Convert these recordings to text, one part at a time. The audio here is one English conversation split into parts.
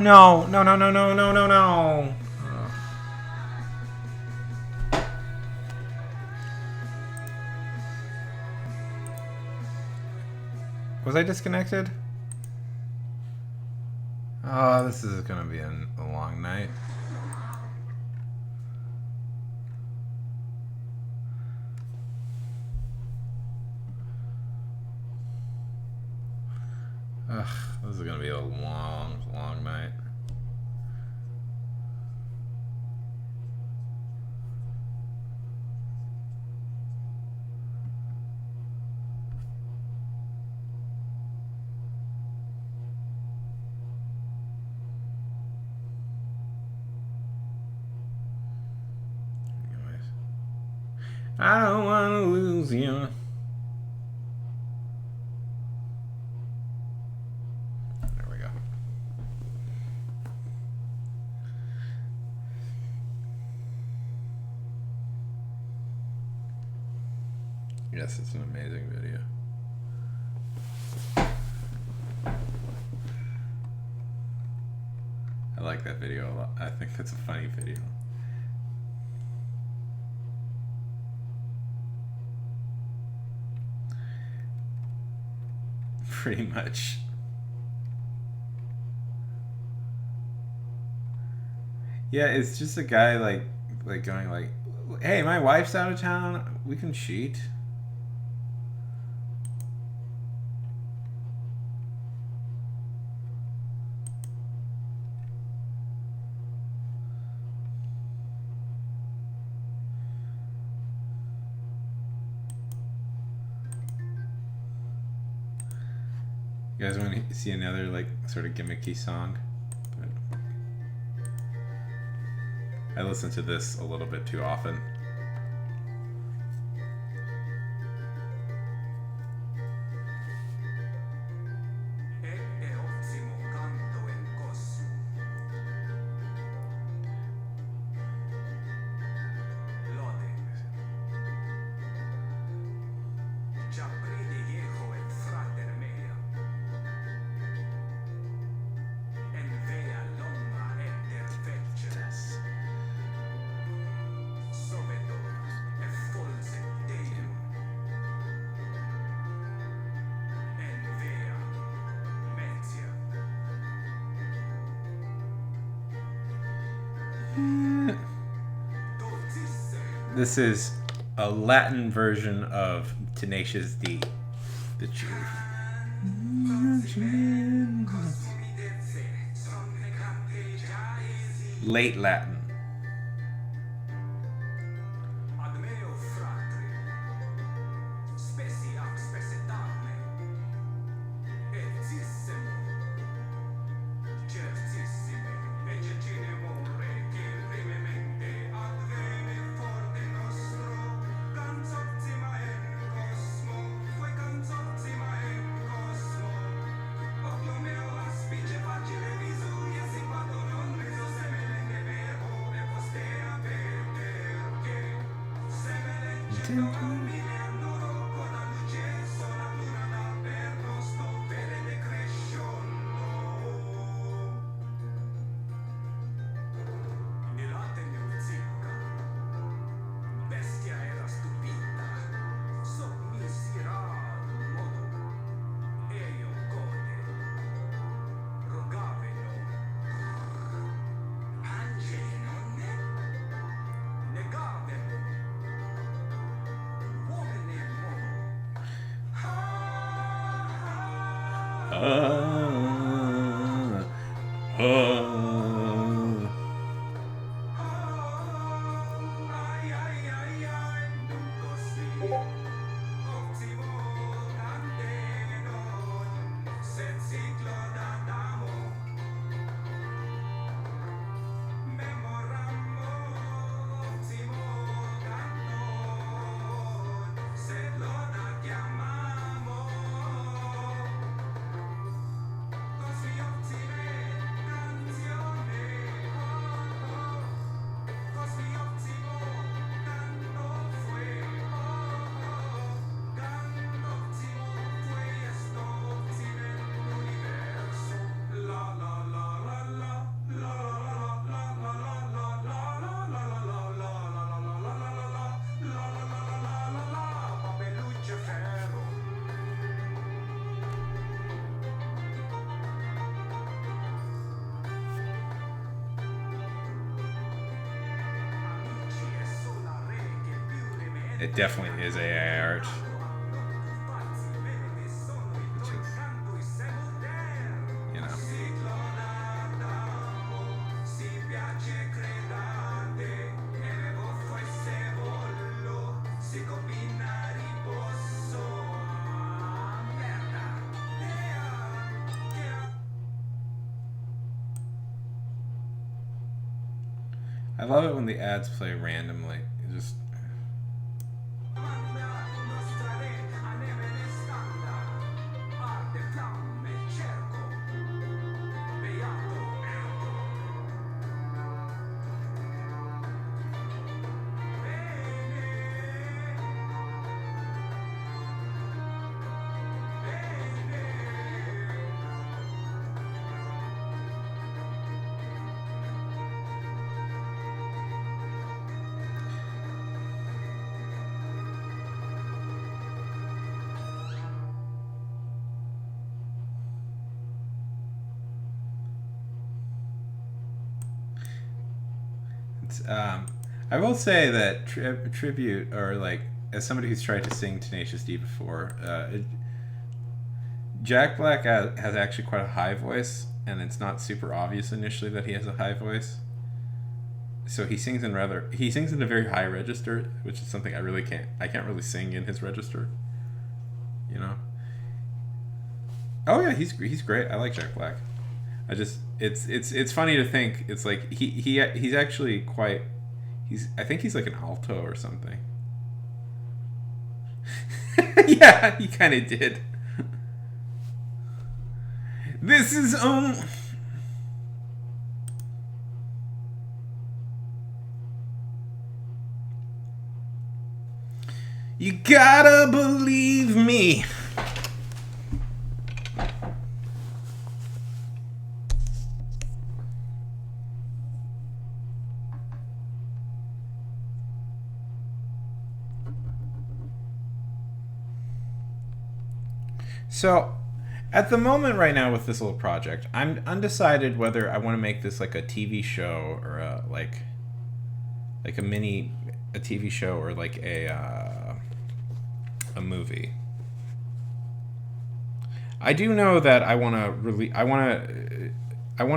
No, no, no, no, no, no, no, no. Was I disconnected? Oh, this is gonna be a long night. Ugh, this is gonna be a long, long night. Anyways, I don't wanna lose you. There we go. Yes, it's an amazing video. I like that video a lot. I think that's a funny video. Pretty much. Yeah, it's just a guy like going like, "Hey, my wife's out of town. We can cheat." You guys want to see another like sort of gimmicky song? I listen to this a little bit too often. This is a Latin version of Tenacious D. The Jew. Late Latin. It definitely is AI art. Which is, you know. I love it when the ads play randomly. It just I will say that tribute, or like as somebody who's tried to sing Tenacious D before, Jack Black has actually quite a high voice, and it's not super obvious initially that he has a high voice. So he sings in a very high register, which is something I can't really sing in his register. You know. Oh yeah, he's great. I like Jack Black. It's funny to think it's like he's actually quite I think he's like an alto or something. Yeah, he kind of did. This is you gotta believe me. So, at the moment right now with this little project, I'm undecided whether I want to make this like a TV show or like a TV show or like a movie. I do know that I want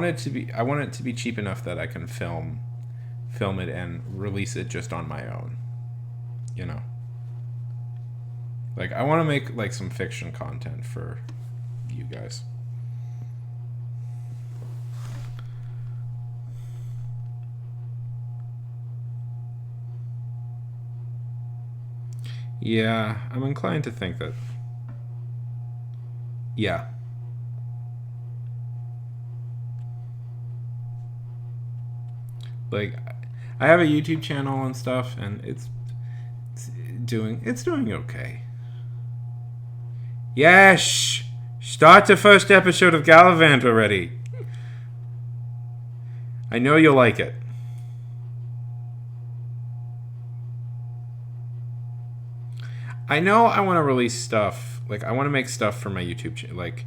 it to be cheap enough that I can film it and release it just on my own. You know. Like, I want to make, like, some fiction content for you guys. Yeah, I'm inclined to think that. Yeah. Like, I have a YouTube channel and stuff, and it's doing okay. Yes! Start the first episode of Gallivant already. I know you'll like it. I know I want to release stuff. Like, I want to make stuff for my YouTube channel, like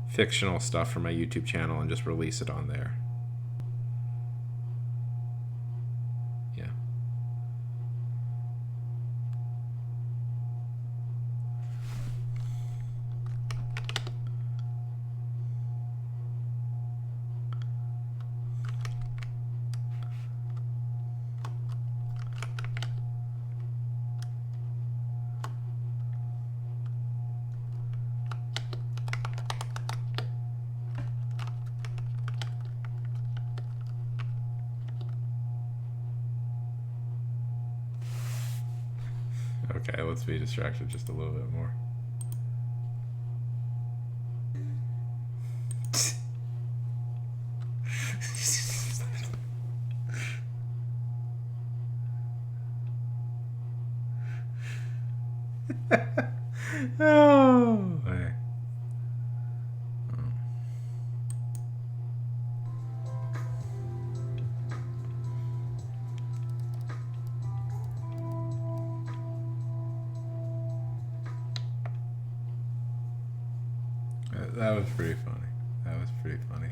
fictional stuff for my YouTube channel and just release it on there. Yeah. Okay, let's be distracted just a little bit more. Oh. Okay. That was pretty funny. That was pretty funny.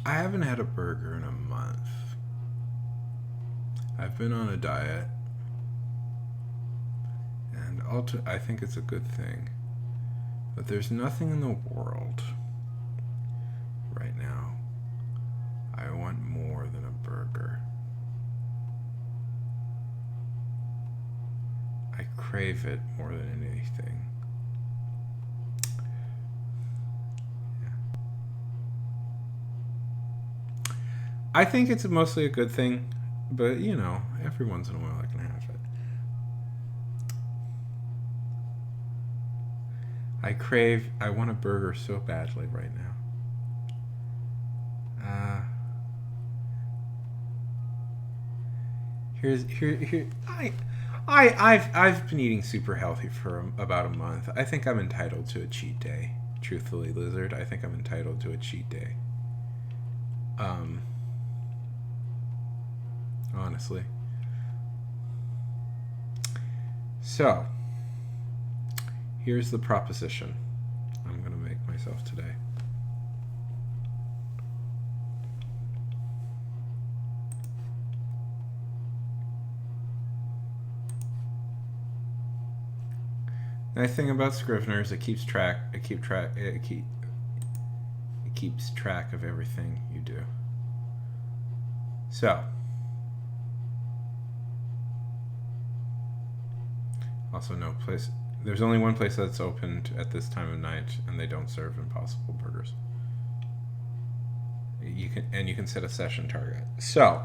I haven't had a burger in a month. I've been on a diet, and I think it's a good thing. But there's nothing in the world right now I want more than a burger. I crave it more than anything. I think it's mostly a good thing, but you know, every once in a while I can have it. I want a burger so badly right now. I've been eating super healthy for about a month. I think I'm entitled to a cheat day. Truthfully, Lizard, I think I'm entitled to a cheat day. Honestly. So, here's the proposition I'm going to make myself today. Nice thing about Scrivener is it keeps track of everything you do. So, also no place. There's only one place that's open at this time of night, and they don't serve Impossible Burgers. You can set a session target. So,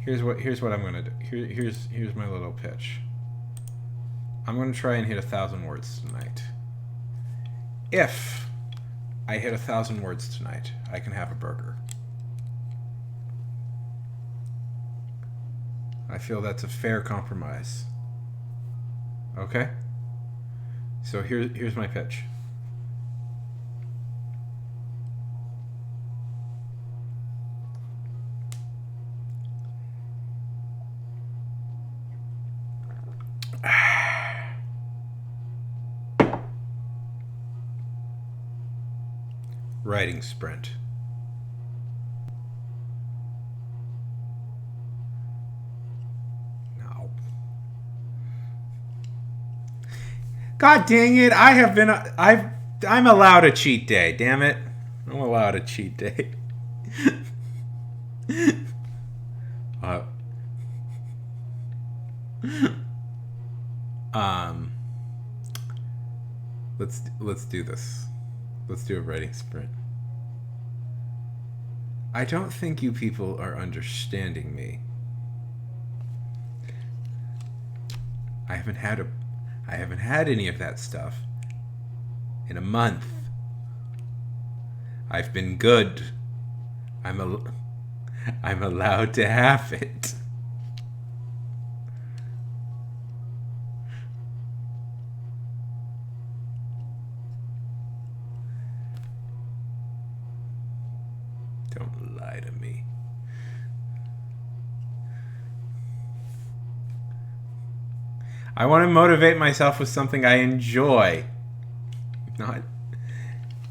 here's what I'm gonna do. Here's my little pitch. I'm gonna try and hit 1,000 words tonight. If I hit 1,000 words tonight, I can have a burger. I feel that's a fair compromise. Okay? So here's my pitch. Writing sprint. No. God dang it! I'm allowed a cheat day. Damn it! I'm allowed a cheat day. Let's do this. Let's do a writing sprint. I don't think you people are understanding me. I haven't had any of that stuff in a month. I've been good. I'm allowed to have it. Don't lie to me. I want to motivate myself with something I enjoy. I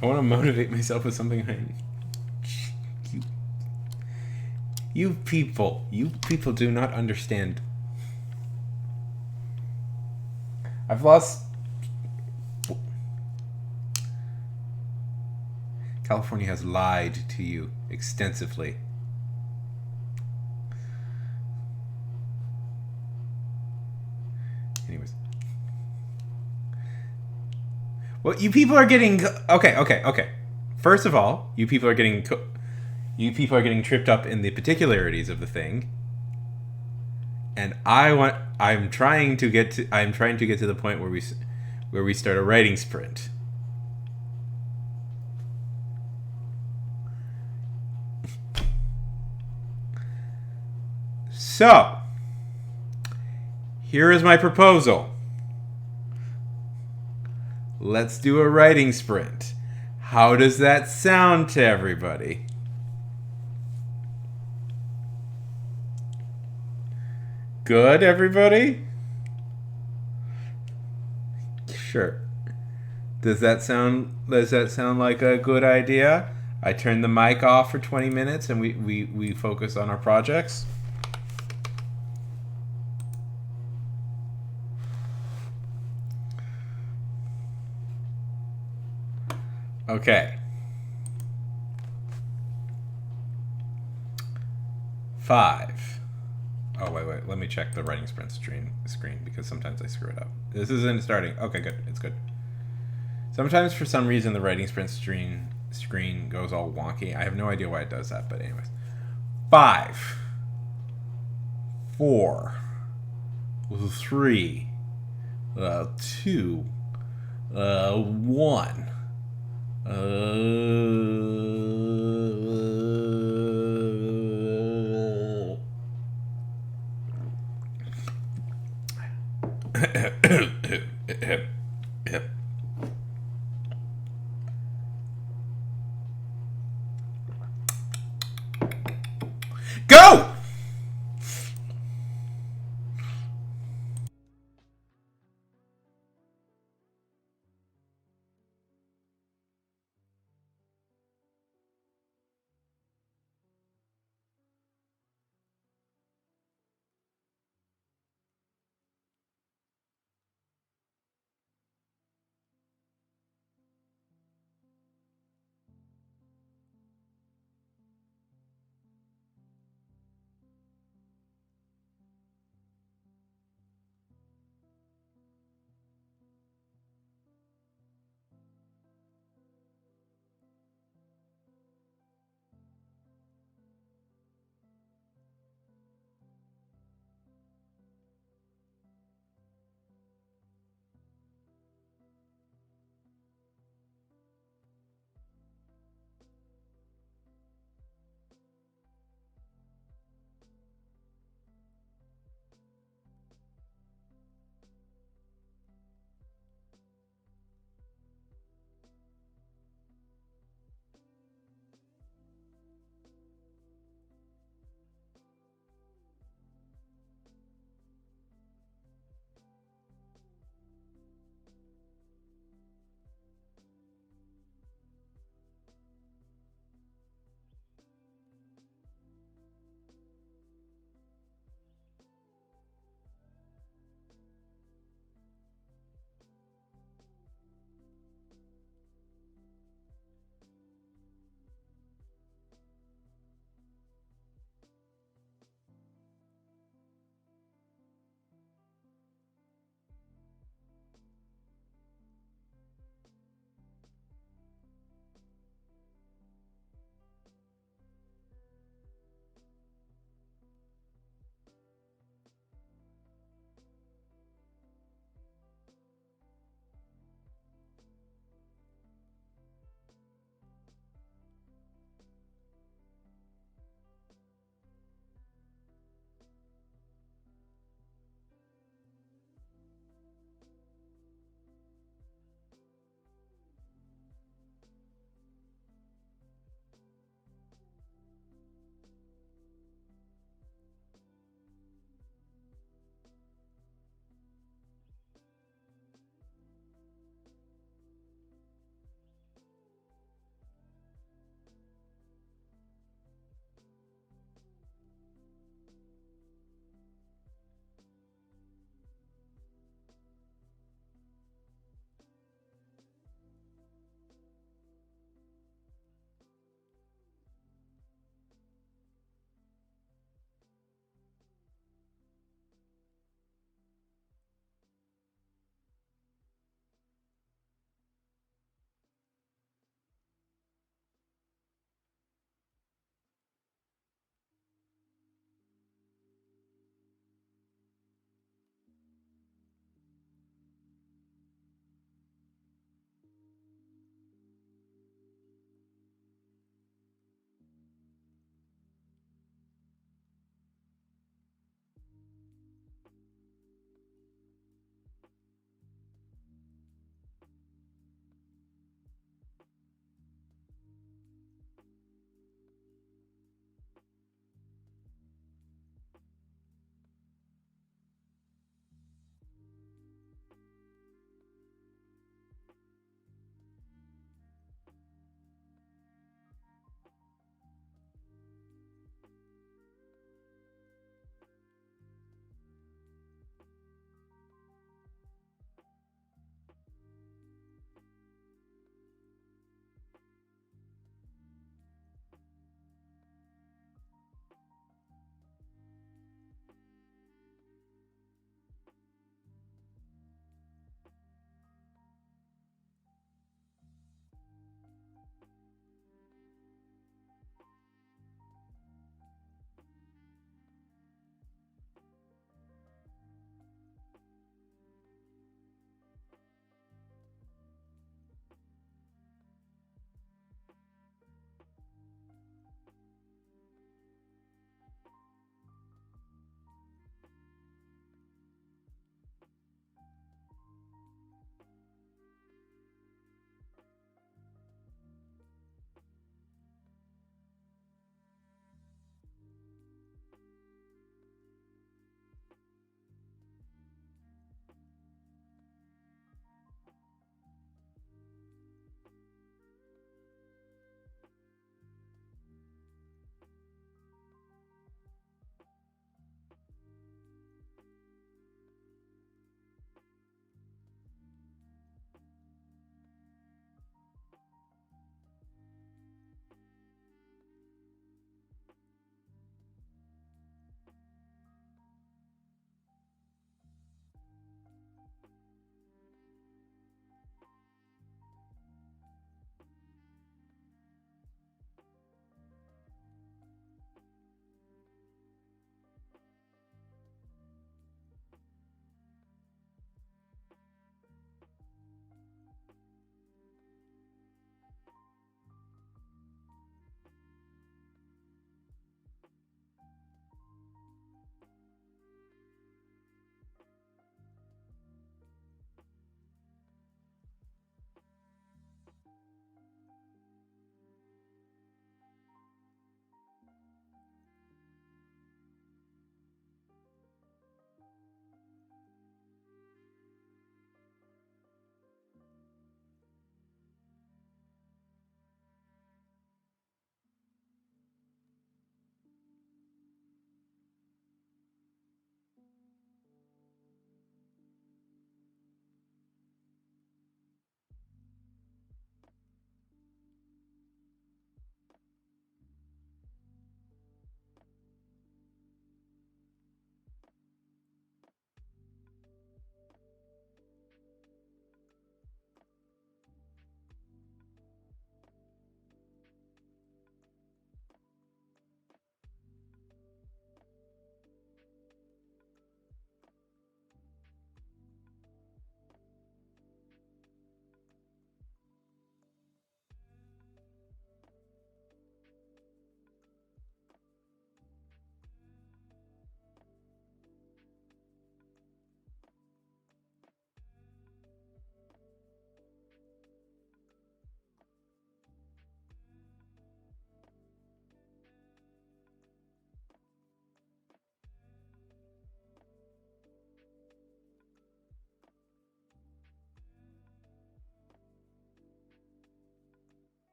want to motivate myself with something You people do not understand. I've lost. California has lied to you extensively. Anyways. Well, you people are getting okay. First of all, you people are getting tripped up in the particularities of the thing. And I'm trying to get to the point where we start a writing sprint. So, here is my proposal. Let's do a writing sprint. How does that sound to everybody? Good, everybody? Sure. Does that sound like a good idea? I turn the mic off for 20 minutes and we focus on our projects. Okay. 5. Oh, wait. Let me check the writing sprint screen because sometimes I screw it up. This isn't starting. Okay, good. It's good. Sometimes for some reason the writing sprint screen goes all wonky. I have no idea why it does that, but anyways. 5, 4, 3, 2, 1. Go!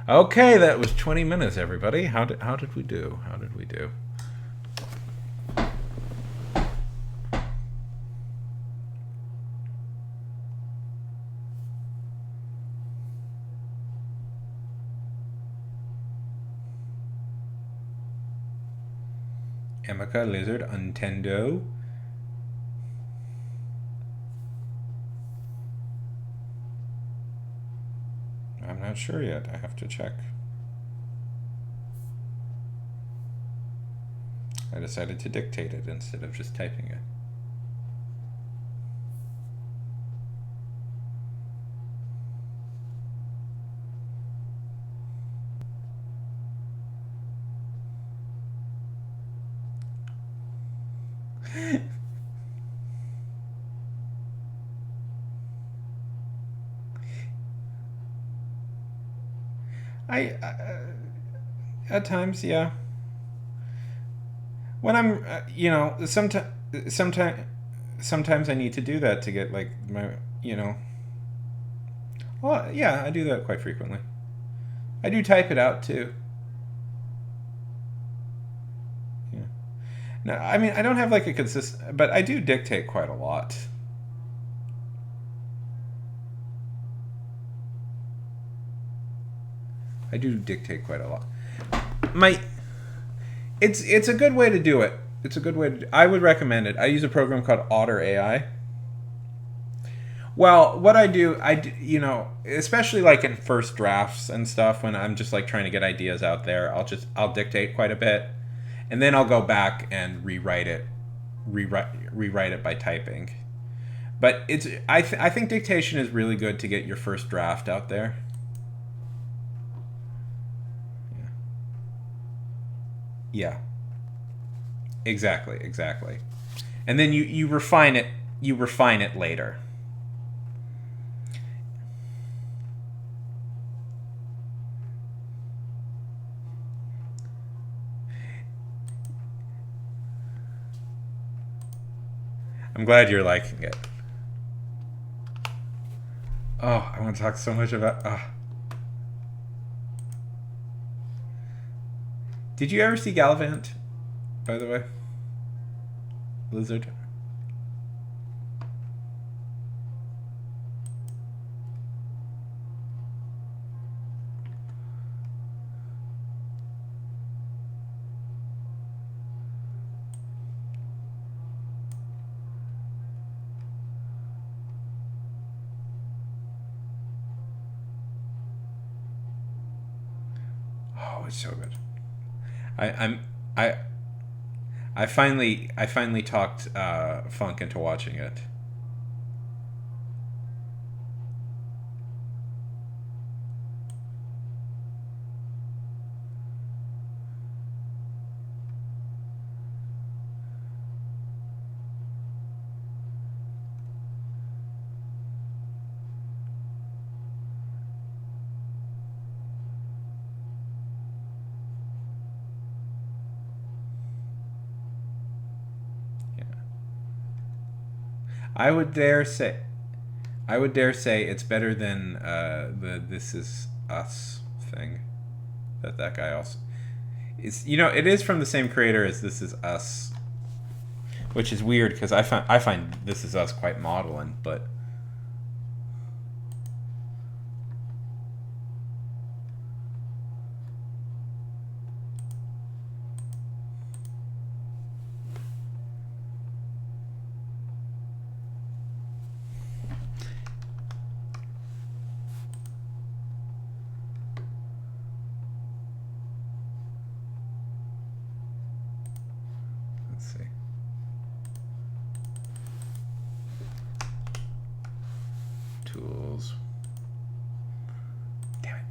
Okay, that was 20 minutes, everybody. How did we do? How did we do? Emika, Lizard, Untendo. I'm not sure yet. I have to check. I decided to dictate it instead of just typing it. I at times, yeah. When I'm, sometimes I need to do that to get like my. Well, yeah, I do that quite frequently. I do type it out too. Yeah. No, I mean I don't have like a consistent, but I do dictate quite a lot. I do dictate quite a lot. It's a good way to do it. It's a good way to. I would recommend it. I use a program called Otter AI. Well, what I do, especially like in first drafts and stuff, when I'm just like trying to get ideas out there, I'll dictate quite a bit, and then I'll go back and rewrite it by typing. But I think dictation is really good to get your first draft out there. Yeah. Exactly. And then you refine it. You refine it later. I'm glad you're liking it. Oh, I want to talk so much about. Did you ever see Gallivant, by the way? Lizard? Oh, it's so good. I I finally talked Funk into watching it. Yeah. I would dare say it's better than the This Is Us thing that guy also. It is from the same creator as This Is Us, which is weird because I find This Is Us quite maudlin, but. Let's see. Tools. Damn it.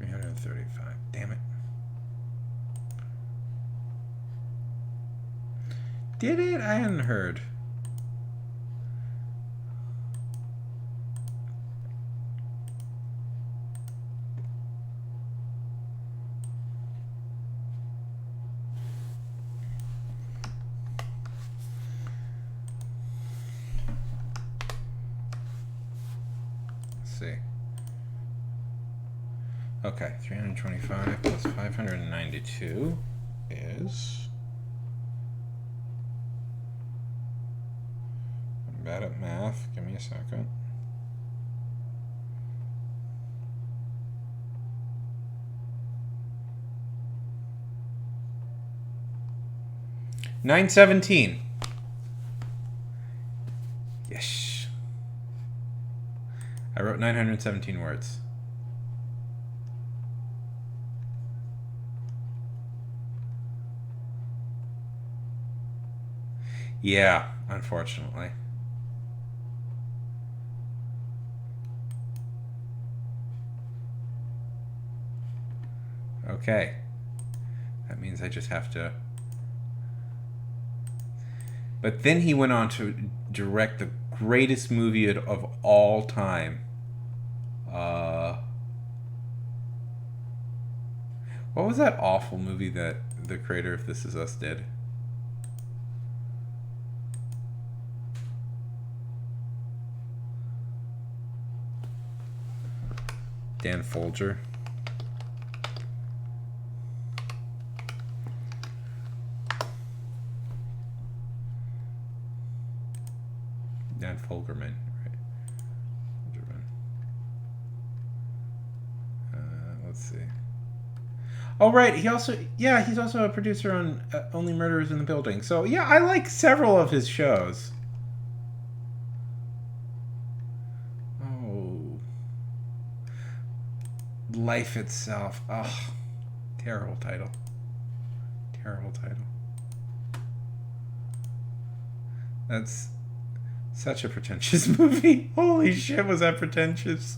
$335. Damn it. Did it? I hadn't heard. see. Okay, 325 plus 592 is... I'm bad at math. Give me a second. $917. Yes. I wrote 917 words. Yeah, unfortunately. Okay. That means I just have to... But then he went on to direct the greatest movie of all time. What was that awful movie that the creator of This Is Us did? Dan Folger. Dan Folgerman, right? Folgerman. Let's see. Oh, right. He's also a producer on Only Murders in the Building. So, yeah, I like several of his shows. Oh. Life Itself. Oh, terrible title. Terrible title. That's such a pretentious movie. Holy shit, was that pretentious?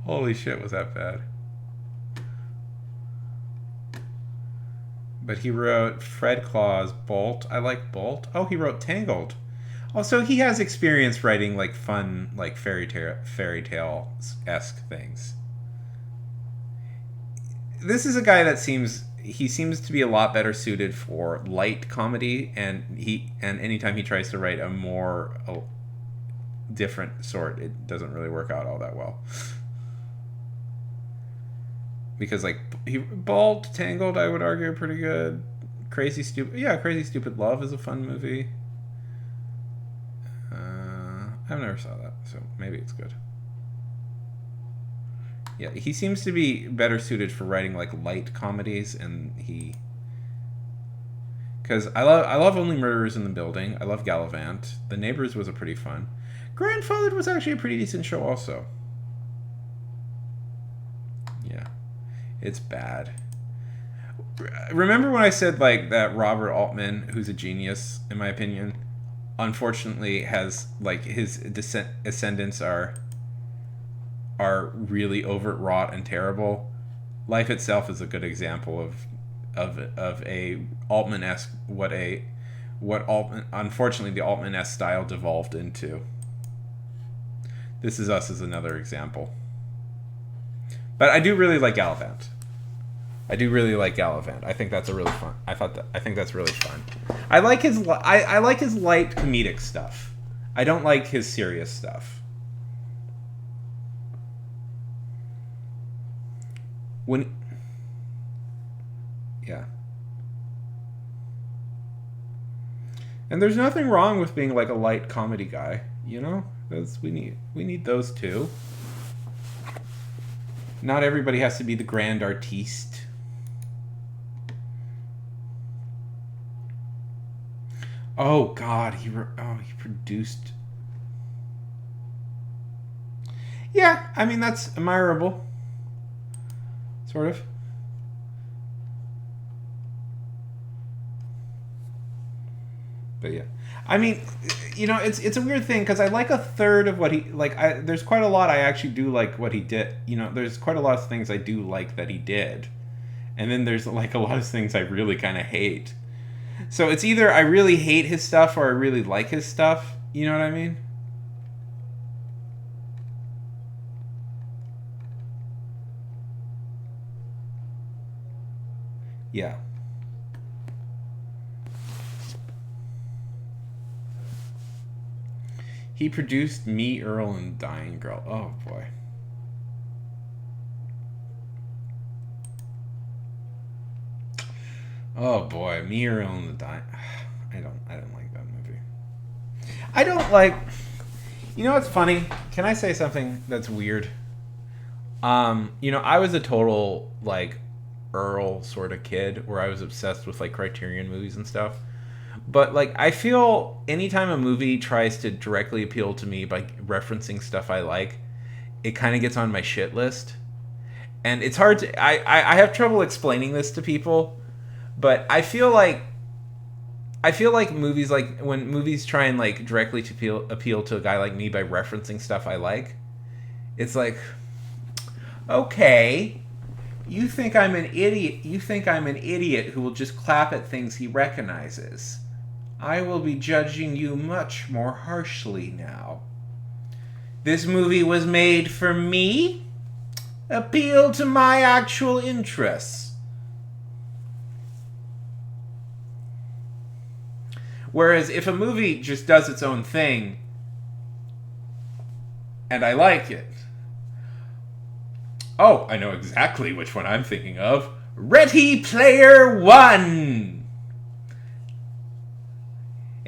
Holy shit, was that bad? But he wrote Fred Claus, Bolt. I like Bolt. Oh, he wrote Tangled. Also, he has experience writing like fun, like fairy tale-esque things. This is a guy that seems to be a lot better suited for light comedy, and anytime he tries to write a different sort, it doesn't really work out all that well. Because like Bolt, Tangled, I would argue are pretty good. Crazy Stupid Love is a fun movie. I've never saw that, so maybe it's good. Yeah, he seems to be better suited for writing like light comedies, and because I love Only Murderers in the Building. I love Gallivant. The Neighbors was a pretty fun. Grandfathered was actually a pretty decent show also. Yeah, it's bad. Remember when I said like that Robert Altman, who's a genius in my opinion, unfortunately has like his ascendants are really overwrought and terrible. Life Itself is a good example of a Altman-esque what Altman, unfortunately the Altman-esque style devolved into. This Is Us is another example. But I do really like Gallivant. I think that's a really fun. I think that's really fun. I like his light comedic stuff. I don't like his serious stuff. Yeah. And there's nothing wrong with being like a light comedy guy, you know? We need those too. Not everybody has to be the grand artiste. Oh God, he produced. Yeah, I mean that's admirable. Sort of. But yeah, I mean, you know, it's a weird thing because I like a third of what he like. There's quite a lot I actually do like what he did. You know, there's quite a lot of things I do like that he did, and then there's like a lot of things I really kind of hate. So it's either I really hate his stuff or I really like his stuff. You know what I mean? Yeah. He produced Me, Earl, and Dying Girl. Oh boy. Oh boy, Me, Earl, and the Dying. I don't like that movie. I don't like. You know what's funny? Can I say something that's weird? I was a total like Earl sort of kid where I was obsessed with like Criterion movies and stuff. But like I feel anytime a movie tries to directly appeal to me by referencing stuff I like, it kind of gets on my shit list. And it's hard to I have trouble explaining this to people, but I feel like movies like when movies try and like directly to appeal to a guy like me by referencing stuff I like, it's like okay, you think I'm an idiot. You think I'm an idiot who will just clap at things he recognizes. I will be judging you much more harshly now. This movie was made for me. Appeal to my actual interests. Whereas if a movie just does its own thing and I like it, oh, I know exactly which one I'm thinking of. Ready Player One!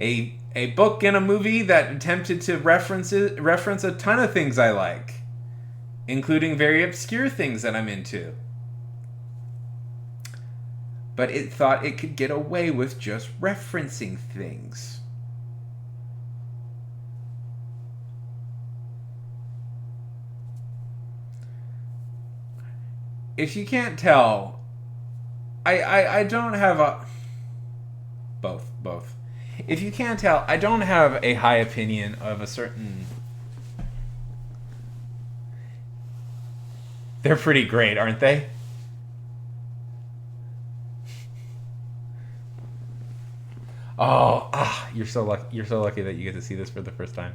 A book and a movie that attempted to reference a ton of things I like, including very obscure things that I'm into. But it thought it could get away with just referencing things. If you can't tell, I don't have a... Both. If you can't tell, I don't have a high opinion of a certain... They're pretty great, aren't they? You're so lucky. You're so lucky that you get to see this for the first time.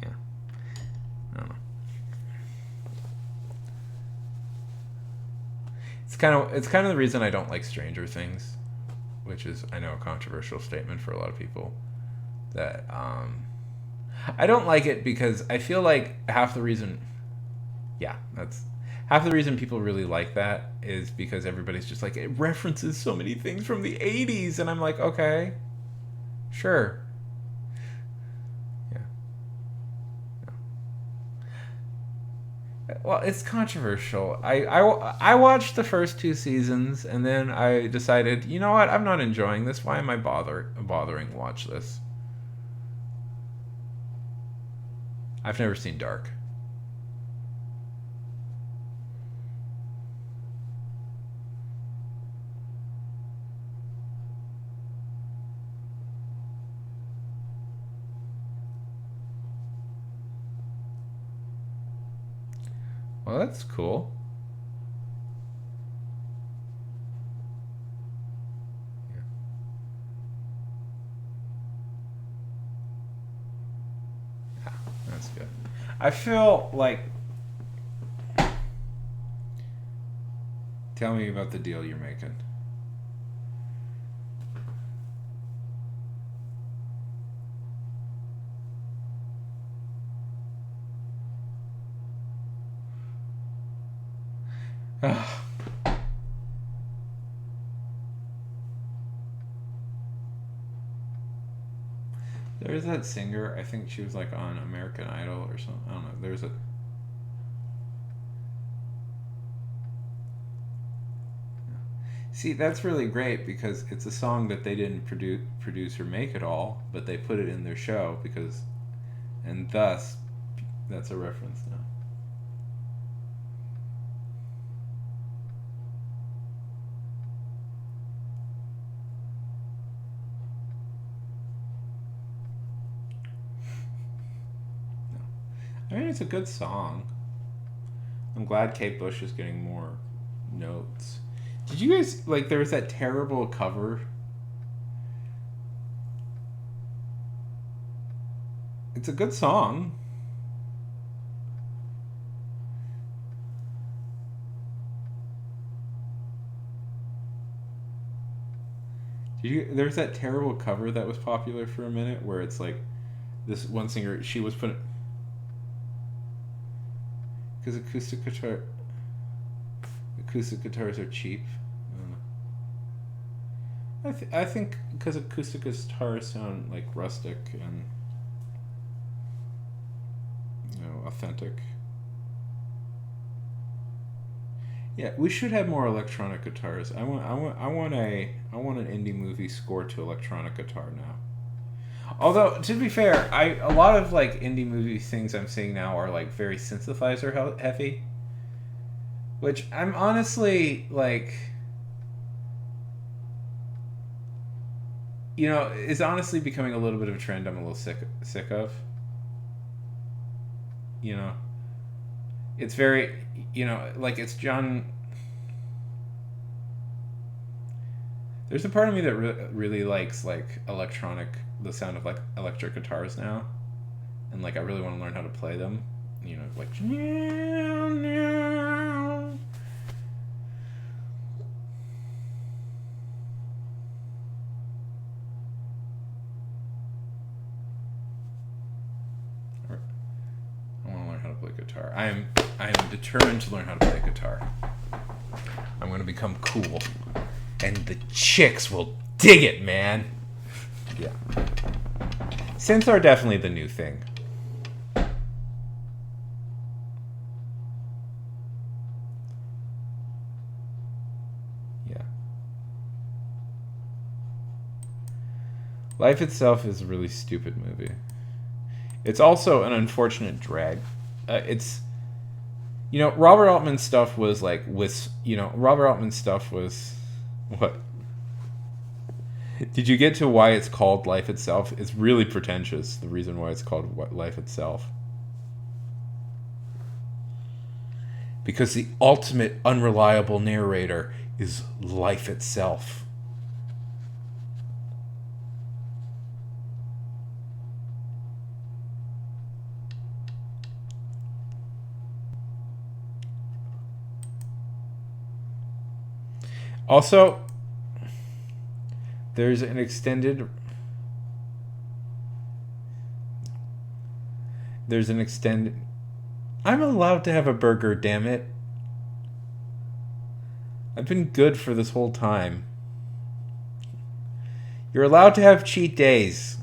Yeah, I don't know. It's kind of the reason I don't like Stranger Things, which is I know a controversial statement for a lot of people. That I don't like it because I feel like half the reason. Yeah, that's half the reason people really like that is because everybody's just like it references so many things from the '80s, and I'm like, okay, sure, yeah. Well, it's controversial. I watched the first two seasons, and then I decided, you know what, I'm not enjoying this. Why am I bothering to watch this? I've never seen Dark. Well, that's cool. Yeah. Yeah, that's good. I feel like. Tell me about the deal you're making. There's that singer. I think she was like on American Idol or something. I don't know. There's a. See, that's really great because it's a song that they didn't produce or make at all, but they put it in their show because, and thus, that's a reference now. I mean, it's a good song. I'm glad Kate Bush is getting more notes. Did you guys like? There was that terrible cover. It's a good song. There's that terrible cover that was popular for a minute where it's like this one singer, she was putting, because acoustic guitars are cheap. I think because acoustic guitars sound like rustic and authentic. Yeah, we should have more electronic guitars. I want an indie movie score to electronic guitar now. Although to be fair, a lot of like indie movie things I'm seeing now are like very synthesizer heavy, which I'm honestly like, is honestly becoming a little bit of a trend I'm a little sick of. You know, it's very, like it's John. There's a part of me that really likes like the sound of like electric guitars now, and like I really want to learn how to play them. Like. I want to learn how to play guitar. I am determined to learn how to play guitar. I'm going to become cool, and the chicks will dig it, man. Yeah. Synths are definitely the new thing. Yeah. Life Itself is a really stupid movie. It's also an unfortunate drag. It's, Robert Altman's stuff was like Robert Altman's stuff was, what? Did you get to why it's called Life Itself? It's really pretentious, the reason why it's called Life Itself. Because the ultimate unreliable narrator is life itself. Also, there's an extended. I'm allowed to have a burger, damn it. I've been good for this whole time. You're allowed to have cheat days.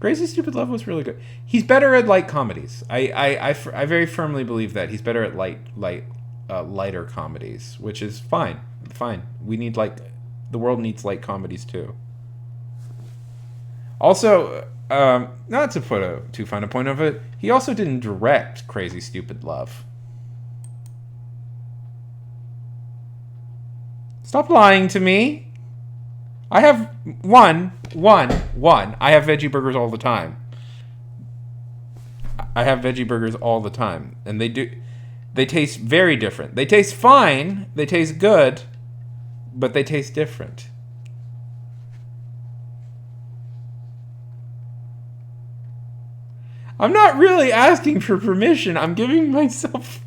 Crazy Stupid Love was really good. He's better at light comedies. I very firmly believe that he's better at lighter comedies, which is fine. Fine. We need the world needs light comedies too. Also, not to put too fine a point of it, he also didn't direct Crazy Stupid Love. Stop lying to me. I have one. I have veggie burgers all the time. And they taste very different. They taste fine, they taste good, but they taste different. I'm not really asking for permission. I'm giving myself...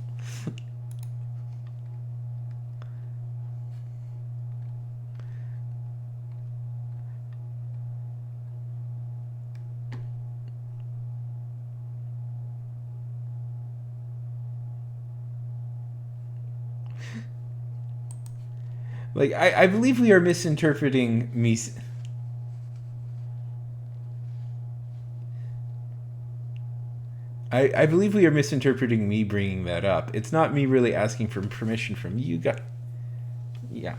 Like, I believe we are misinterpreting me... I believe we are misinterpreting me bringing that up. It's not me really asking for permission from you guys. Yeah.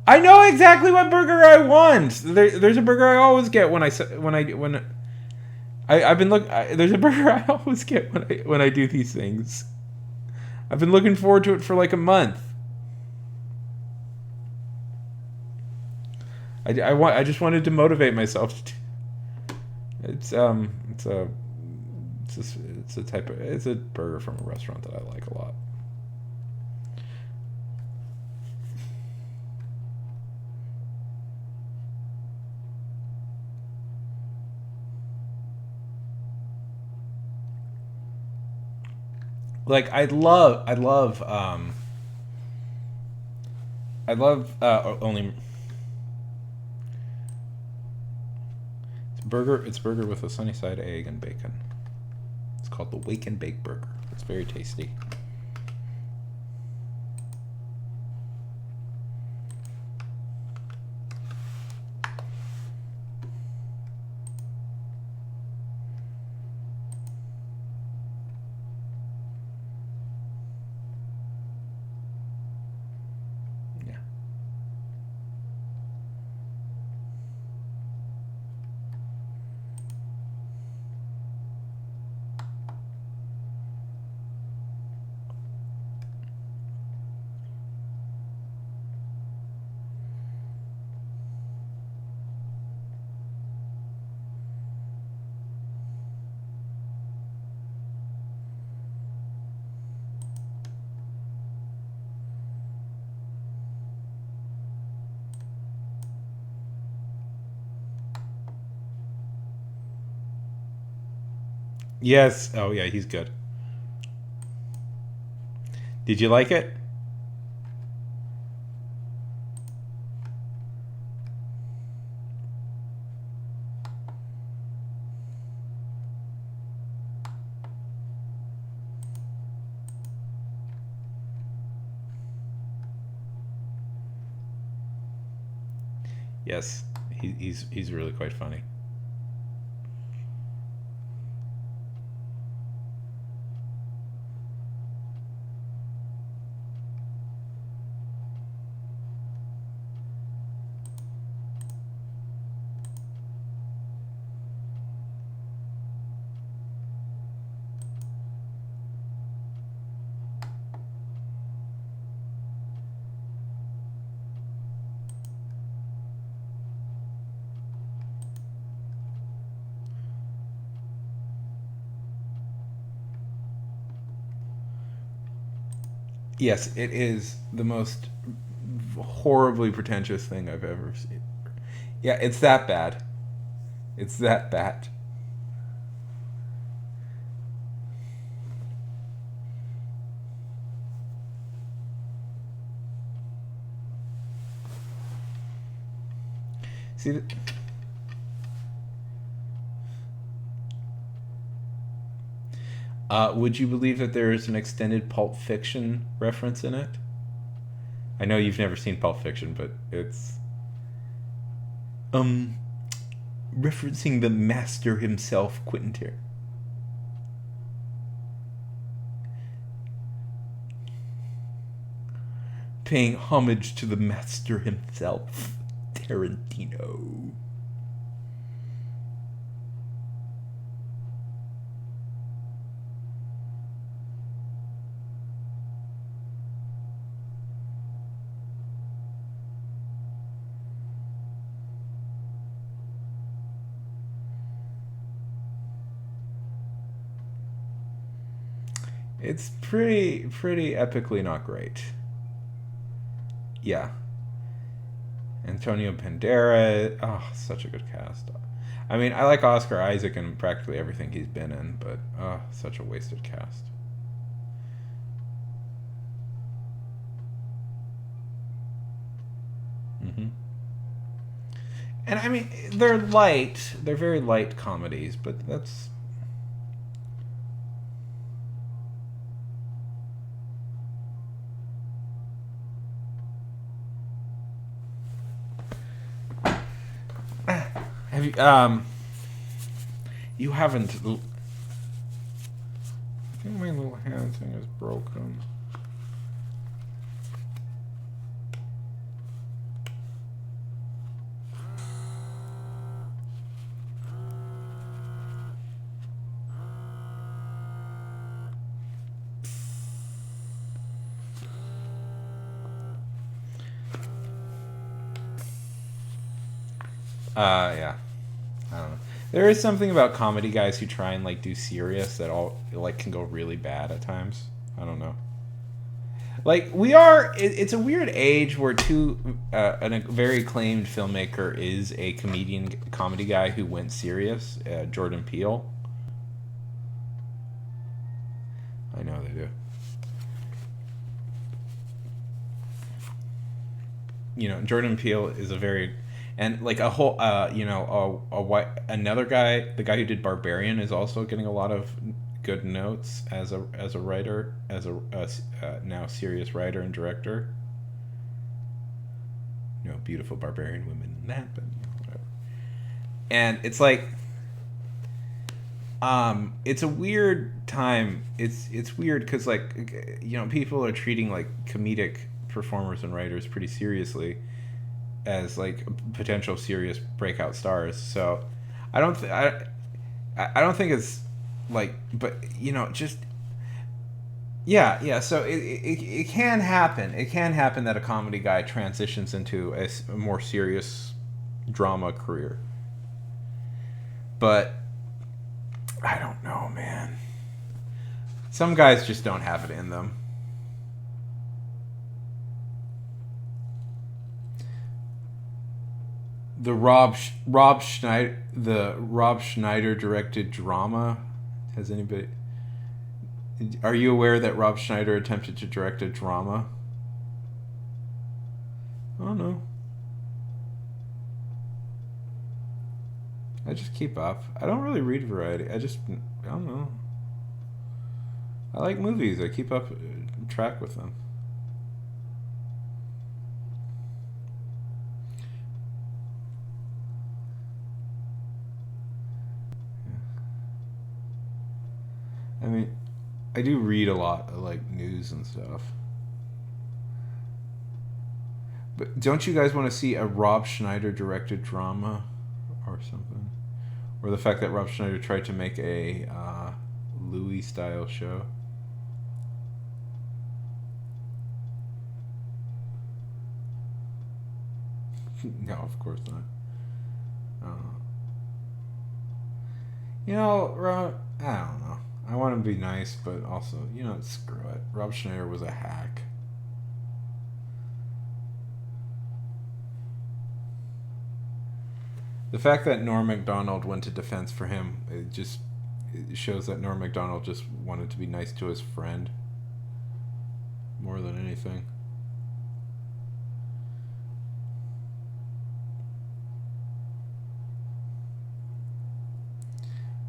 I know exactly what burger I want. There's a burger I always get I've been there's a burger I always get when I do these things. I've been looking forward to it for like a month. I just wanted to motivate myself. It's a burger from a restaurant that I like a lot. Like I love only it's burger with a sunny side egg and bacon. It's called the Wake and Bake Burger. It's very tasty. Yeah. Yes. Oh yeah, he's good. Did you like it? Yes. He's really quite funny. Yes, it is the most horribly pretentious thing I've ever seen. Yeah, it's that bad. It's that bad. See, would you believe that there is an extended Pulp Fiction reference in it? I know you've never seen Pulp Fiction, but it's um referencing the master himself, Quentin Tarantino. Paying homage to the master himself, Tarantino. It's pretty epically not great. Yeah. Antonio Banderas. Oh, such a good cast. I mean, I like Oscar Isaac in practically everything he's been in, but such a wasted cast. hmm And I mean, they're light. They're very light comedies, but that's have you you haven't. I think my little hand thing is broken. Yeah. I don't know. There is something about comedy guys who try and like do serious that all like can go really bad at times. I don't know. Like we are, it's a weird age where a very acclaimed filmmaker is a comedy guy who went serious. Jordan Peele. I know they do. You know, Jordan Peele is a very, and like a whole, you know, a white, another guy, the guy who did Barbarian, is also getting a lot of good notes as a writer, as a now serious writer and director. You know, beautiful barbarian women in that, but whatever. And it's like, it's a weird time. It's weird because like, you know, people are treating like comedic performers and writers pretty seriously as like potential serious breakout stars. So I don't I don't think it's like, but you know, just yeah. So it can happen. It can happen that a comedy guy transitions into a more serious drama career. But I don't know, man. Some guys just don't have it in them. The Rob Schneider directed drama. Has anybody? Are you aware that Rob Schneider attempted to direct a drama? Oh no. I just keep up. I don't really read Variety. I don't know. I like movies. I keep up track with them. I mean, I do read a lot of like news and stuff. But don't you guys want to see a Rob Schneider directed drama or something? Or the fact that Rob Schneider tried to make a Louis style show? No, of course not. Uh, you know, I don't know. I want to be nice, but also, you know, screw it. Rob Schneider was a hack. The fact that Norm Macdonald went to defense for him, it shows that Norm Macdonald just wanted to be nice to his friend more than anything.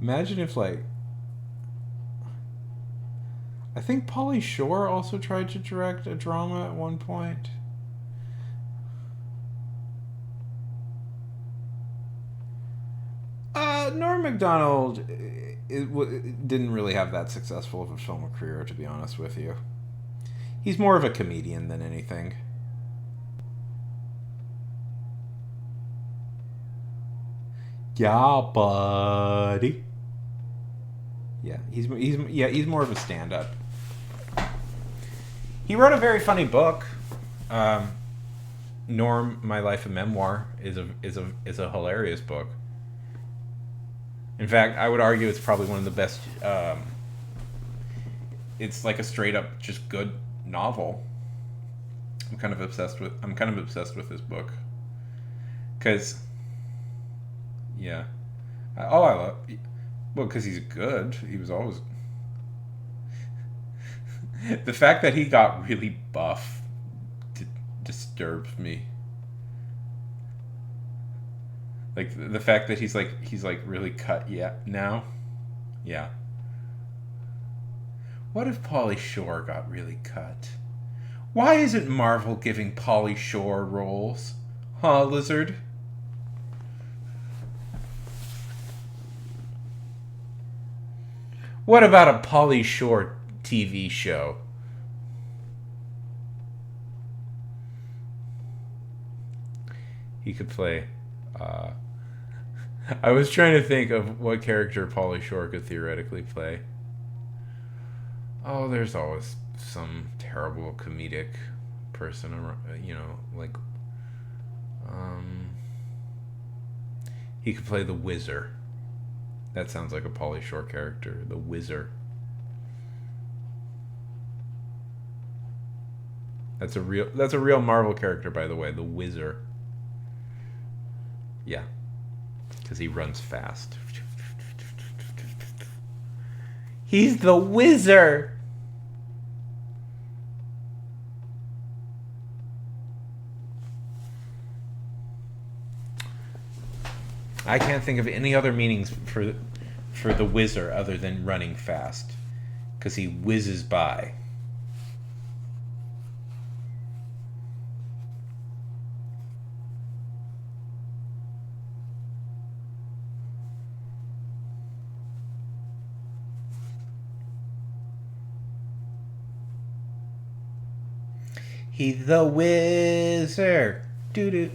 Imagine if, like, I think Pauly Shore also tried to direct a drama at one point. Norm Macdonald didn't really have that successful of a film career, to be honest with you. He's more of a comedian than anything. Yeah, buddy. Yeah, he's more of a stand-up. He wrote a very funny book. Norm, My Life, a Memoir is a hilarious book. In fact, I would argue it's probably one of the best. It's like a straight up just good novel. I'm kind of obsessed with this book. Cause, yeah, I love. Well, because he's good. He was always. The fact that he got really buff disturbs me. Like the fact that he's like really cut now. Yeah. What if Pauly Shore got really cut? Why isn't Marvel giving Pauly Shore roles? Huh, Lizard? What about a Pauly Shore TV show? He could play. I was trying to think of what character Pauly Shore could theoretically play. Oh, there's always some terrible comedic person, you know, like. He could play the Wizard. That sounds like a Pauly Shore character, the Wizard. That's a real Marvel character, by the way, the Wizard. Yeah, because he runs fast. He's the Wizard. I can't think of any other meanings for the whizzer other than running fast, because he whizzes by. He's the whizzer. Doo doo.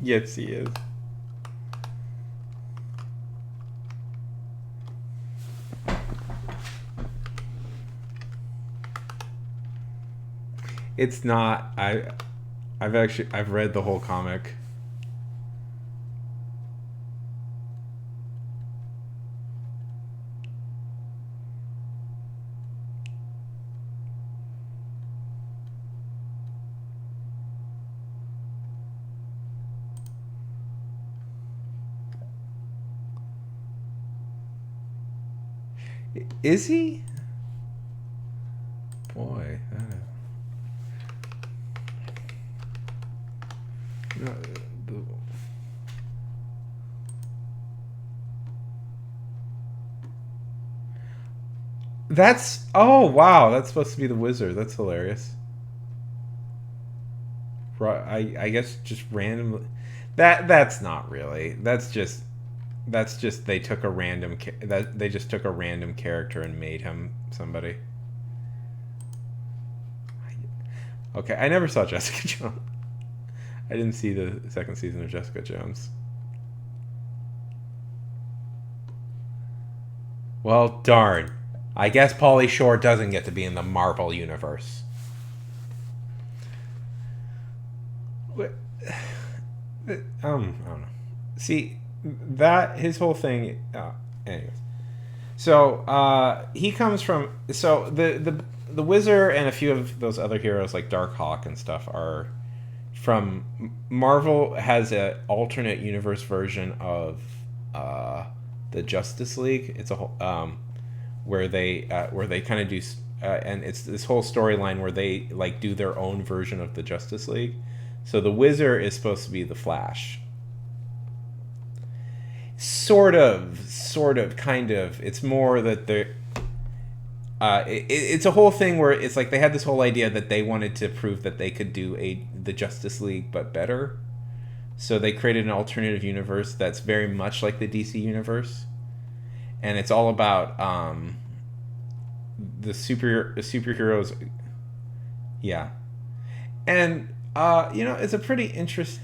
Yes, he is. It's not. I've read the whole comic. Is he? Boy. No, that's oh wow, that's supposed to be the wizard. That's hilarious. I guess just randomly. That's not really. That's just they took a random that they just took a random character and made him somebody. Okay, I never saw Jessica Jones. I didn't see the second season of Jessica Jones. Well, darn. I guess Pauly Shore doesn't get to be in the Marvel universe. I don't know. See, that his whole thing. Anyways, so he comes from the Wizard and a few of those other heroes like Darkhawk and stuff are from Marvel. Has an alternate universe version of the Justice League. It's a whole where they kind of do and it's this whole storyline where they like do their own version of the Justice League. So the Wizard is supposed to be the Flash. Sort of, kind of. It's more that they're. It's a whole thing where it's like they had this whole idea that they wanted to prove that they could do the Justice League but better. So they created an alternative universe that's very much like the DC universe, and it's all about the superheroes. Yeah, and it's a pretty interesting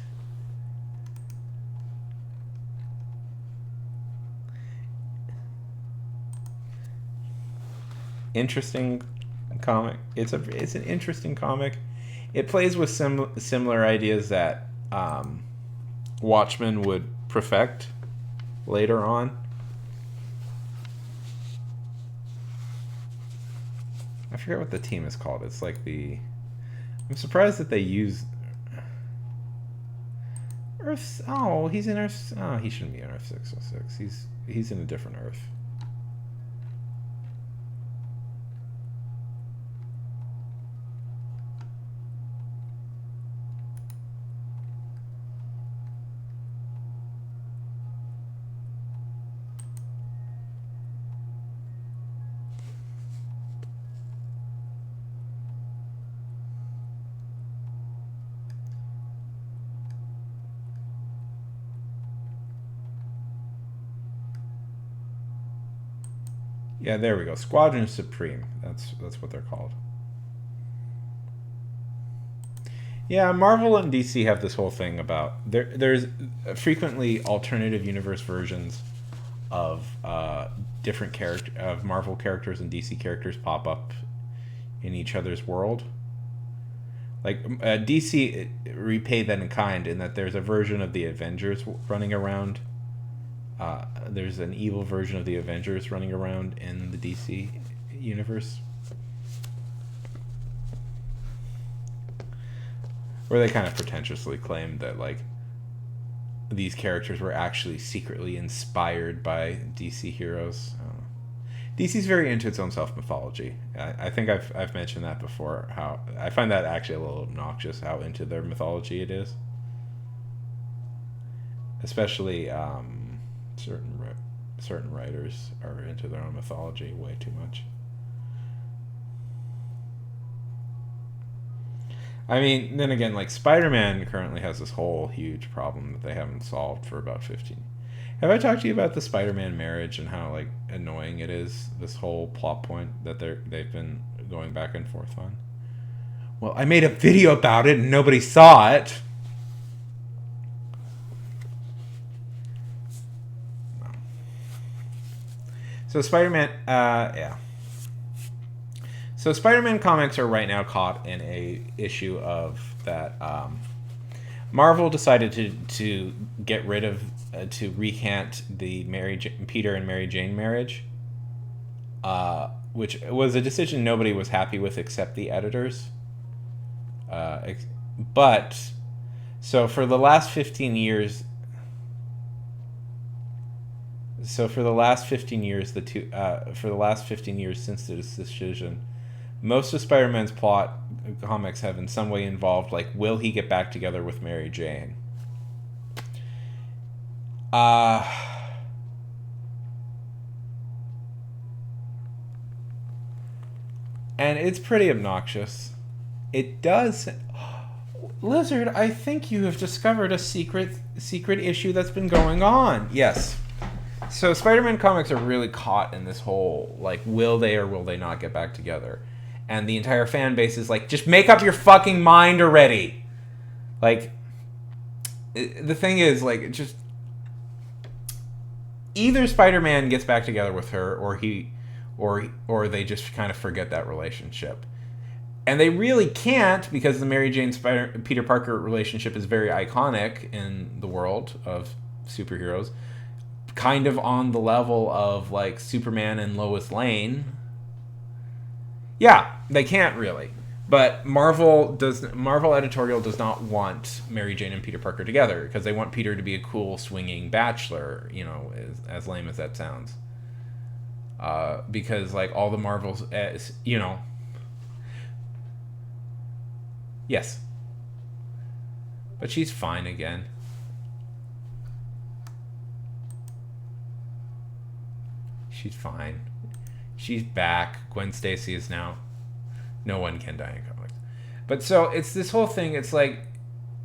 comic. It's an interesting comic. It plays with similar ideas that Watchmen would perfect later on. I forget what the team is called. It's like I'm surprised that they use Earth. Oh, he's in Earth. Oh, he shouldn't be in Earth 606. He's in a different Earth. Yeah, there we go. Squadron Supreme. That's what they're called. Yeah, Marvel and DC have this whole thing about there's frequently alternative universe versions of different of Marvel characters and DC characters pop up in each other's world. Like DC repay that in kind in that there's a version of the Avengers running around There's an evil version of the Avengers running around in the DC universe, where they kind of pretentiously claimed that like these characters were actually secretly inspired by DC heroes. DC's very into its own self-mythology. I think I've mentioned that before, how I find that actually a little obnoxious, how into their mythology it is. Especially certain writers are into their own mythology way too much. I mean, then again, like Spider-Man currently has this whole huge problem that they haven't solved for about 15. Have I talked to you about the Spider-Man marriage and how like annoying it is? This whole plot point that they've been going back and forth on. Well, I made a video about it and nobody saw it. So Spider-Man, yeah. So Spider-Man comics are right now caught in a issue of that. Marvel decided to get rid of to recant the Peter and Mary Jane marriage, which was a decision nobody was happy with except the editors. But so for the last 15 years. So for the last 15 years, for the last 15 years since this decision, most of Spider-Man's plot comics have in some way involved like, will he get back together with Mary Jane? And it's pretty obnoxious. It does. Lizard, I think you have discovered a secret issue that's been going on. Yes. So Spider-Man comics are really caught in this whole, like, will they or will they not get back together? And the entire fan base is like, just make up your fucking mind already. Like, the thing is, like, just either Spider-Man gets back together with her or they just kind of forget that relationship. And they really can't, because the Mary Jane Peter Parker relationship is very iconic in the world of superheroes. Kind of on the level of like Superman and Lois Lane. Yeah, they can't really. But Marvel editorial does not want Mary Jane and Peter Parker together because they want Peter to be a cool swinging bachelor, you know, as lame as that sounds. Because like all the Marvels, you know. Yes. But she's fine again. She's fine. She's back. Gwen Stacy is now. No one can die in comics. But so it's this whole thing. It's like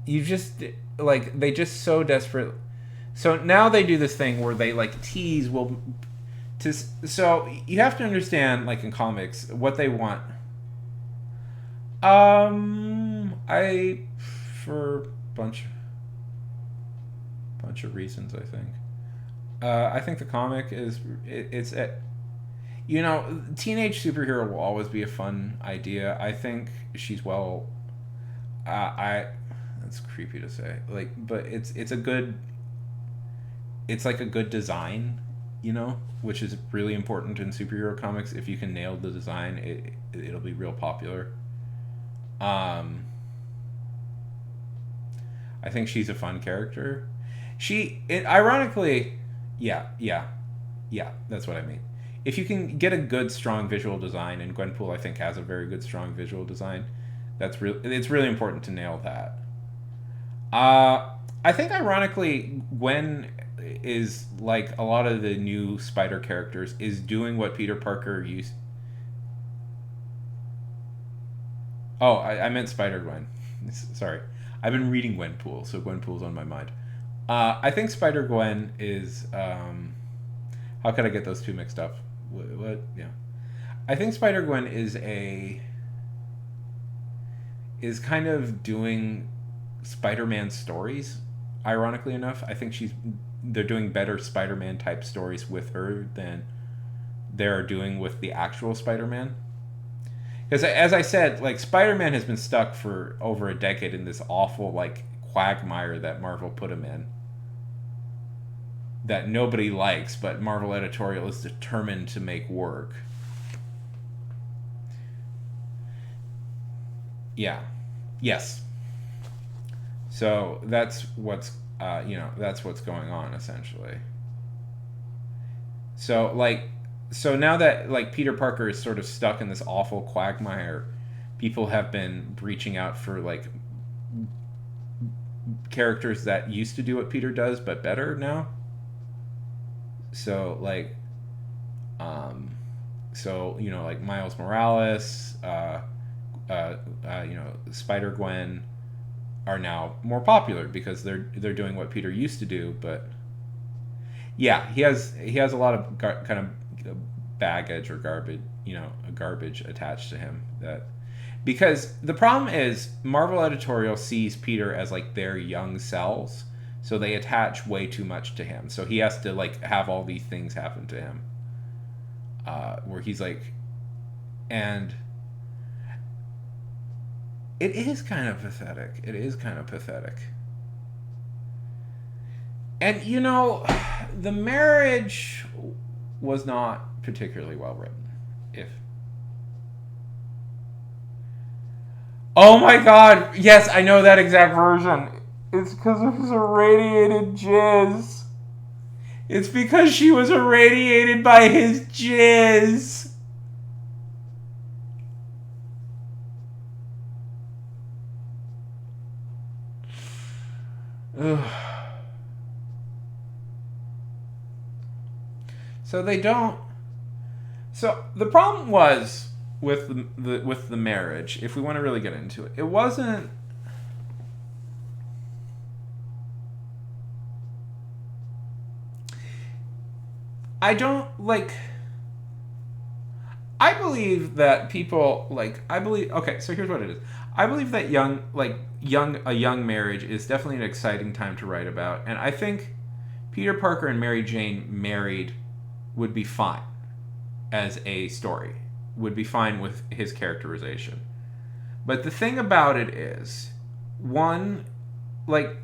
you just like they just so desperate. So now they do this thing where they like tease. So you have to understand, like in comics, what they want. For bunch of reasons, I think. I think the comic is it's you know, teenage superhero will always be a fun idea. I think she's that's creepy to say, like, but it's like a good design, you know, which is really important in superhero comics. If you can nail the design, it'll be real popular. I think she's a fun character. Ironically, yeah, that's what I mean. If you can get a good, strong visual design, and Gwenpool, I think, has a very good, strong visual design, it's really important to nail that. I think, ironically, Gwen is, like a lot of the new Spider characters, is doing what Peter Parker used. Oh, I meant Spider-Gwen. Sorry. I've been reading Gwenpool, so Gwenpool's on my mind. I think Spider-Gwen is... how could I get those two mixed up? What? Yeah. I think Spider-Gwen is kind of doing Spider-Man stories, ironically enough. I think they're doing better Spider-Man type stories with her than they're doing with the actual Spider-Man. Because as I said, like, Spider-Man has been stuck for over a decade in this awful, like, quagmire that Marvel put him in. that nobody likes, but Marvel editorial is determined to make work. Yeah. Yes. So that's what's that's what's going on essentially. So now that like Peter Parker is sort of stuck in this awful quagmire, people have been reaching out for like characters that used to do what Peter does but better now. So like like Miles Morales, Spider-Gwen are now more popular because they're doing what Peter used to do. But yeah, he has a lot of kind of baggage or garbage attached to him, that because the problem is Marvel editorial sees Peter as like their young selves, so they attach way too much to him, so he has to like have all these things happen to him where he's like, and it is kind of pathetic. And the marriage was not particularly well written. Oh my god, yes, I know that exact version. It's because it was irradiated jizz. It's because she was irradiated by his jizz. Ugh. So they don't. So the problem was with the marriage, if we want to really get into it, it wasn't. I don't like. I believe that people like. I believe. Okay, so here's what it is. I believe that a young marriage is definitely an exciting time to write about, and I think Peter Parker and Mary Jane married would be fine as a story. Would be fine with his characterization. But the thing about it is, one, like,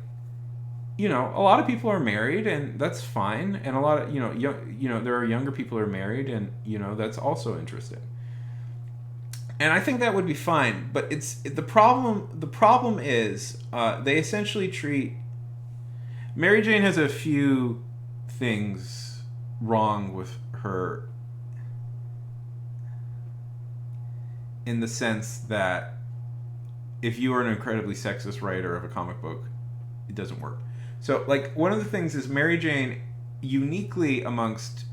a lot of people are married, and that's fine, and a lot of there are younger people who are married, and that's also interesting. And I think that would be fine, but the problem. The problem is they essentially treat Mary Jane has a few things wrong with her, in the sense that if you are an incredibly sexist writer of a comic book, it doesn't work. So, like, one of the things is Mary Jane, uniquely amongst...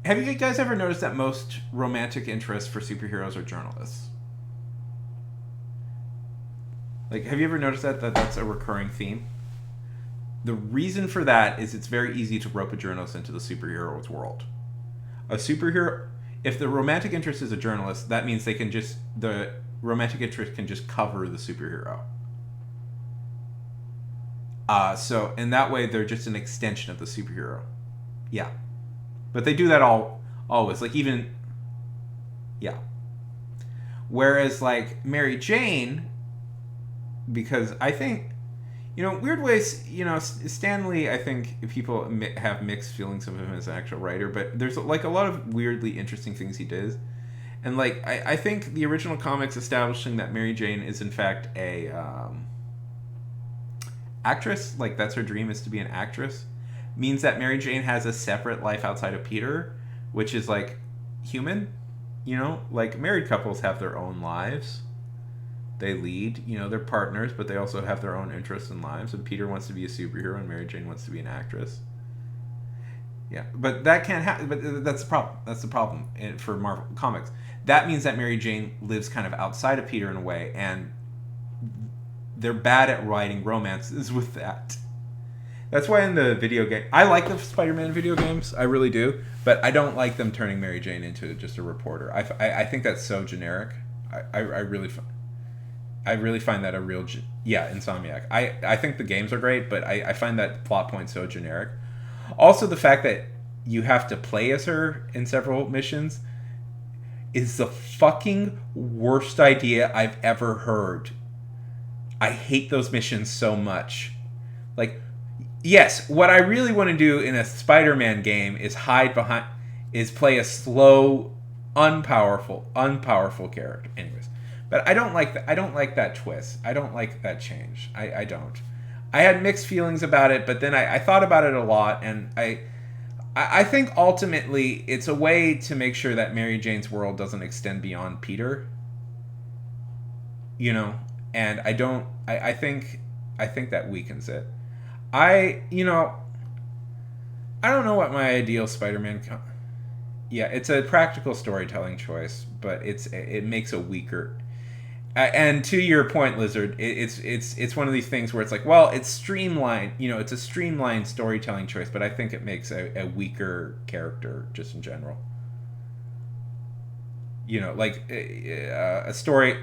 Have you guys ever noticed that most romantic interests for superheroes are journalists? Like, have you ever noticed that that's a recurring theme? The reason for that is it's very easy to rope a journalist into the superhero's world. A superhero... If the romantic interest is a journalist, that means the romantic interest can just cover the superhero. So in that way, they're just an extension of the superhero. Yeah. But they do that always. Like, even... Yeah. Whereas, like, Mary Jane, because I think... weird ways, Stan Lee, I think people have mixed feelings of him as an actual writer, but there's, like, a lot of weirdly interesting things he did. And, like, I think the original comics establishing that Mary Jane is, in fact, a actress, like, that's her dream, is to be an actress, means that Mary Jane has a separate life outside of Peter, which is, like, human, Like, married couples have their own lives. They lead, they're partners, but they also have their own interests and lives. And Peter wants to be a superhero, and Mary Jane wants to be an actress. Yeah, but that can't happen. But that's the problem. That's the problem for Marvel Comics. That means that Mary Jane lives kind of outside of Peter in a way, and they're bad at writing romances with that. That's why in the video game, I like the Spider-Man video games, I really do, but I don't like them turning Mary Jane into just a reporter. I think that's so generic. I really find that a real... Insomniac. I think the games are great, but I find that plot point so generic. Also, the fact that you have to play as her in several missions is the fucking worst idea I've ever heard. I hate those missions so much. Like, Yes, what I really want to do in a Spider-Man game is play a slow, unpowerful character. Anyways, but I don't like that. I don't like that twist. I don't like that change. I don't. I had mixed feelings about it, but then I thought about it a lot, and I think ultimately it's a way to make sure that Mary Jane's world doesn't extend beyond Peter. You know, and I don't. I think that weakens it. You know, I don't know what my ideal Spider-Man. Yeah, it's a practical storytelling choice, but it makes a weaker. And to your point, Lizard, it's one of these things where it's like, well, it's streamlined. You know, it's a streamlined storytelling choice, but I think it makes a weaker character just in general. You know, like a story.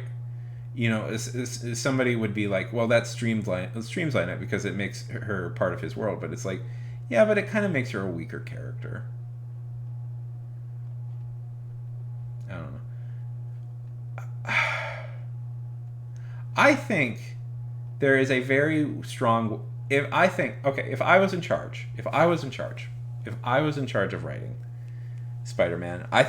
You know, somebody would be like, well, that's streamline it because it makes her part of his world. But it's like, yeah, but it kind of makes her a weaker character. I don't know. I think there is a very strong. If I think, okay, if I was in charge, if I was in charge of writing Spider-Man, I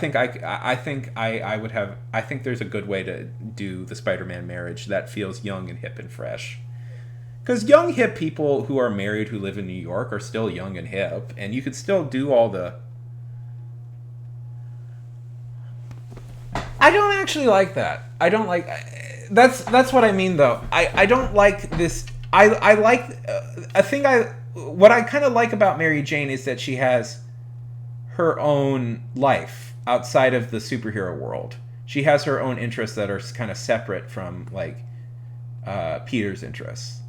would have. I think there's a good way to do the Spider-Man marriage that feels young and hip and fresh. Because young hip people who are married who live in New York are still young and hip, and you could still do all the. I don't actually like that. I don't like. That's what I mean though. I don't like this. I like. I think what I kind of like about Mary Jane is that she has her own life outside of the superhero world. She has her own interests that are kind of separate from like Peter's interests.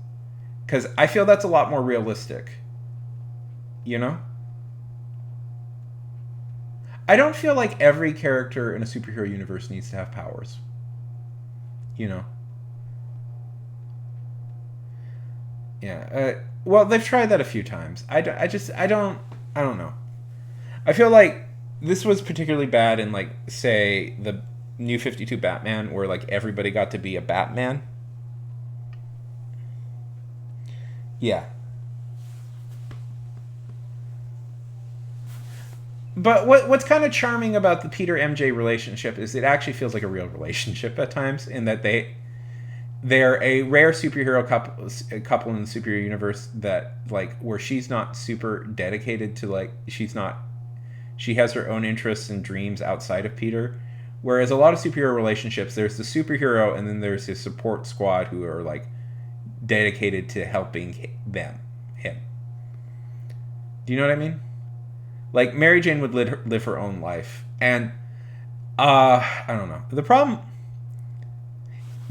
Because I feel that's a lot more realistic. You know? I don't feel like every character in a superhero universe needs to have powers. You know? Yeah. Well, they've tried that a few times. I don't know. I feel like this was particularly bad in, like, say, the New 52 Batman, where, like, everybody got to be a Batman. Yeah. But what's kind of charming about the Peter MJ relationship is it actually feels like a real relationship at times, in that they're a rare superhero couple in the superhero universe that, like, where she's not super dedicated to, like, she has her own interests and dreams outside of Peter. Whereas a lot of superhero relationships, there's the superhero and then there's his support squad who are, like, dedicated to helping him. Do you know what I mean? Like, Mary Jane would live her own life. And, I don't know. The problem...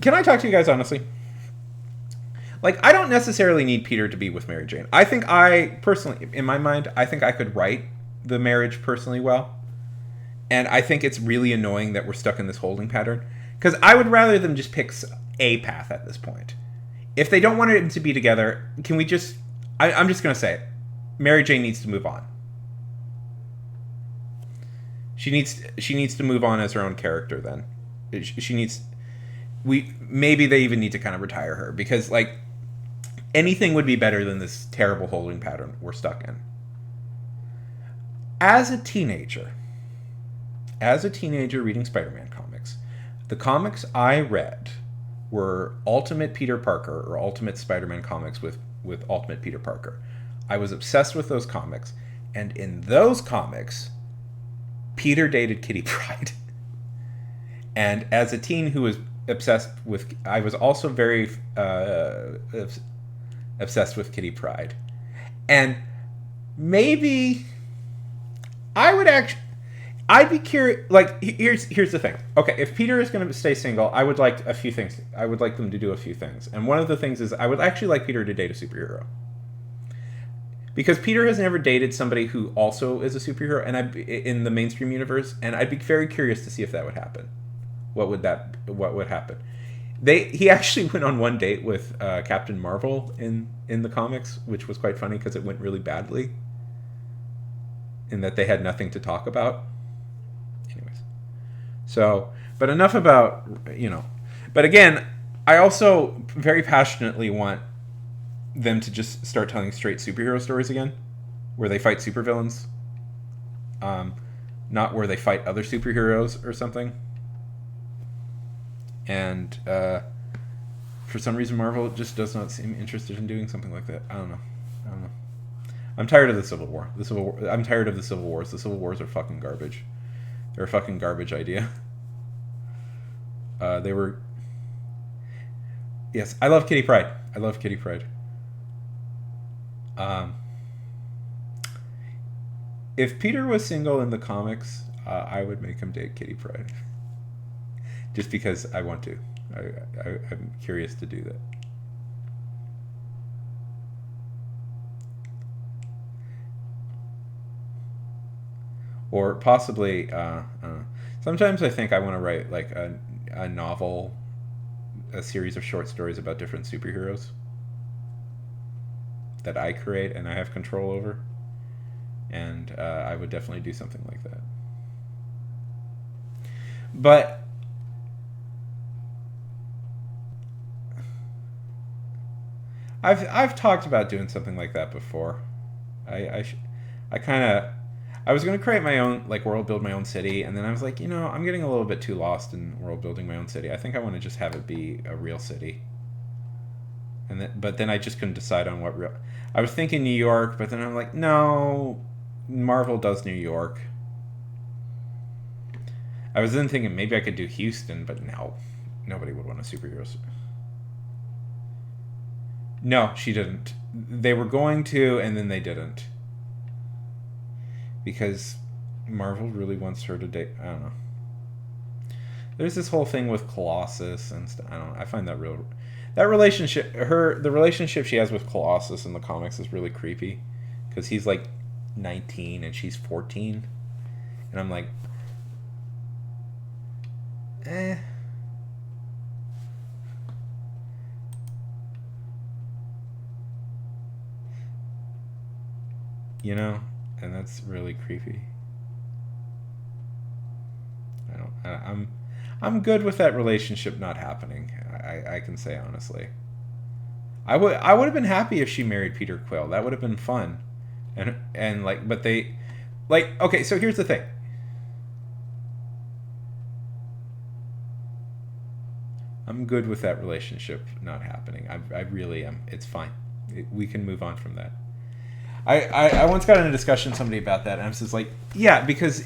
Can I talk to you guys honestly? Like, I don't necessarily need Peter to be with Mary Jane. I think personally, in my mind, I think I could write the marriage personally well. And I think it's really annoying that we're stuck in this holding pattern. Because I would rather them just pick a path at this point. If they don't want them to be together, can we just... I'm just going to say it. Mary Jane needs to move on. She needs to move on as her own character then. She needs... Maybe they even need to kind of retire her. Because, like, anything would be better than this terrible holding pattern we're stuck in. As a teenager reading Spider-Man comics, the comics I read were Ultimate Peter Parker or Ultimate Spider-Man comics with Ultimate Peter Parker. I was obsessed with those comics, and in those comics, Peter dated Kitty Pryde. And as a teen who was obsessed with... I was also very obsessed with Kitty Pryde. And maybe... I'd be curious. Like, here's the thing. Okay, if Peter is going to stay single, I would like a few things. I would like them to do a few things, and one of the things is I would actually like Peter to date a superhero, because Peter has never dated somebody who also is a superhero, and in the mainstream universe, and I'd be very curious to see if that would happen. What would happen? He actually went on one date with Captain Marvel in the comics, which was quite funny because it went really badly. In that they had nothing to talk about. Anyways. So, but enough about, But again, I also very passionately want them to just start telling straight superhero stories again, where they fight supervillains, not where they fight other superheroes or something. And for some reason, Marvel just does not seem interested in doing something like that. I don't know. I'm tired of the Civil War. I'm tired of the Civil Wars. The Civil Wars are fucking garbage. They're a fucking garbage idea. They were. Yes, I love Kitty Pryde. I love Kitty Pryde. If Peter was single in the comics, I would make him date Kitty Pryde. Just because I want to. I'm curious to do that. Or possibly, sometimes I think I want to write like a novel, a series of short stories about different superheroes that I create and I have control over. And I would definitely do something like that. But I've talked about doing something like that before. I was going to create my own, like, world build my own city, and then I was like, I'm getting a little bit too lost in world building my own city. I think I want to just have it be a real city. But then I just couldn't decide on what real. I was thinking New York, but then I'm like, no, Marvel does New York. I was then thinking maybe I could do Houston, but no, nobody would want a superhero. No, she didn't. They were going to, and then they didn't. Because Marvel really wants her to date. I don't know. There's this whole thing with Colossus and stuff. I don't know. I find that real. That relationship, the relationship she has with Colossus in the comics is really creepy, because he's like 19 and she's 14, and I'm like, and that's really creepy. I'm good with that relationship not happening. I can say honestly. I would have been happy if she married Peter Quill. That would have been fun. And like, but they, like, okay, so here's the thing. I'm good with that relationship not happening. I really am. It's fine. We can move on from that. I once got in a discussion with somebody about that, and I was just like, yeah, because,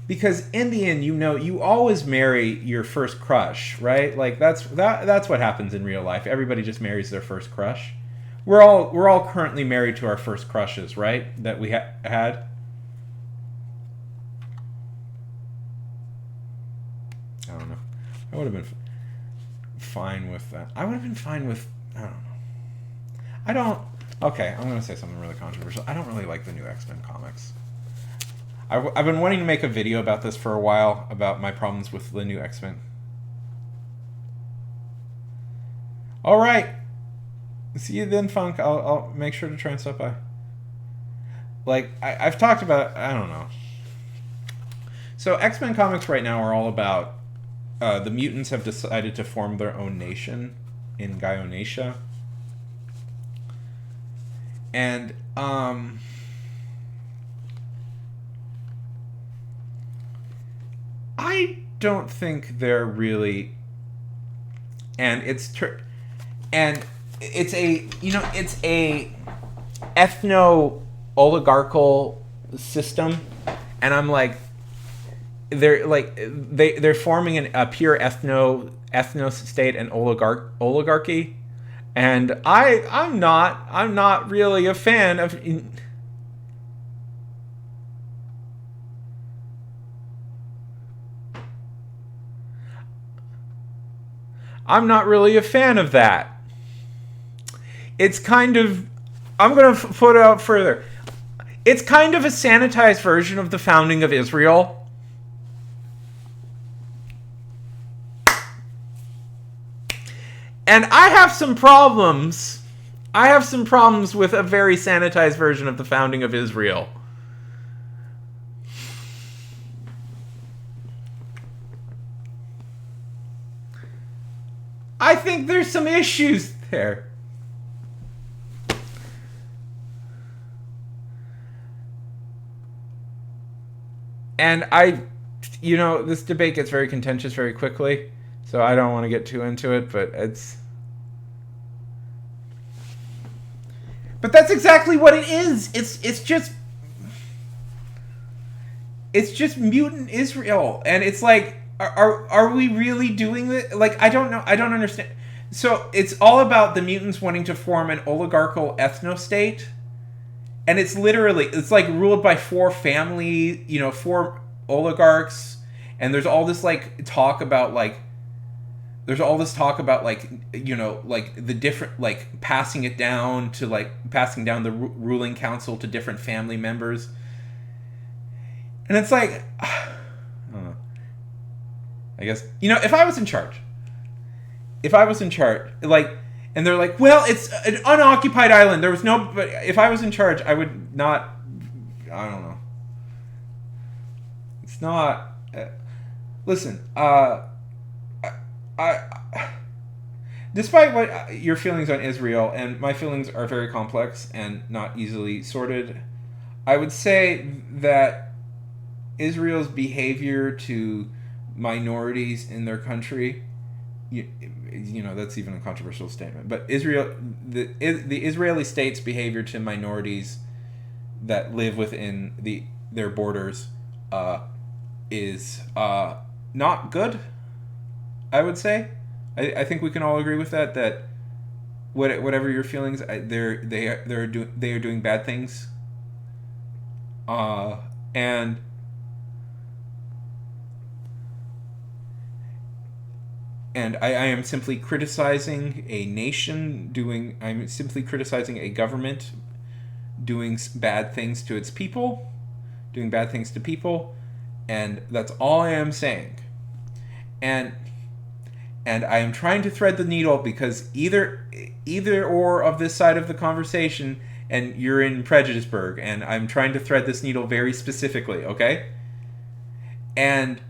because in the end, you always marry your first crush, right? Like that's what happens in real life. Everybody just marries their first crush. We're all currently married to our first crushes, right? That we had. I don't know. I would have been fine with that. I would have been fine with. I don't know. Okay, I'm going to say something really controversial. I don't really like the new X-Men comics. I've been wanting to make a video about this for a while, about my problems with the new X-Men. All right. See you then, Funk. I'll make sure to try and stop by. Like, I've talked about, I don't know. So X-Men comics right now are all about the mutants have decided to form their own nation in Gionacia. And, I don't think they're really, and it's a ethno oligarchical system, and I'm like, they're forming a pure ethno state and oligarchy, and I'm not really a fan of. I'm not really a fan of that. It's kind of, I'm going to put it out further. It's kind of a sanitized version of the founding of Israel. And I have some problems. I have some problems with a very sanitized version of the founding of Israel. I think there's some issues there. And this debate gets very contentious very quickly, so I don't want to get too into it, but that's exactly what it is. It's just mutant Israel, and it's like, are we really doing this? Like, I don't know. I don't understand. So it's all about the mutants wanting to form an oligarchical ethno-state, and it's like ruled by four oligarchs, and there's all this talk about like the different, like, passing down the ruling council to different family members, and it's like, I don't know. I guess, if I was in charge, like, and they're like, well, it's an unoccupied island. There was no, but if I was in charge, I would not. I don't know. It's not. Listen, I despite what your feelings on Israel, and my feelings are very complex and not easily sorted, I would say that Israel's behavior to minorities in their country, that's even a controversial statement, but the Israeli state's behavior to minorities that live within their borders is not good, I would say. I think we can all agree with that. That whatever your feelings, they are doing bad things. And I am simply criticizing a nation I'm simply criticizing a government doing bad things to its people, doing bad things to people, and that's all I am saying. And I am trying to thread the needle, because either or of this side of the conversation, and you're in Prejudiceburg, and I'm trying to thread this needle very specifically, okay? And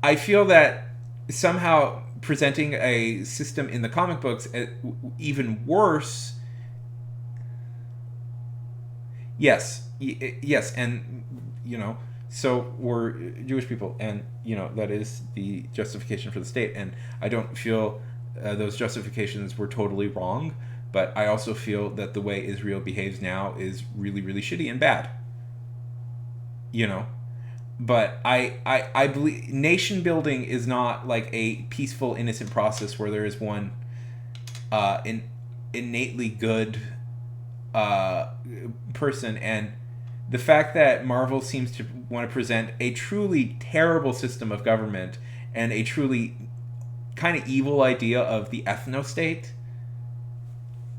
I feel that somehow presenting a system in the comic books even worse. Yes, and so we're Jewish people, and that is the justification for the state, and I don't feel those justifications were totally wrong, but I also feel that the way Israel behaves now is really, really shitty and bad. But I believe nation building is not like a peaceful, innocent process where there is one innately good person. And the fact that Marvel seems to want to present a truly terrible system of government and a truly kind of evil idea of the ethno-state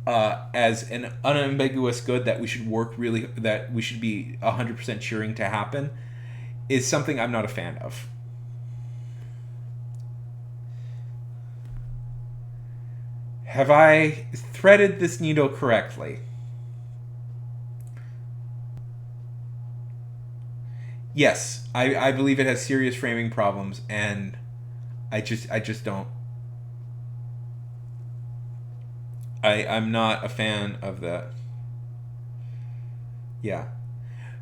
as an unambiguous good that we should be 100% cheering to happen, is something I'm not a fan of. Have I threaded this needle correctly? Yes, I believe it has serious framing problems, and I just don't. I'm not a fan of that. Yeah.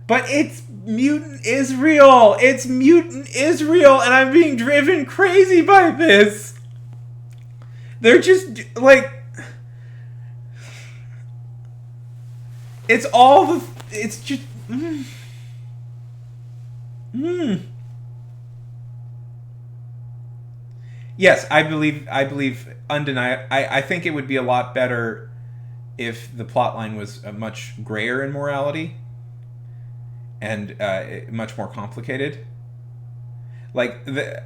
But it's mutant Israel! It's mutant Israel, and I'm being driven crazy by this! They're just, like... It's just... Yes, I believe undeniable. I think it would be a lot better if the plotline was much grayer in morality and much more complicated. Like the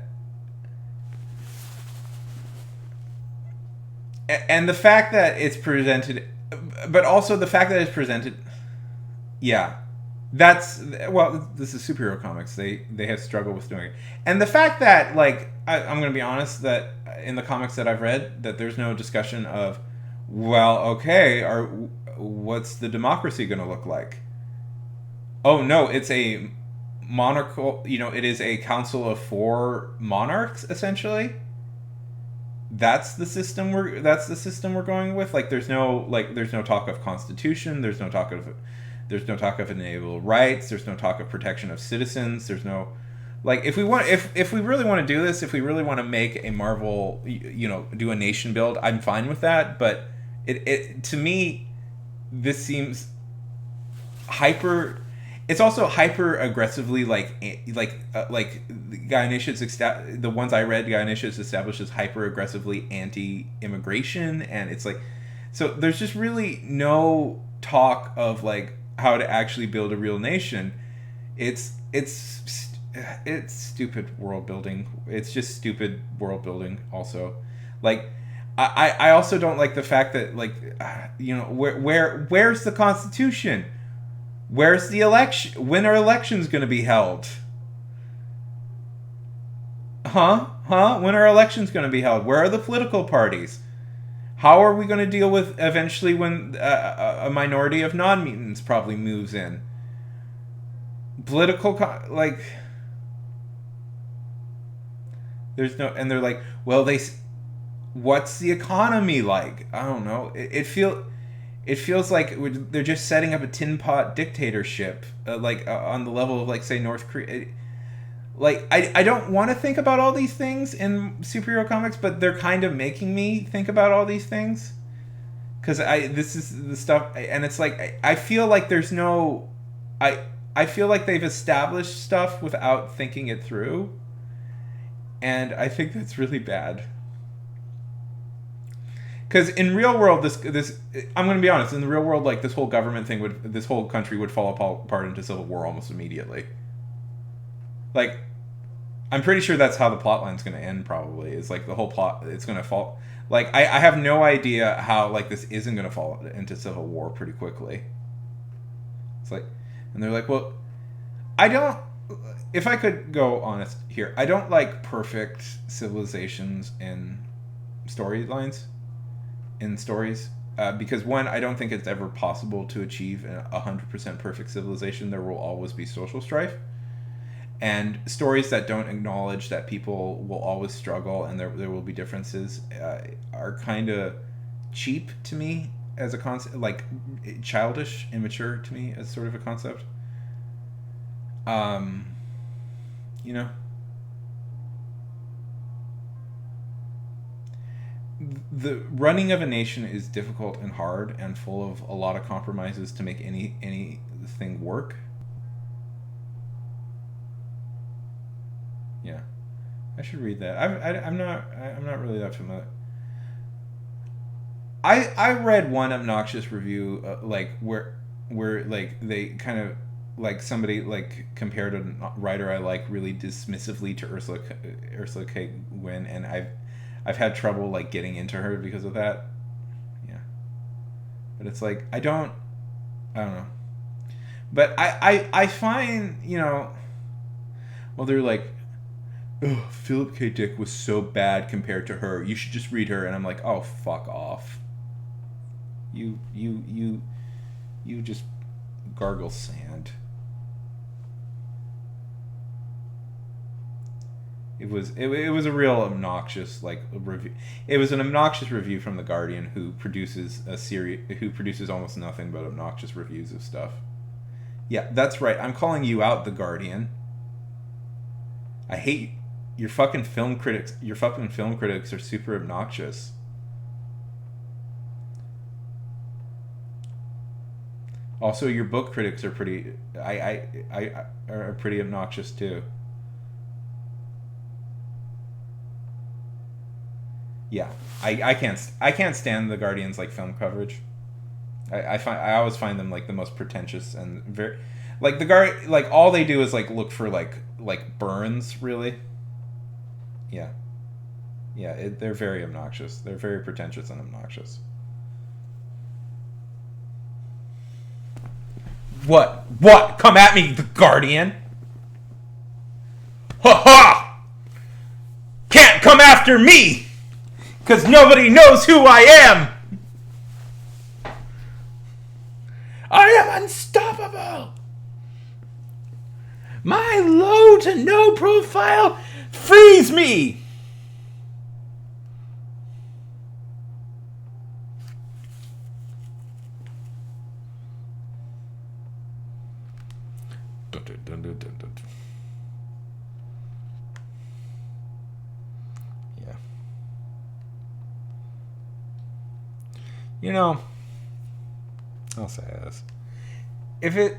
fact that it's presented, but also the fact that it's presented, yeah. This is superhero comics. They have struggled with doing it. And the fact that, like, I'm going to be honest, that in the comics that I've read, that there's no discussion of, well, okay, what's the democracy going to look like? Oh, no, it's a monarchical. It is a council of 4 monarchs essentially. That's the system we're going with. Like, there's no talk of constitution. There's no talk of inalienable rights. There's no talk of protection of citizens. There's no, like, if we really want to do this, if we really want to make a Marvel, do a nation build, I'm fine with that. But it to me, this seems hyper. It's also hyper aggressively like Guy Nischitz, the ones I read, Guy Nischitz establishes hyper aggressively anti-immigration, and it's like, so there's just really no talk of like how to actually build a real nation. It's stupid world building. It's just stupid world building. Also, like, I also don't like the fact that, like, where's the Constitution? Where's the election? When are elections going to be held? Huh? When are elections going to be held? Where are the political parties? How are we going to deal with eventually when a minority of non-mutants probably moves in? There's no, and they're like, well, what's the economy like? I don't know. It feels like they're just setting up a tin pot dictatorship, on the level of, like, say, North Korea. Like, I don't want to think about all these things in superhero comics, but they're kind of making me think about all these things. Because this is the stuff, and it's like, I feel like there's no... I feel like they've established stuff without thinking it through. And I think that's really bad. Because in real world, this I'm going to be honest. In the real world, like, this whole government thing this whole country would fall apart into civil war almost immediately. Like, I'm pretty sure that's how the plot line's going to end. Probably is like the whole plot. It's going to fall. Like, I have no idea how, like, this isn't going to fall into civil war pretty quickly. It's like, and they're like, well, I don't. If I could go honest here, I don't like perfect civilizations in storylines. In stories, because one, I don't think it's ever possible to achieve 100% perfect civilization. There will always be social strife, and stories that don't acknowledge that people will always struggle and there will be differences are kind of cheap to me as a concept, like childish, immature to me as sort of a concept. You know. The running of a nation is difficult and hard and full of a lot of compromises to make anything work. Yeah, I should read that. I'm not really that familiar. I read one obnoxious review like where like they kind of, like, somebody, like, compared a writer I like really dismissively to Ursula K. Guin, and I've had trouble, like, getting into her because of that. Yeah. But it's like, I don't know. But I find, well, they're like, oh, Philip K. Dick was so bad compared to her. You should just read her. And I'm like, oh, fuck off. You just gargle sand. It was a real obnoxious, like, review. It was an obnoxious review from The Guardian, who produces almost nothing but obnoxious reviews of stuff. Yeah, that's right. I'm calling you out, The Guardian. I hate your fucking film critics. Your fucking film critics are super obnoxious. Also, your book critics are pretty. Are pretty obnoxious too. Yeah, I can't stand The Guardian's, like, film coverage. I always find them, like, the most pretentious and very, like, like, all they do is, like, look for like burns, really. Yeah, they're very obnoxious. They're very pretentious and obnoxious. What? Come at me, The Guardian. Ha ha! Can't come after me! Because nobody knows who I am! I am unstoppable! My low to no profile frees me. Yeah. You know, I'll say this. If it...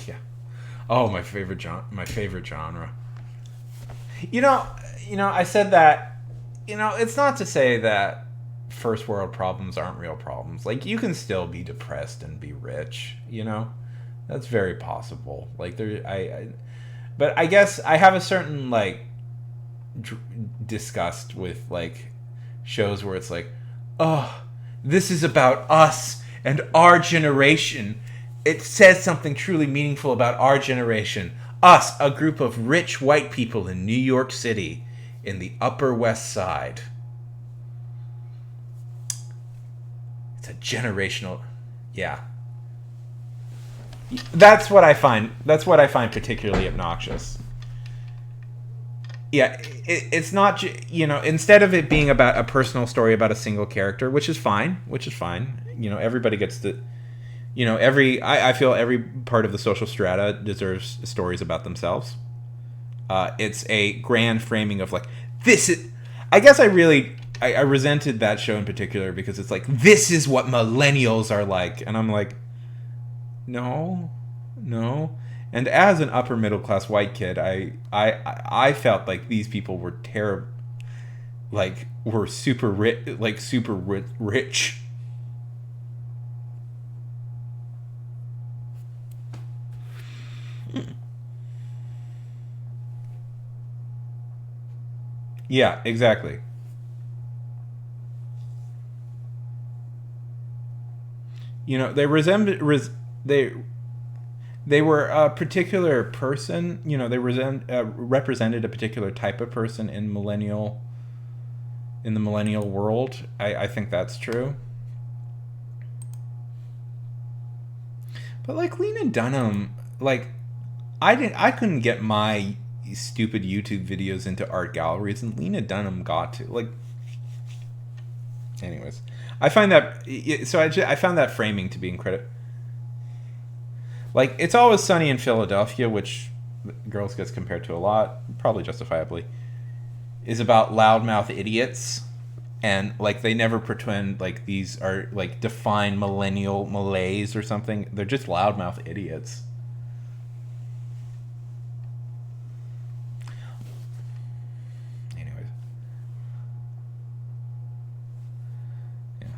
Yeah. Oh, my favorite genre. You know, I said that, it's not to say that first world problems aren't real problems. Like, you can still be depressed and be rich, That's very possible. Like, but I guess I have a certain, like, disgust with, like, shows where it's like, oh, this is about us and our generation. It says something truly meaningful about our generation. Us, a group of rich white people in New York City, in the Upper West Side. It's a generational... Yeah. That's what I find particularly obnoxious. Yeah, it's not, instead of it being about a personal story about a single character, which is fine. Everybody gets to... I feel every part of the social strata deserves stories about themselves. It's a grand framing of, like, this is... I guess I resented that show in particular because it's like, this is what millennials are like. And I'm like, no. And as an upper middle class white kid, I felt like these people were terrible, like, were super rich. Yeah, exactly. They were a particular person. They represented a particular type of person in the millennial world. I think that's true. But, like, Lena Dunham, like, I couldn't get my stupid YouTube videos into art galleries, and Lena Dunham got to. Like, anyways, I find that... So I found that framing to be incredible. Like, It's Always Sunny in Philadelphia, which Girls gets compared to a lot, probably justifiably, is about loudmouth idiots. And, like, they never pretend like these are, like, defined millennial malaise or something. They're just loudmouth idiots. Anyways. Yeah.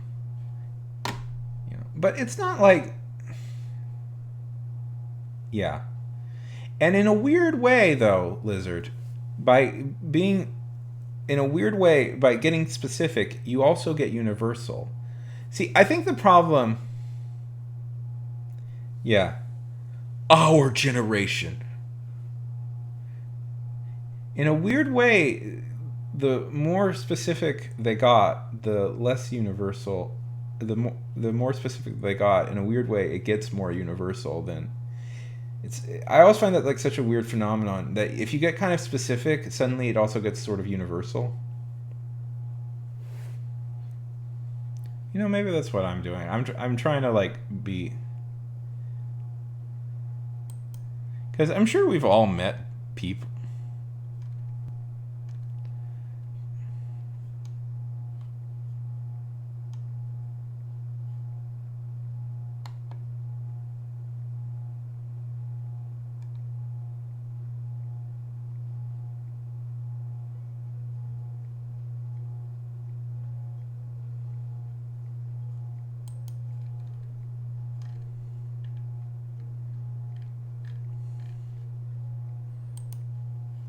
But it's not like... Yeah. And in a weird way, though, Lizard, by being... In a weird way, by getting specific, you also get universal. See, I think the problem... Yeah. Our generation. In a weird way, the more specific they got, the less universal... The more specific they got, in a weird way, it gets more universal than... I always find that, like, such a weird phenomenon that if you get kind of specific, suddenly it also gets sort of universal. Maybe that's what I'm doing. I'm trying to, like, be... Because I'm sure we've all met people...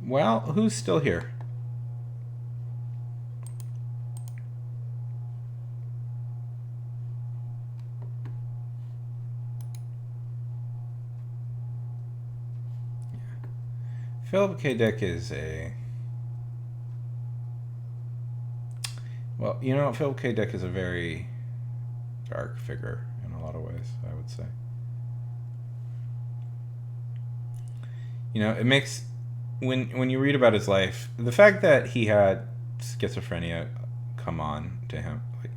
Well, who's still here? Philip K. Dick is a... Well, Philip K. Dick is a very dark figure in a lot of ways, I would say. You know, it makes when you read about his life, the fact that he had schizophrenia come on to him. Like,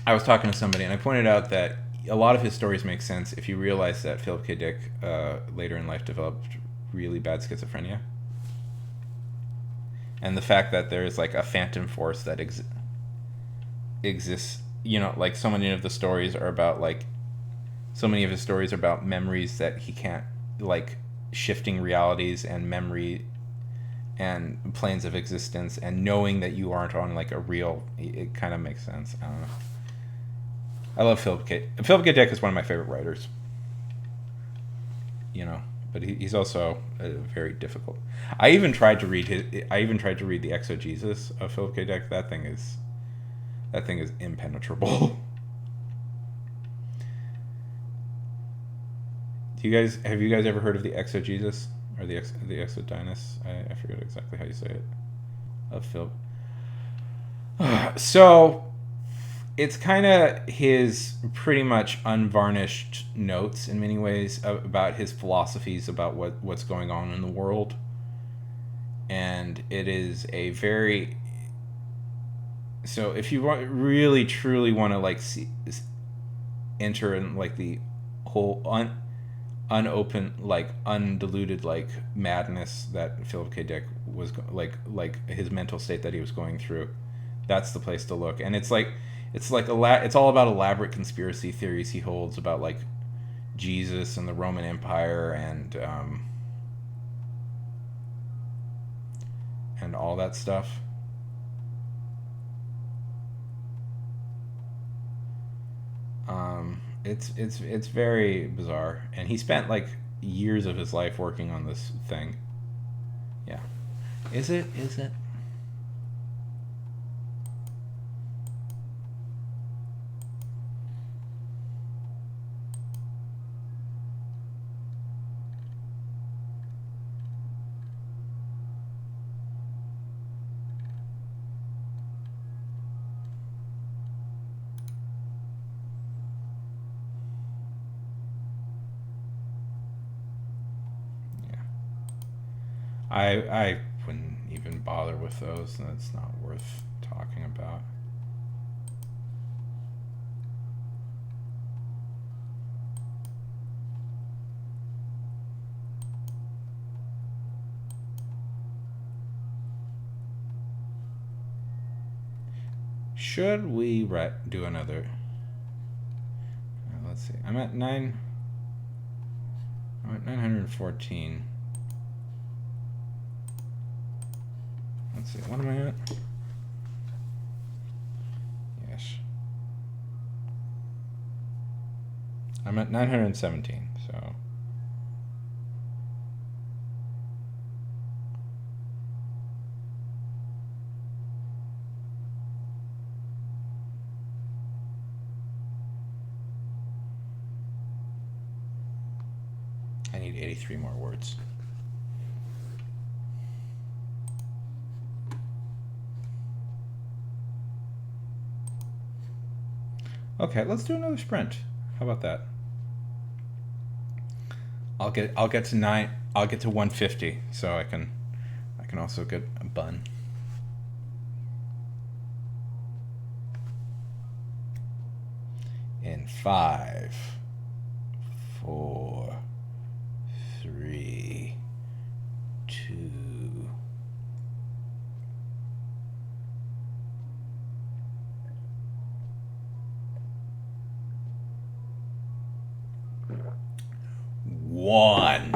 I was talking to somebody and I pointed out that a lot of his stories make sense if you realize that Philip K. Dick later in life developed really bad schizophrenia, and the fact that there's like a phantom force that exists. You know, like so many of the stories are about like so many of his stories are about memories that he can't, like shifting realities and memory and planes of existence, and knowing that you aren't on like a real, it kind of makes sense. I don't know. I love Philip K. Dick is one of my favorite writers. You know, but he's also very difficult. I even tried to read the Exegesis of Philip K. Dick. That thing is impenetrable. Have you guys ever heard of the Exegesis or the Exodinus? I forget exactly how you say it. Of Philip. So it's kind of his pretty much unvarnished notes in many ways about his philosophies about what's going on in the world, and it is a very, so if you really truly want to like enter in like the whole unopened, like undiluted like madness that Philip K. Dick was like his mental state that he was going through, that's the place to look. And it's all about elaborate conspiracy theories he holds about like Jesus and the Roman Empire and all that stuff. It's very bizarre, and he spent like years of his life working on this thing. Yeah, is it? Is it? Yeah, I wouldn't even bother with those. That's not worth talking about. Should we do another? Let's see. I'm at 914. Let's see. What am I at? Yes. I'm at 917. So. I need 83 more words. Okay, let's do another sprint. How about that? I'll get to 150, so I can also get a bun. In 5, 4, 3, 2. One.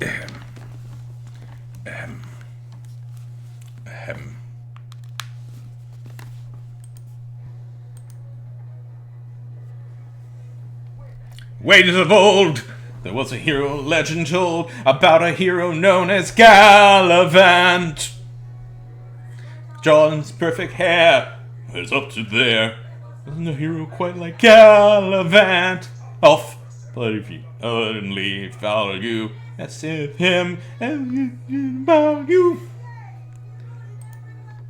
Ahem. Ahem. Ahem. Wages of old, there was a hero legend told about a hero known as Gallivant. John's perfect hair is up to there. Wasn't a hero quite like Gallivant? Off, but if you only follow you, that's if him and about you.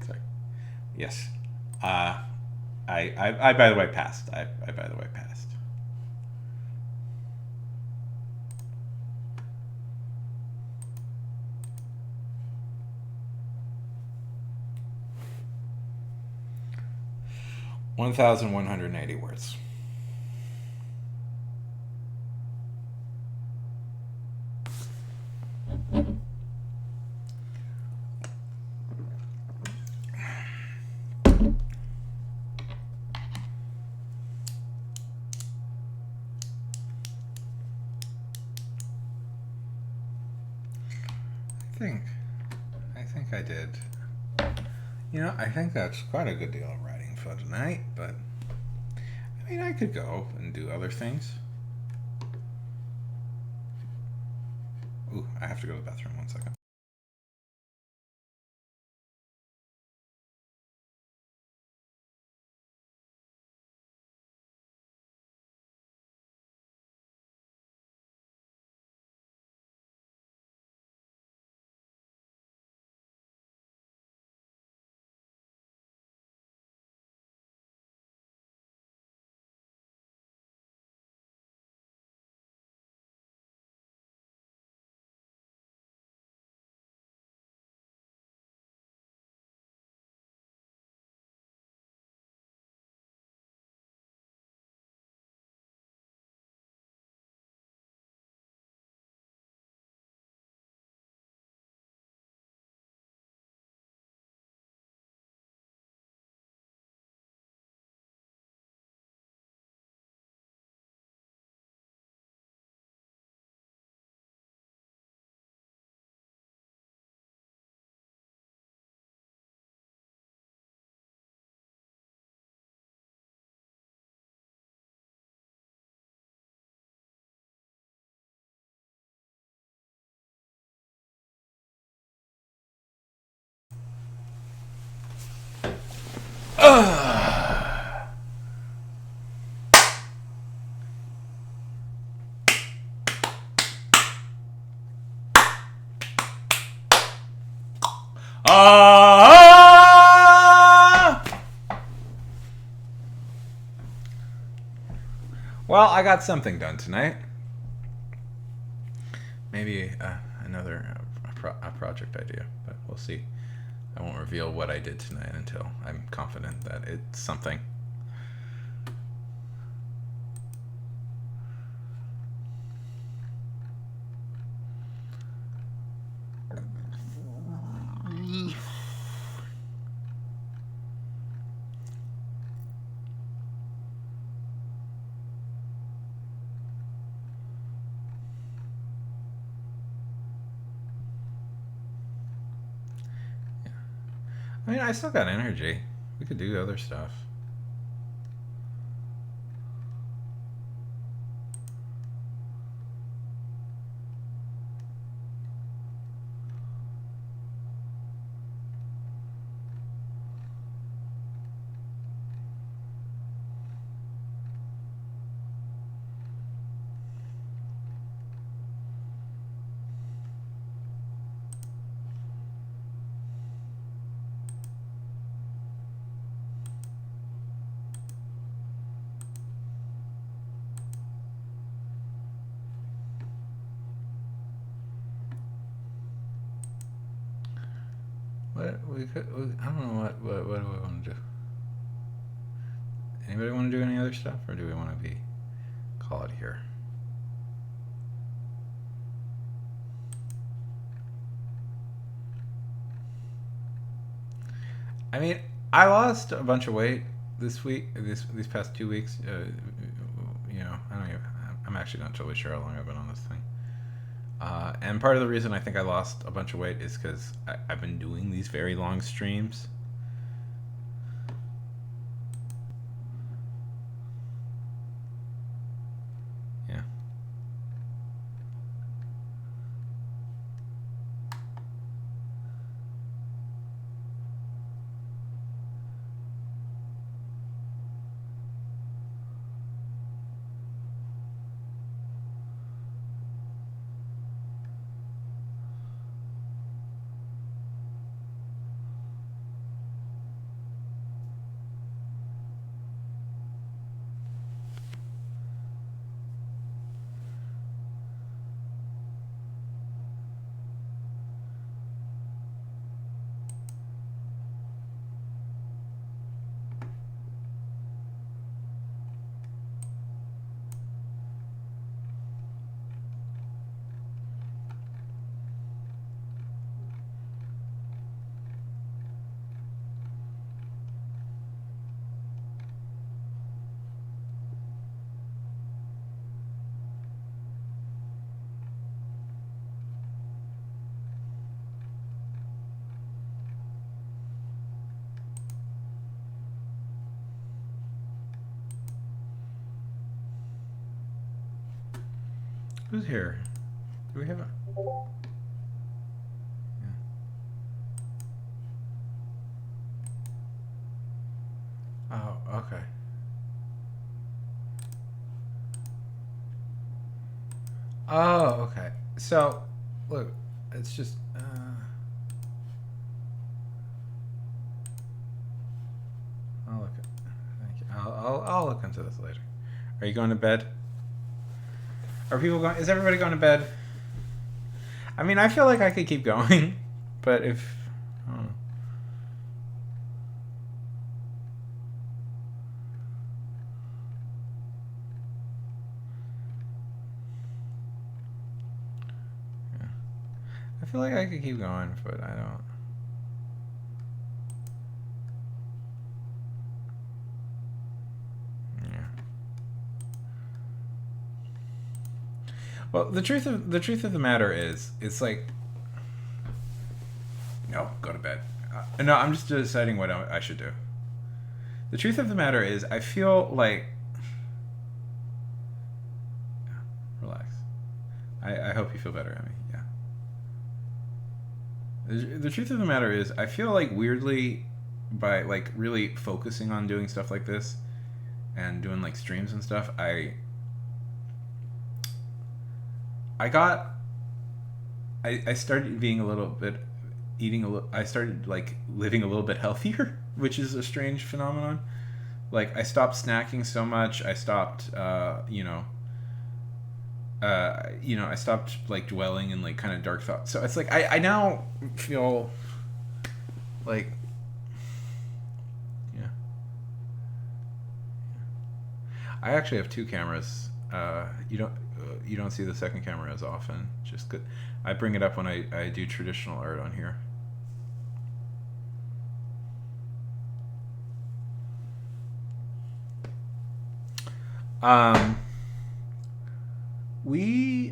Sorry. Yes. I by the way passed. I by the way passed. $1,180 words. I think I did. You know, I think that's quite a good deal of writing for tonight, but I mean, I could go and do other things. Ooh, I have to go to the bathroom. 1 second. Well, I got something done tonight. Maybe another project idea, but we'll see. I won't reveal what I did tonight until I'm confident that it's something. I mean, I still got energy. We could do other stuff. I don't know what do we want to do? Anybody want to do any other stuff, or do we want to call it here? I mean, I lost a bunch of weight this week, these past 2 weeks. You know, I'm actually not totally sure how long I've been on this thing. And part of the reason I think I lost a bunch of weight is because I've been doing these very long streams. Yeah. Who's here? Do we have a... Yeah. Oh, okay. Oh, okay. So, look, it's just... I'll look at... Thank you. I'll look into this later. Are you going to bed? Are people going... Is everybody going to bed? I mean, I feel like I could keep going, but if... I don't know. Yeah. I feel like I could keep going, but I don't... Well, the truth of the matter is, it's like, no, go to bed. No, I'm just deciding what I should do. The truth of the matter is, I feel like, relax. I hope you feel better, Emmy. Yeah. The truth of the matter is, I feel like weirdly, by like really focusing on doing stuff like this, and doing like streams and stuff, I started being a little bit I started like living a little bit healthier, which is a strange phenomenon. Like I stopped snacking so much. I stopped, I stopped like dwelling in like kind of dark thoughts. So it's like I now feel like, yeah. I actually have two cameras. You don't see the second camera as often. Just good. I bring it up when I do traditional art on here. I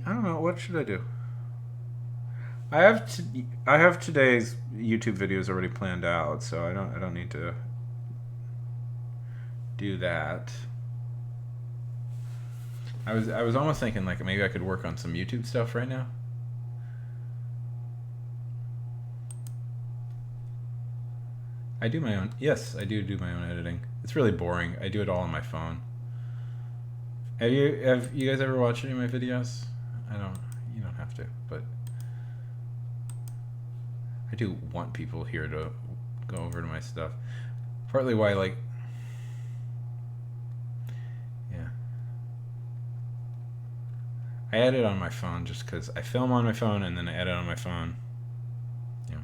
don't know, what should I do? I have today's YouTube videos already planned out, so I don't need to do that. I was almost thinking like maybe I could work on some YouTube stuff right now. I do my own. Yes, I do my own editing. It's really boring. I do it all on my phone. Have you guys ever watched any of my videos? You don't have to, but I do want people here to go over to my stuff. Partly why, like, yeah, I edit on my phone just because I film on my phone and then I edit on my phone. Yeah.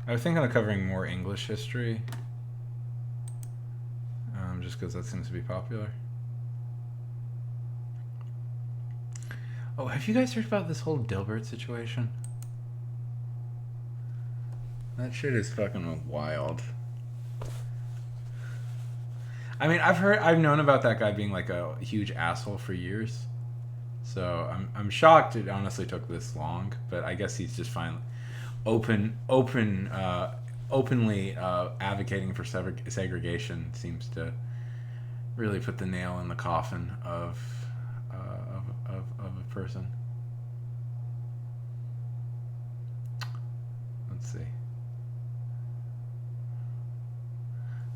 I was thinking of covering more English history, just because that seems to be popular. Oh, have you guys heard about this whole Dilbert situation? That shit is fucking wild. I mean, I've known about that guy being like a huge asshole for years. So I'm shocked it honestly took this long, but I guess he's just finally openly advocating for segregation seems to really put the nail in the coffin of a person. Let's see.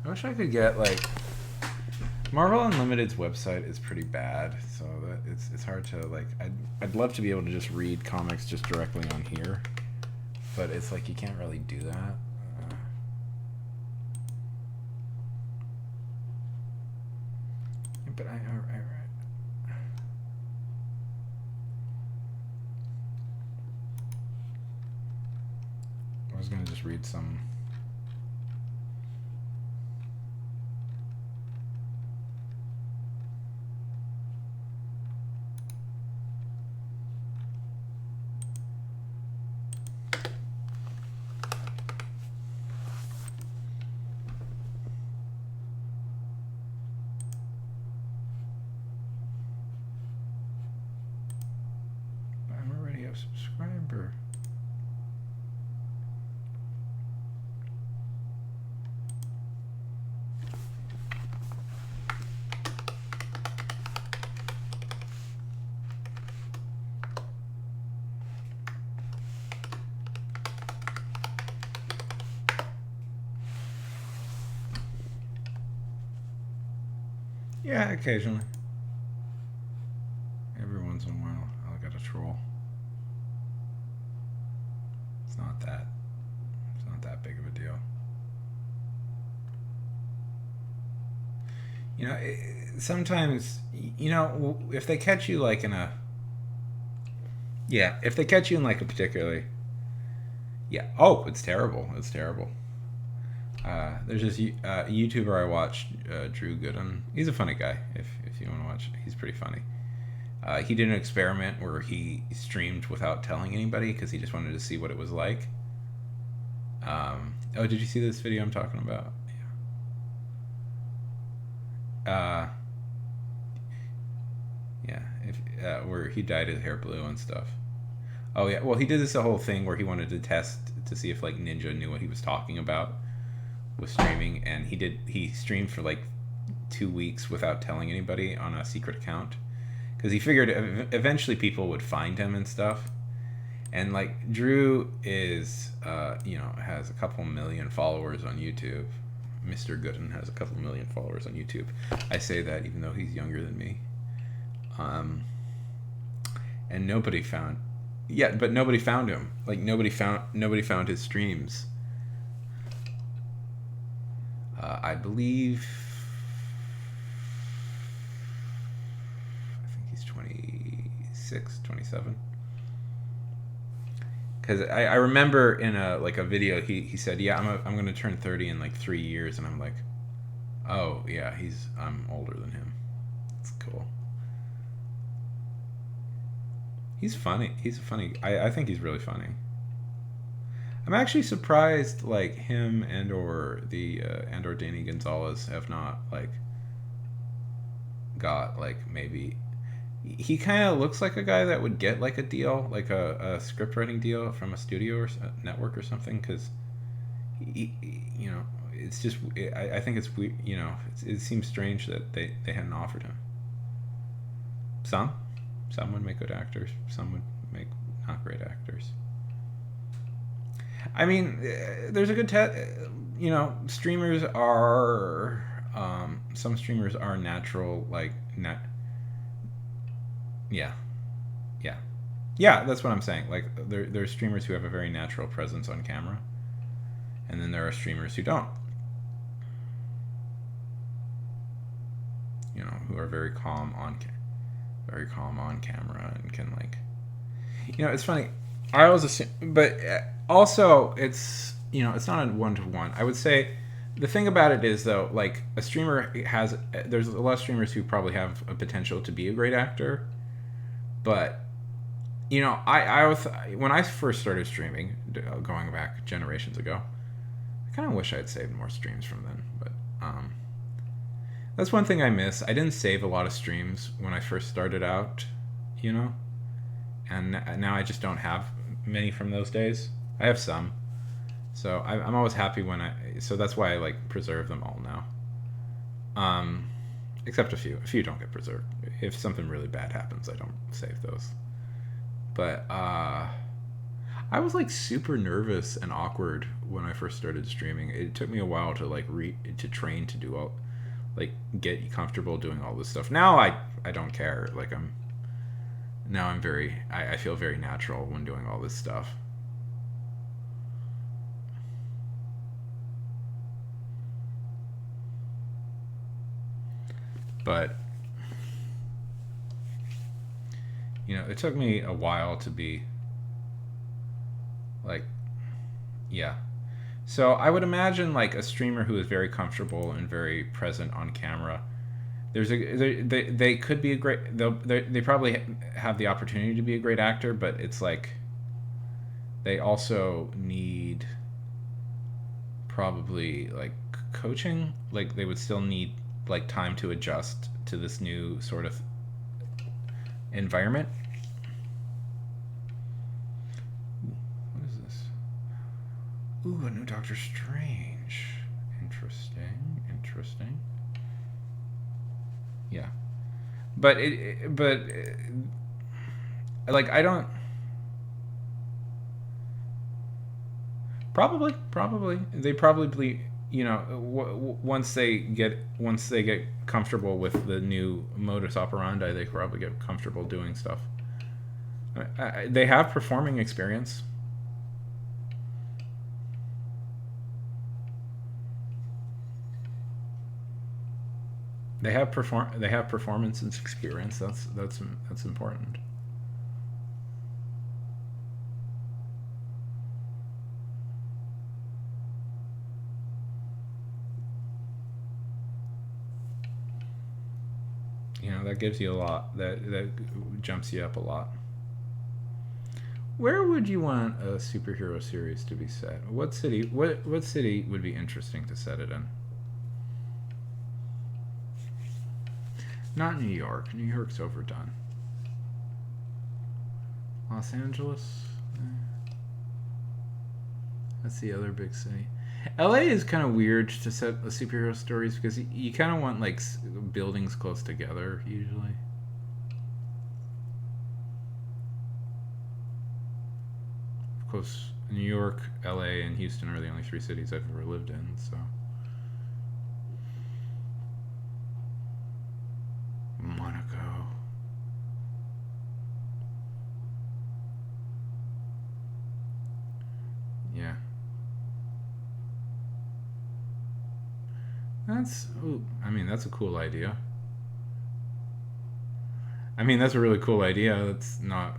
I wish I could get like Marvel Unlimited's website is pretty bad, so that it's hard to like. I'd love to be able to just read comics just directly on here, but it's like you can't really do that. But I was gonna just read some. I'm already a subscriber. Yeah, occasionally. Every once in a while, I'll get a troll. It's not that. It's not that big of a deal. You know, sometimes if they catch you like in a yeah, if they catch you in like a particularly yeah. Oh, it's terrible. It's terrible. There's this YouTuber I watched, Drew Gooden. He's a funny guy. If you want to watch, he's pretty funny. He did an experiment where he streamed without telling anybody because he just wanted to see what it was like. Oh, did you see this video I'm talking about? Yeah. Yeah. Where he dyed his hair blue and stuff. Oh yeah. Well, he did this whole thing where he wanted to test to see if like Ninja knew what he was talking about with streaming, and he streamed for like 2 weeks without telling anybody on a secret account because he figured eventually people would find him and stuff. And like Drew is has a couple million followers on YouTube. Mr. Gooden has a couple million followers on YouTube. I say that even though he's younger than me. And nobody found but nobody found him. Like nobody found his streams. I believe I think he's 26, 27. Because I remember in a video he said, yeah, I'm gonna turn 30 in like 3 years, and I'm like, oh yeah, I'm older than him. It's cool. He's funny. He's funny. I think he's really funny. I'm actually surprised like him and or Danny Gonzalez have not like got like maybe he kind of looks like a guy that would get like a deal, like a script writing deal from a studio or a network or something, because it's just I think it's weird. It seems strange that they hadn't offered him. Some would make good actors, some would make not great actors. I mean, there's a good streamers are some streamers are natural like yeah, that's what I'm saying. Like there's streamers who have a very natural presence on camera, and then there are streamers who don't, who are very calm on camera and can like it's funny. I always assume, but also it's it's not a 1-to-1. I would say the thing about it is though, like a streamer there's a lot of streamers who probably have a potential to be a great actor, but I was when I first started streaming, going back generations ago, I kind of wish I had saved more streams from then, but That's one thing I miss. I didn't save a lot of streams when I first started out, you know, and now I just don't have many from those days. I have some, so I'm always happy when I. So that's why I like preserve them all now. Except a few. A few don't get preserved. If something really bad happens, I don't save those. But I was like super nervous and awkward when I first started streaming. It took me a while to like to train to do all, like get comfortable doing all this stuff. Now I don't care. Like I'm very I feel very natural when doing all this stuff. But you know, it took me a while to be like, yeah. So I would imagine like a streamer who is very comfortable and very present on camera. They could be a great. They probably have the opportunity to be a great actor, but it's like they also need probably like coaching. Like they would still need like time to adjust to this new sort of environment. What is this? Ooh, a new Doctor Strange. Interesting. Yeah, but like I don't. Probably they probably you know once they get comfortable with the new modus operandi, they probably get comfortable doing stuff. They have performing experience. They have performance and experience. That's important. You know, that gives you a lot. That jumps you up a lot. Where would you want a superhero series to be set? What city? What city would be interesting to set it in? Not New York. New York's overdone. Los Angeles. That's the other big city. LA is kind of weird to set superhero stories because you kind of want like buildings close together usually. Of course, New York, LA, and Houston are the only three cities I've ever lived in, so. Monaco. Yeah. That's a cool idea. That's a really cool idea. That's not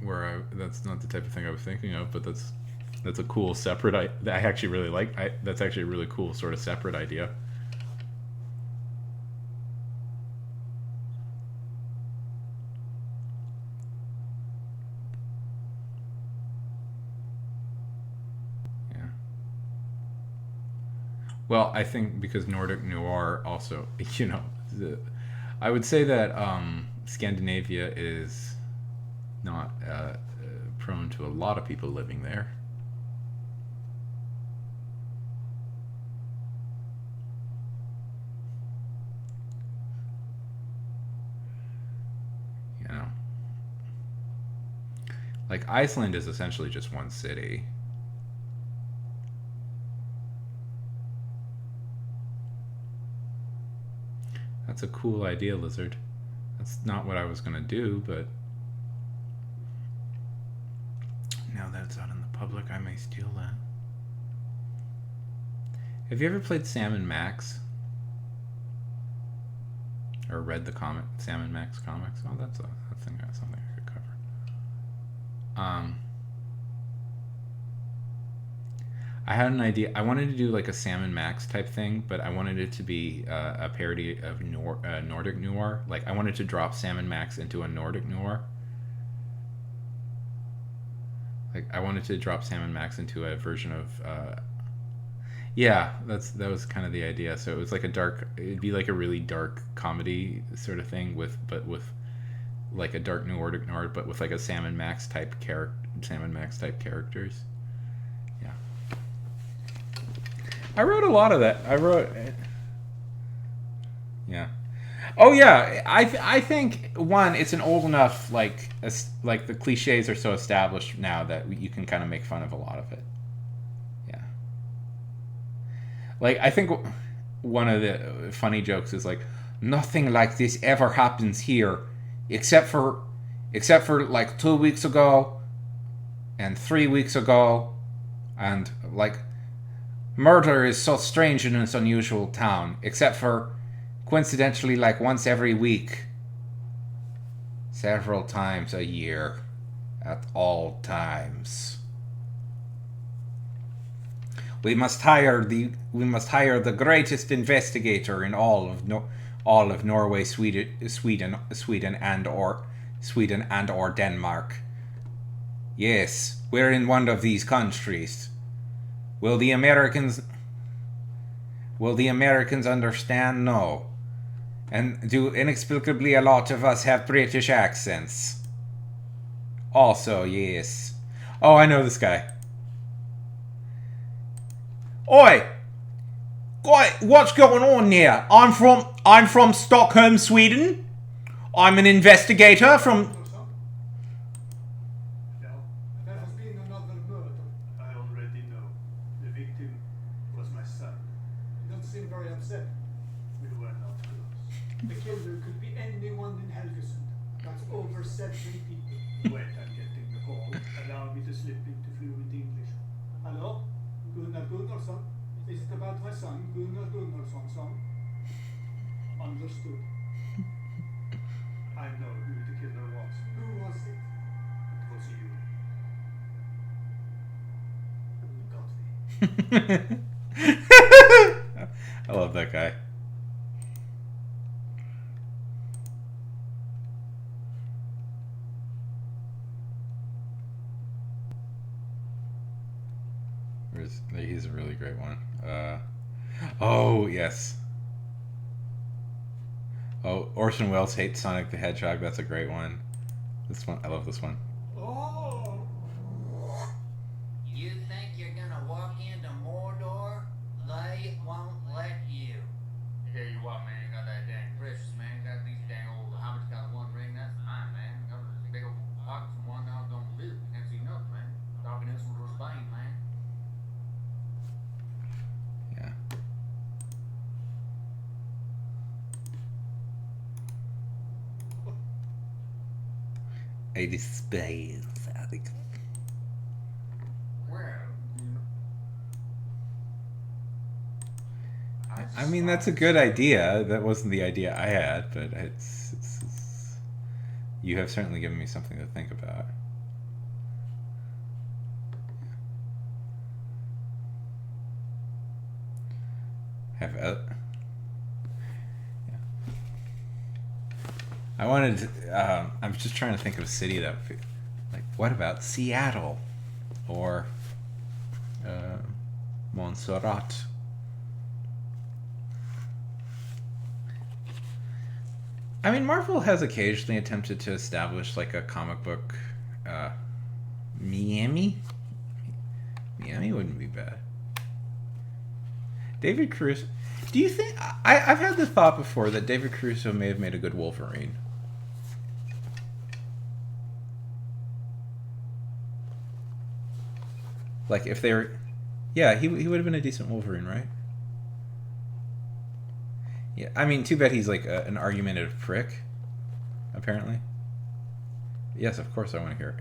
the type of thing I was thinking of, but that's a cool separate, I actually really like, that's actually a really cool sort of separate idea. Yeah. Well, I think because Nordic noir also, I would say that Scandinavia is not prone to a lot of people living there. You know, like Iceland is essentially just one city. That's a cool idea, Lizard. That's not what I was gonna do, but now that it's out in the public, I may steal that. Have you ever played Sam and Max? Or read the Sam and Max comics? Oh, that's something I could cover. I had an idea. I wanted to do like a Sam and Max type thing, but I wanted it to be a parody of Nordic noir. Like I wanted to drop Sam and Max into a Nordic noir. Like I wanted to drop Sam and Max into a version of. Yeah, that was kind of the idea. So it was like a dark. It'd be like a really dark comedy sort of thing with like a dark New Order, but with like a Sam and Max type characters. Yeah, I wrote a lot of that. Yeah. Oh yeah, I think one, it's an old enough like the cliches are so established now that you can kind of make fun of a lot of it. Yeah. Like I think one of the funny jokes is like nothing like this ever happens here, except for like 2 weeks ago, and 3 weeks ago, and like murder is so strange in this unusual town, except for coincidentally like once every week, several times a year, at all times. We must hire the greatest investigator in all of Norway, Sweden and or Denmark. Yes, we're in one of these countries. Will the Americans understand? No. And do inexplicably a lot of us have British accents? Also, yes. Oh, I know this guy. Oi! What's going on here? I'm from Stockholm, Sweden. I'm an investigator from. Yeah, there has been another murder. I already know. The victim was my son. You don't seem very upset. We were not close. The killer could be anyone in Helgesund. That's over 70 people. Wait, I'm getting the call. Allow me to slip into fluent English. Hello? Gunnar Gunnarsson? Is it about my son, Gunnar Gunnarsson, son? Understood. I know who the killer was. Who was it? It was you. You got me. I love that guy. He's a really great one. Oh yes. Oh, Orson Welles hates Sonic the Hedgehog. That's a great one. This one, I love this one. Oh! You think you're gonna walk into Mordor? They won't let you. Tell you what, man, you got that dang precious, man. You got these dang old hobbits got one ring, that's mine, man. You got this big old pockets and one now don't live. You can't see nothing, man. Talking this one to Spain, man. Yeah. I despise Alex. Well, I mean, that's a good idea. That wasn't the idea I had, but you have certainly given me something to think about. Have yeah. I wanted to, I was just trying to think of a city that would be, like, what about Seattle or Montserrat? I mean, Marvel has occasionally attempted to establish like a comic book Miami. Miami wouldn't be bad. David Caruso. Do you think I've had the thought before that David Caruso may have made a good Wolverine? Like if they were, yeah, he would have been a decent Wolverine, right? Yeah, I mean, too bad he's like an argumentative prick, apparently. Yes, of course I want to hear it.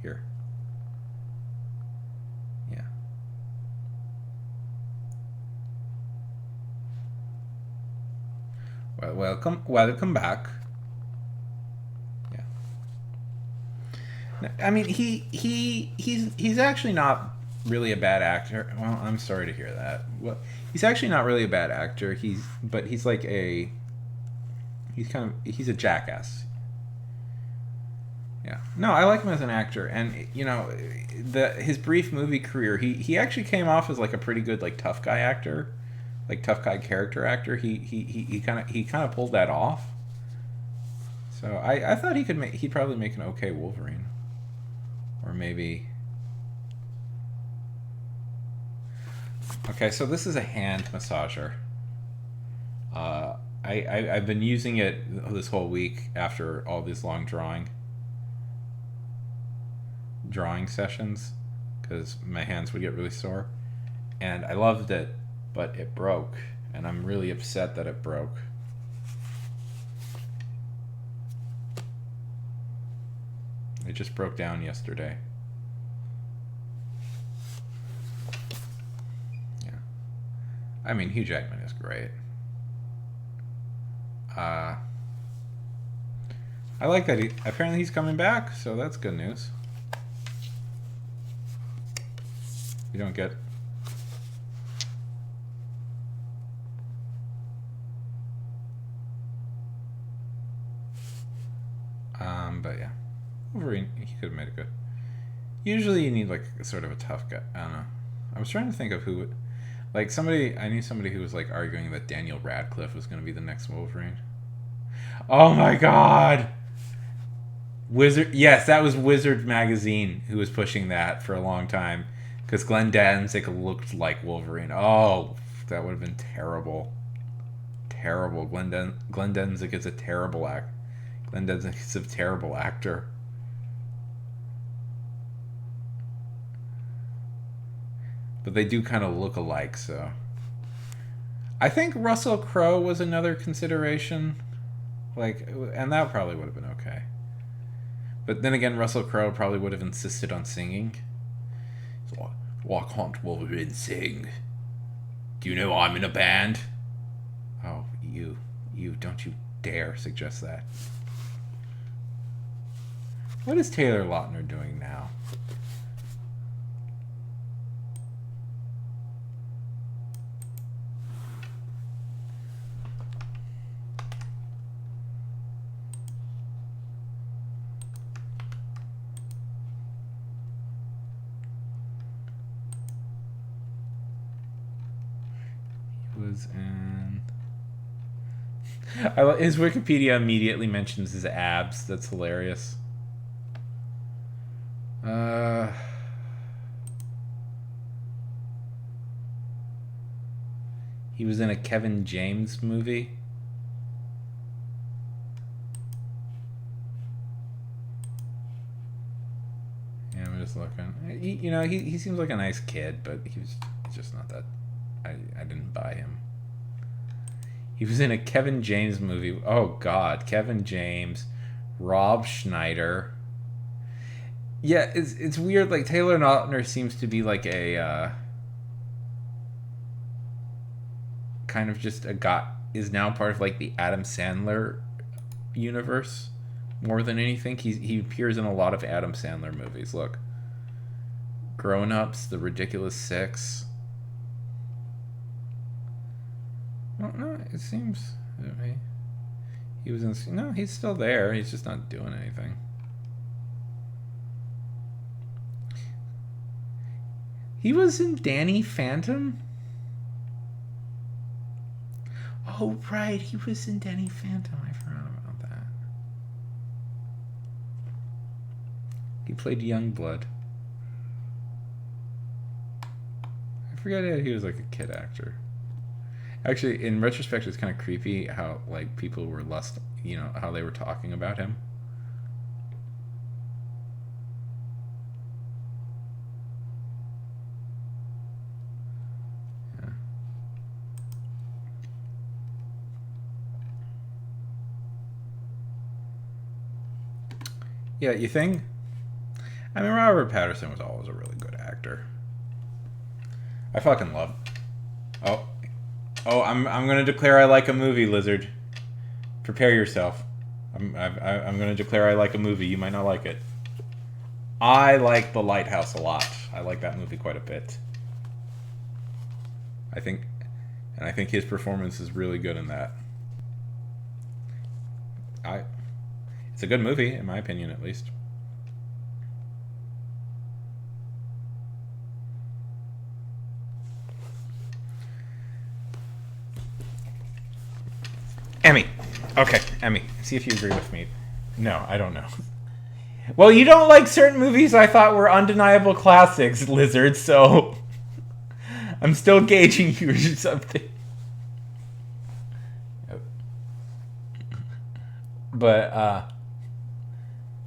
Here. Yeah. Well, welcome back. Yeah. I mean, he's actually not really a bad actor. Well, I'm sorry to hear that. Well, he's actually not really a bad actor. He's a jackass. Yeah. No, I like him as an actor, and you know, his brief movie career, he actually came off as like a pretty good like tough guy actor, like tough guy character actor. He kind of pulled that off. So I thought he'd probably make an okay Wolverine, or maybe. Okay, so this is a hand massager. I've been using it this whole week after all these long drawing sessions because my hands would get really sore, and I loved it, but it broke, and I'm really upset that it broke. It just broke down yesterday. Yeah. I mean, Hugh Jackman is great. I like that apparently he's coming back, so that's good news. You don't get... but yeah. Wolverine, he could have made it good. Usually you need like sort of a tough guy. I don't know. I was trying to think of who would... Like I knew somebody who was like arguing that Daniel Radcliffe was going to be the next Wolverine. Oh my god! Wizard... Yes, that was Wizard Magazine who was pushing that for a long time. Because Glenn Danzig looked like Wolverine. Oh, that would have been terrible. Terrible. Glenn Danzig is a terrible actor. Glenn Danzig is a terrible actor. But they do kind of look alike, so... I think Russell Crowe was another consideration. Like, and that probably would have been okay. But then again, Russell Crowe probably would have insisted on singing. So, why can't Wolverine sing? Do you know I'm in a band? Oh, you, don't you dare suggest that. What is Taylor Lautner doing now? Was in... his Wikipedia immediately mentions his abs. That's hilarious. He was in a Kevin James movie. Yeah, I'm just looking. He seems like a nice kid, but he's just not that. I didn't buy him. He was in a Kevin James movie. Oh God, Kevin James, Rob Schneider. Yeah, it's weird. Like Taylor Lautner seems to be like a kind of just a guy, is now part of like the Adam Sandler universe more than anything. He appears in a lot of Adam Sandler movies. Look, Grown Ups, The Ridiculous Six. No, it seems he was in. No, he's still there. He's just not doing anything. He was in Danny Phantom. Oh right, he was in Danny Phantom. I forgot about that. He played Youngblood. I forget that he was like a kid actor. Actually, in retrospect, it's kind of creepy how like people were how they were talking about him. Yeah, you think? I mean, Robert Pattinson was always a really good actor. I fucking love. Oh, I'm gonna declare I like a movie, Lizard. Prepare yourself. I'm gonna declare I like a movie. You might not like it. I like The Lighthouse a lot. I like that movie quite a bit. I think his performance is really good in that. It's a good movie, in my opinion, at least. Emmy. Okay, Emmy. See if you agree with me. No, I don't know. Well, you don't like certain movies I thought were undeniable classics, Lizard, so I'm still gauging you or something. But,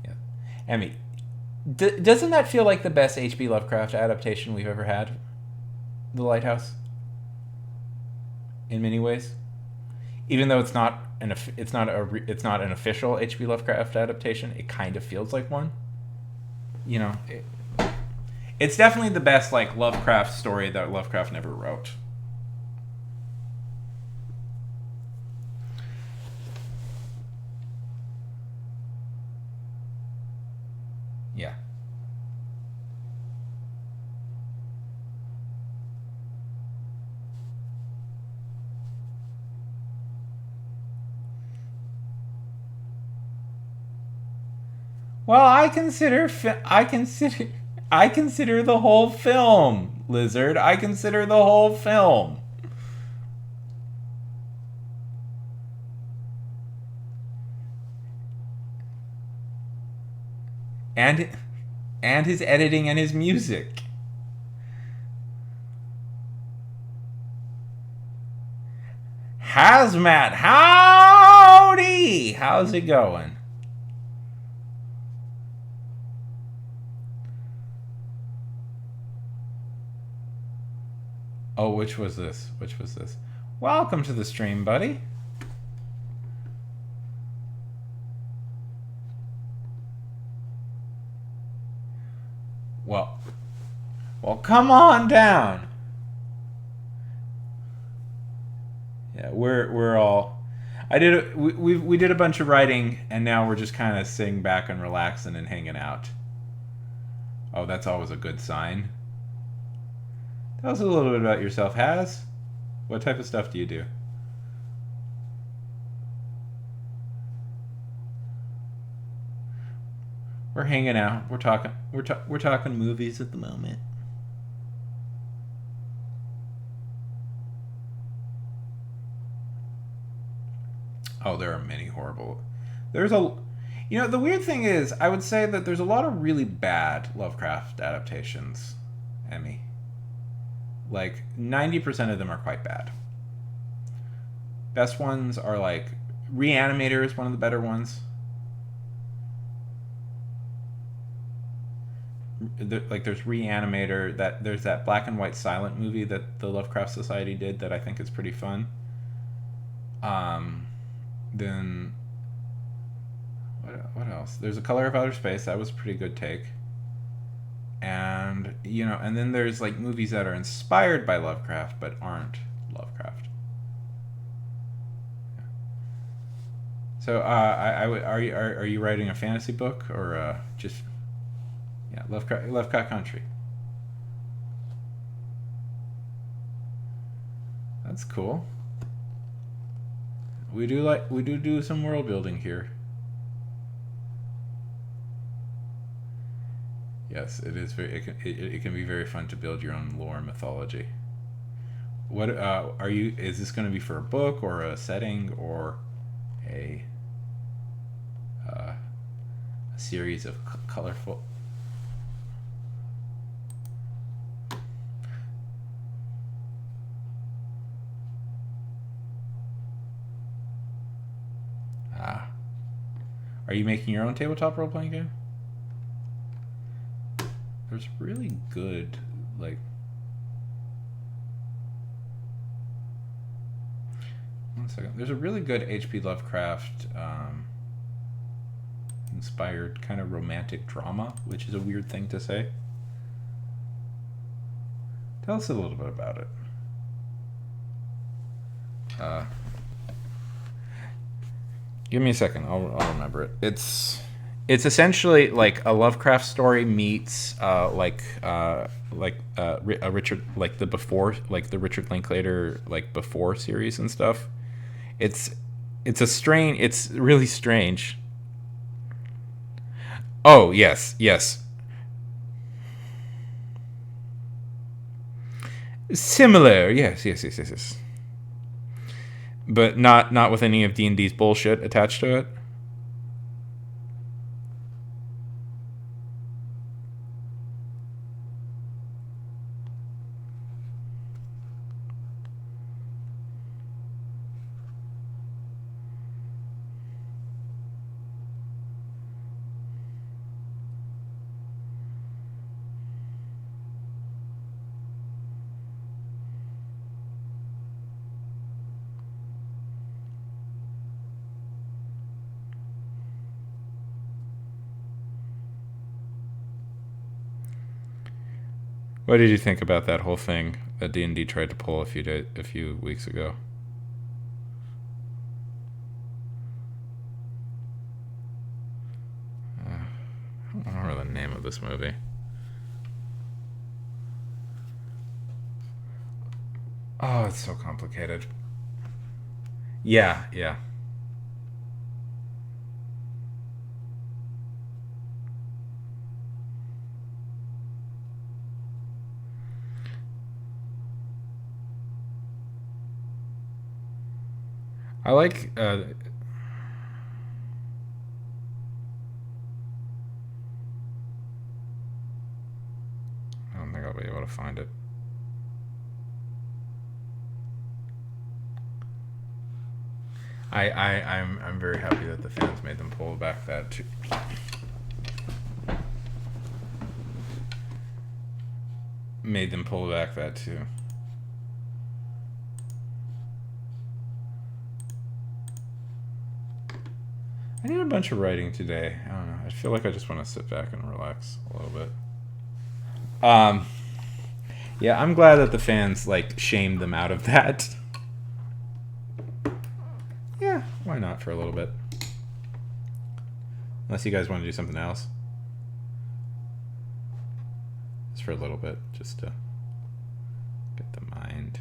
yeah. Emmy, doesn't that feel like the best H.P. Lovecraft adaptation we've ever had? The Lighthouse? In many ways? Even though it's not an official H.P. Lovecraft adaptation, it kind of feels like one. You know, it's definitely the best like Lovecraft story that Lovecraft never wrote. Yeah. Well, I consider the whole film, Lizard. I consider the whole film. And his editing and his music. Hazmat, howdy! How's it going? Oh, which was this? Welcome to the stream, buddy. Well, come on down. Yeah, we're all. We did a bunch of writing, and now we're just kind of sitting back and relaxing and hanging out. Oh, that's always a good sign. Tell us a little bit about yourself, Haz. What type of stuff do you do? We're hanging out. We're talking movies at the moment. Oh, there are many horrible. The weird thing is, I would say that there's a lot of really bad Lovecraft adaptations, Emmy. Like 90% of them are quite bad. Best ones are like Reanimator is one of the better ones. There's Reanimator, there's that black and white silent movie that the Lovecraft Society did that I think is pretty fun. Then what else? There's A Color of Outer Space. That was a pretty good take. And and then there's like movies that are inspired by Lovecraft but aren't Lovecraft. Yeah. So are you writing a fantasy book or just Lovecraft Country? That's cool. We do some world building here. Yes, it is it can be very fun to build your own lore and mythology. What is this going to be for a book or a setting or a series of colorful? Are you making your own tabletop role-playing game? There's really good, like... One second. There's a really good H.P. Lovecraft inspired kind of romantic drama, which is a weird thing to say. Tell us a little bit about it. Give me a second. I'll remember it. It's essentially like a Lovecraft story meets a Richard, like the Richard Linklater like Before series and stuff. It's really strange. Oh yes. Similar, yes. but not with any of D&D's bullshit attached to it. What did you think about that whole thing that D&D tried to pull a few weeks ago? I don't remember the name of this movie. Oh, it's so complicated. Yeah. I like I don't think I'll be able to find it. I'm very happy that the fans made them pull back that too. Made them pull back that too. I need a bunch of writing today. I don't know. I feel like I just want to sit back and relax a little bit. Yeah, I'm glad that the fans like shamed them out of that. Yeah, why not for a little bit? Unless you guys want to do something else. Just for a little bit, just to get the mind.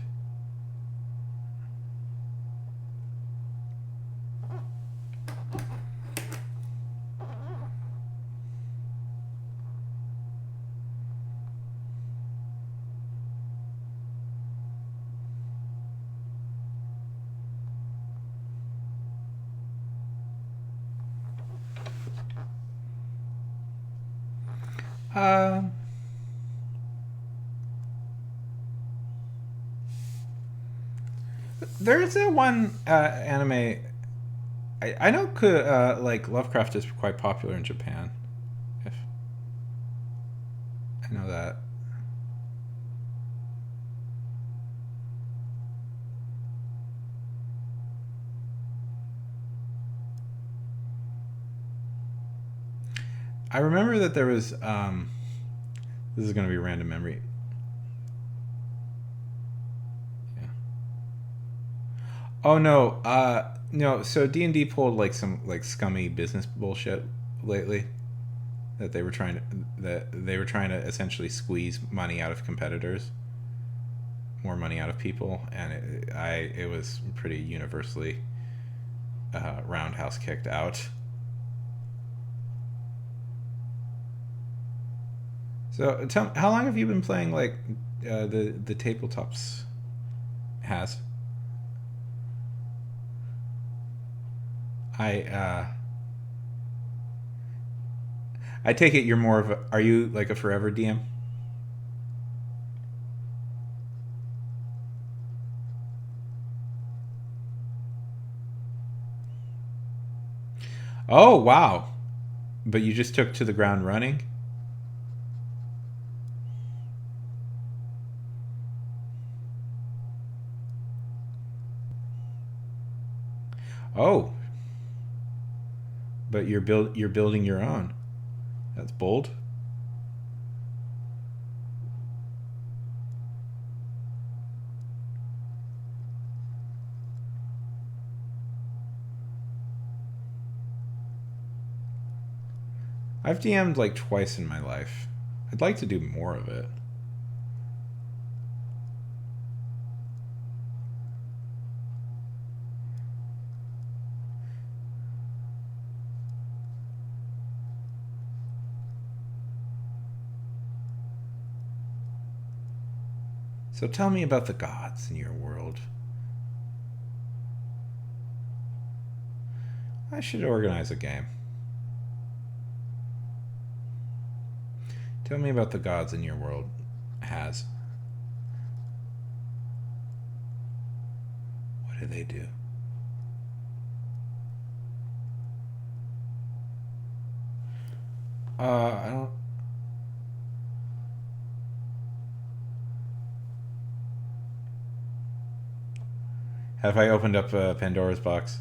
There's a one anime. I know like Lovecraft is quite popular in Japan. If I know that. I remember that there was this is going to be random memory. Yeah. Oh no, no. So D&D pulled like some like scummy business bullshit lately that they were trying to essentially squeeze money out of competitors, more money out of people, and it was pretty universally roundhouse kicked out. So tell me, how long have you been playing like the tabletops? Has I take it you're more of a, are you like a forever DM? Oh wow, but you just took to the ground running. Oh, but you're building your own. That's bold. I've DM'd like twice in my life. I'd like to do more of it. So tell me about the gods in your world. I should organize a game. Tell me about the gods in your world, Has. What do they do? I don't. Have I opened up Pandora's box?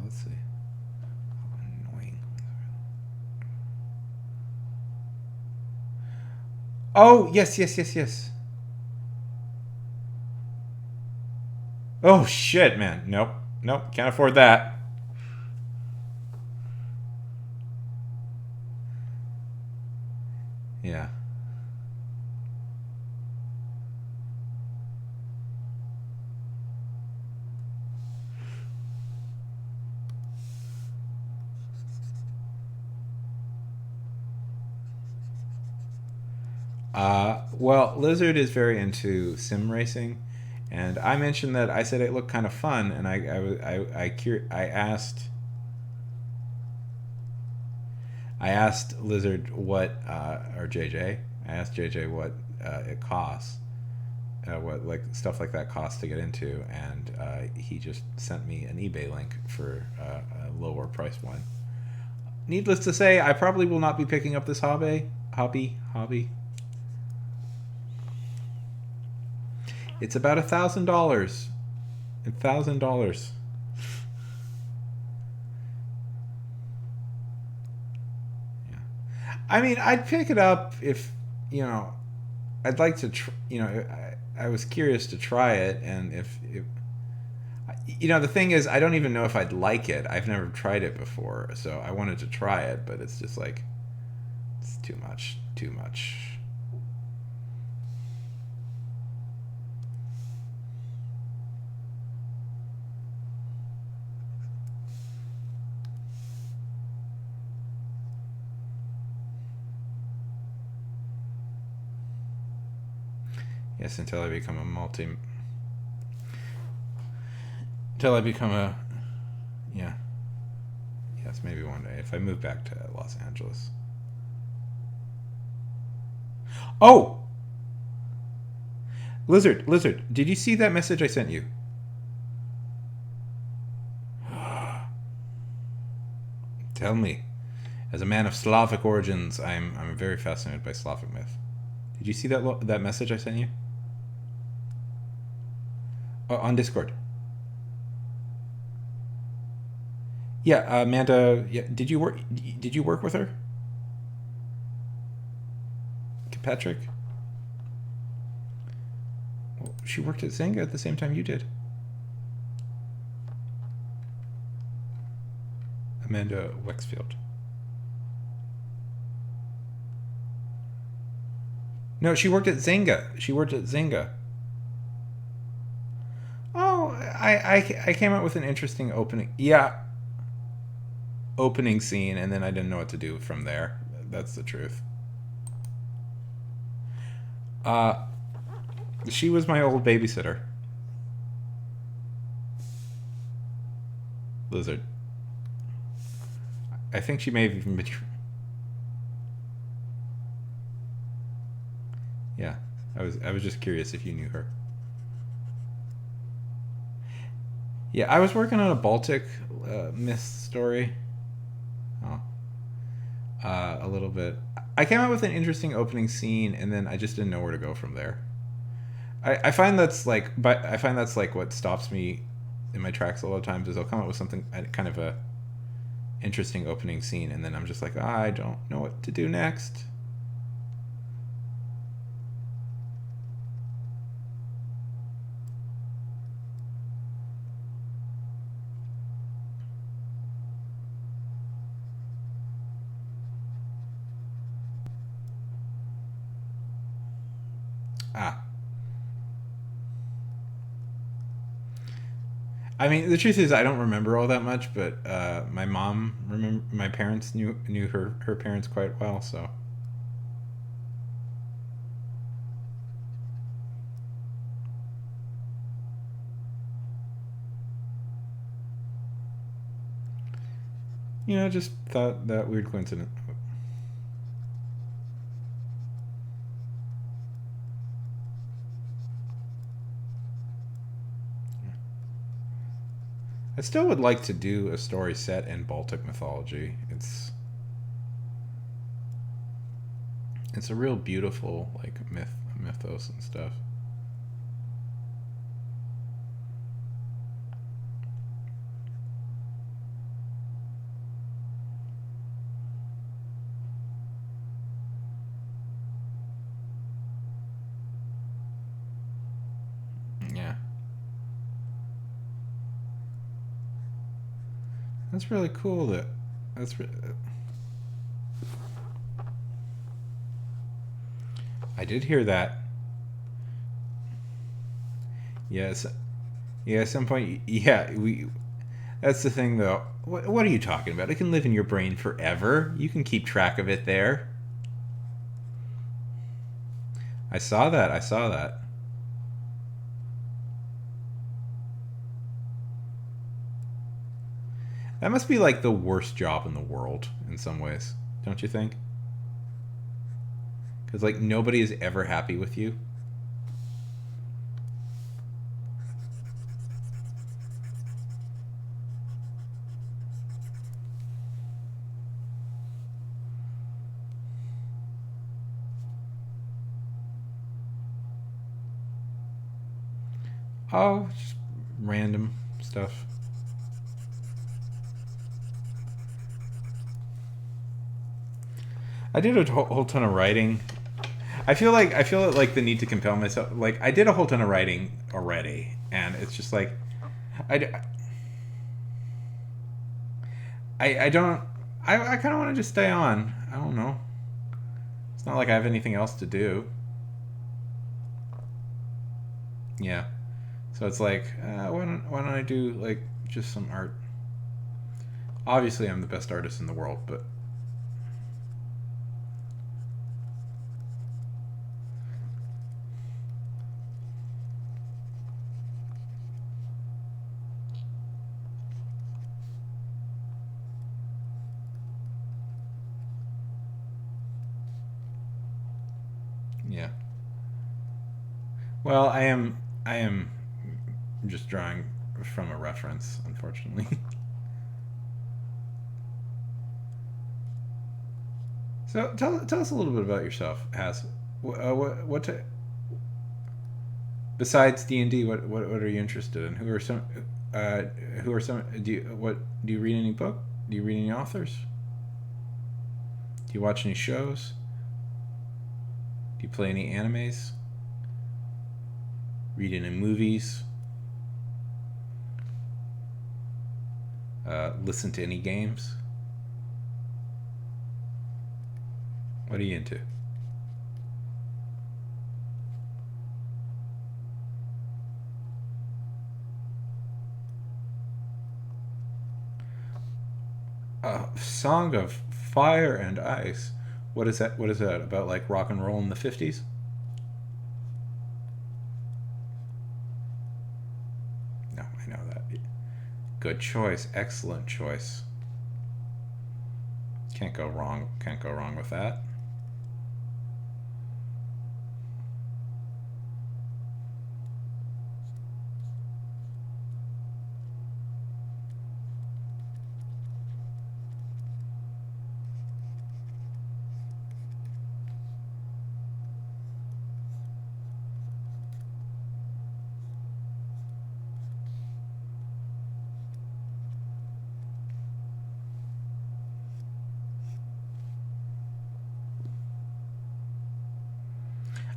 Let's see. Oh, annoying. Oh, yes, yes, yes, yes. Oh, shit, man. Nope. Nope. Can't afford that. Yeah. Well, Lizard is very into sim racing, and I mentioned that I said it looked kind of fun, and I asked Lizard what or JJ. I asked JJ what it costs, what like stuff like that costs to get into, and he just sent me an eBay link for a lower priced one. Needless to say, I probably will not be picking up this hobby. It's about $1,000. $1,000. Yeah. I mean, I'd pick it up if, you know, I'd like to, I was curious to try it, and if the thing is, I don't even know if I'd like it. I've never tried it before, so I wanted to try it, but it's just like, it's too much. Yes, until I become yeah. Yes, maybe one day if I move back to Los Angeles. Oh! Lizard, did you see that message I sent you? Tell me. As a man of Slavic origins, I'm very fascinated by Slavic myth. Did you see that message I sent you? On Discord. Yeah, Amanda. Yeah, did you work with her? Patrick? Well, she worked at Zynga at the same time you did. Amanda Wexfield. No, she worked at Zynga. Oh, I came up with an interesting opening. Yeah. Opening scene, and then I didn't know what to do from there. That's the truth. She was my old babysitter. Lizard. I think she may have even been. Yeah, I was just curious if you knew her. Yeah, I was working on a Baltic myth story. Oh. A little bit. I came up with an interesting opening scene, and then I just didn't know where to go from there. I find that's like what stops me in my tracks a lot of times is I'll come up with something kind of a interesting opening scene, and then I'm just like, I don't know what to do next. I mean, the truth is, I don't remember all that much, but my parents knew her parents quite well, so. You know, just thought that weird coincidence. I still would like to do a story set in Baltic mythology. It's a real beautiful like mythos and stuff. Yeah. That's really cool that that's I did hear that. Yes. Yeah, at some point yeah, we that's the thing though. What are you talking about? It can live in your brain forever. You can keep track of it there. I saw that. I saw that. That must be like the worst job in the world in some ways, don't you think? Because like nobody is ever happy with you. Oh, just random stuff. I did a whole ton of writing. I feel like the need to compel myself. Like I did a whole ton of writing already, and it's just like I I don't I kind of want to just stay on. I don't know. It's not like I have anything else to do. Yeah. So it's like why don't I do like just some art? Obviously, I'm the best artist in the world, but yeah. Well, I am just drawing from a reference, unfortunately. So tell us a little bit about yourself, Has. What besides D&D, what are you interested in? Uh, who are some do you read any book? Do you read any authors? Do you watch any shows? Do you play any animes? Read any movies? Listen to any games? What are you into? Song of Fire and Ice. What is that? What is that about? Like rock and roll in the 50s? No, I know that. Good choice. Excellent choice. Can't go wrong. Can't go wrong with that.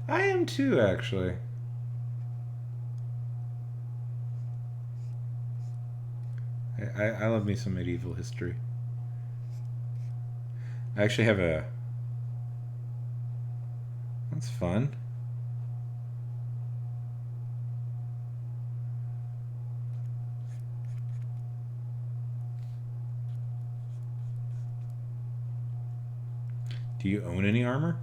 I am too, actually. I love me some medieval history. I actually have a. That's fun. Do you own any armor?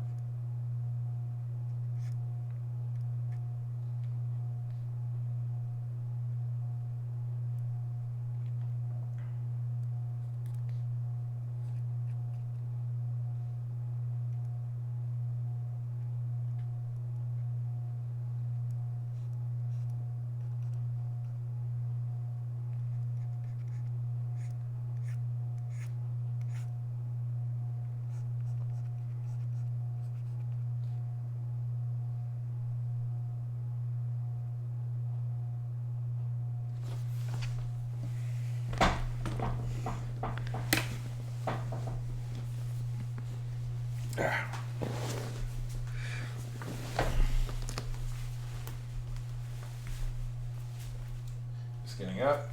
getting up.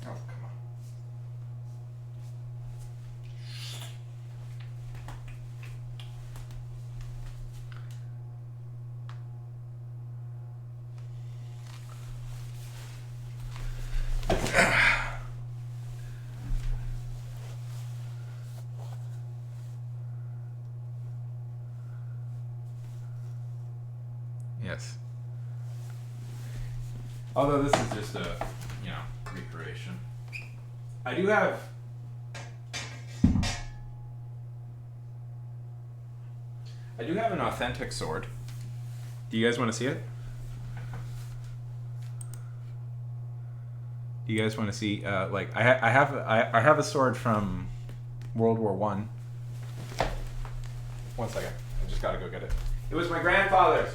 Oh, come on. Yes. Although this is just a, recreation. I do have. I do have an authentic sword. Do you guys want to see it? Do you guys want to see? I have a sword from World War One. 1 second. I just gotta go get it. It was my grandfather's.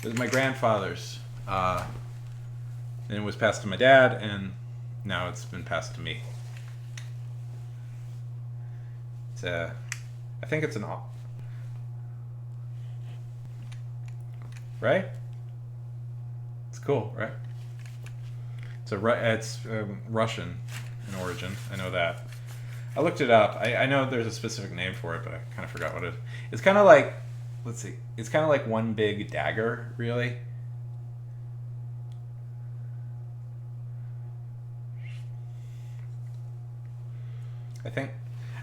It was my grandfather's. Then it was passed to my dad, and now it's been passed to me. It's I think it's an right? It's cool, right? It's Russian in origin. I know that. I looked it up. I know there's a specific name for it, but I kind of forgot what it is. It's kind of like, let's see. It's kind of like one big dagger, really.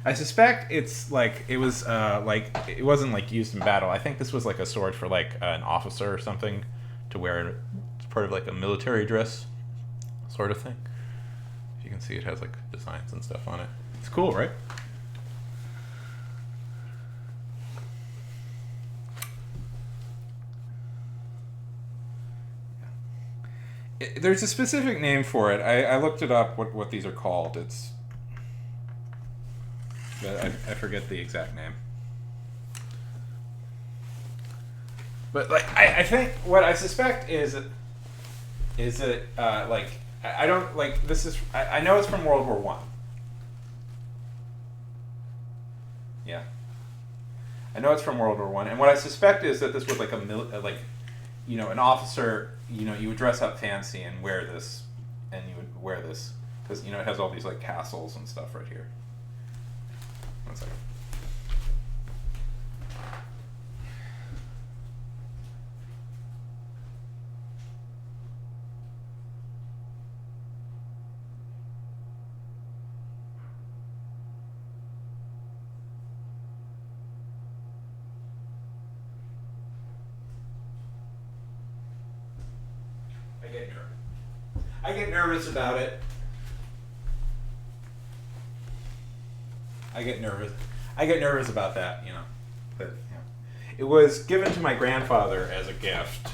I suspect it's like it was like it wasn't like used in battle. I think this was like a sword for like an officer or something to wear. It's part of like a military dress sort of thing. If you can see, it has like designs and stuff on it. It's cool, right? There's a specific name for it. I looked it up. What these are called? It's I forget the exact name. But like I think what I suspect is that like I don't like this is I know it's from World War One. Yeah. I know it's from World War One, and what I suspect is that this was like an officer. You would dress up fancy and wear this, and you would wear this because it has all these like tassels and stuff right here. 1 second. I get nervous about it. I get nervous about that, But it was given to my grandfather as a gift.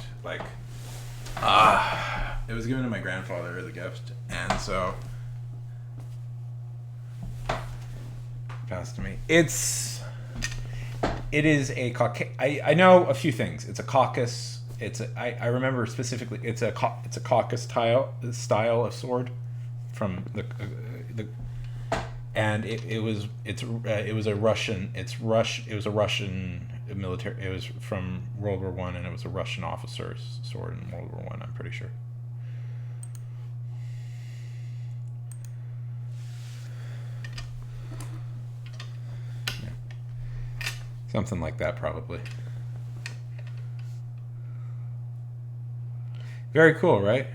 It was given to my grandfather as a gift, and so passed to me. It is a I know a few things. It's a caucus. I remember specifically. It's a caucus style of sword from the and it was a Russian. It was a Russian military. It was from World War One, and it was a Russian officer's sword in World War One. I'm pretty sure. Yeah. Something like that, probably. Very cool, right?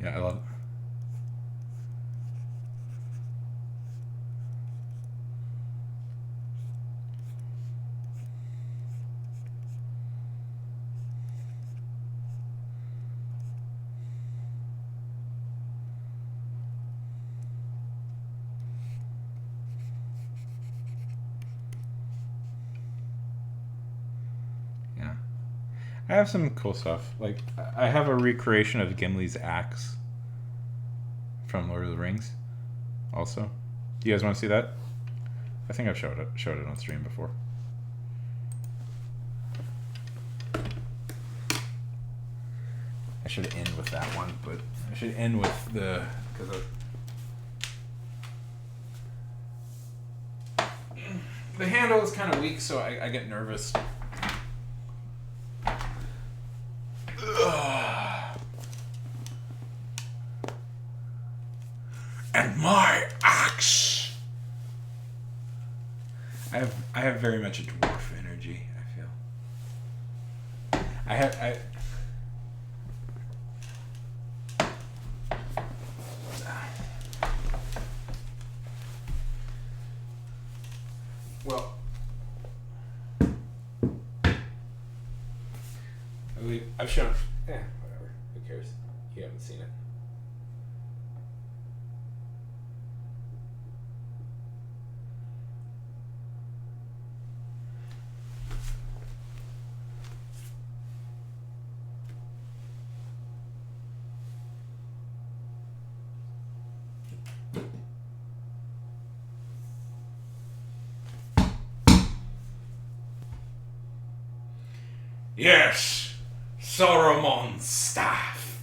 Yeah, I love it. I have some cool stuff. Like, I have a recreation of Gimli's axe from Lord of the Rings. Also, do you guys want to see that? I think I've showed it on stream before. I should end with that one, but I should end with the the handle is kind of weak, so I get nervous. And my axe. I have very much a dwarf energy, I feel. Well, I've shown. Yeah, whatever. Who cares? You haven't seen it. Yes, Saruman's staff.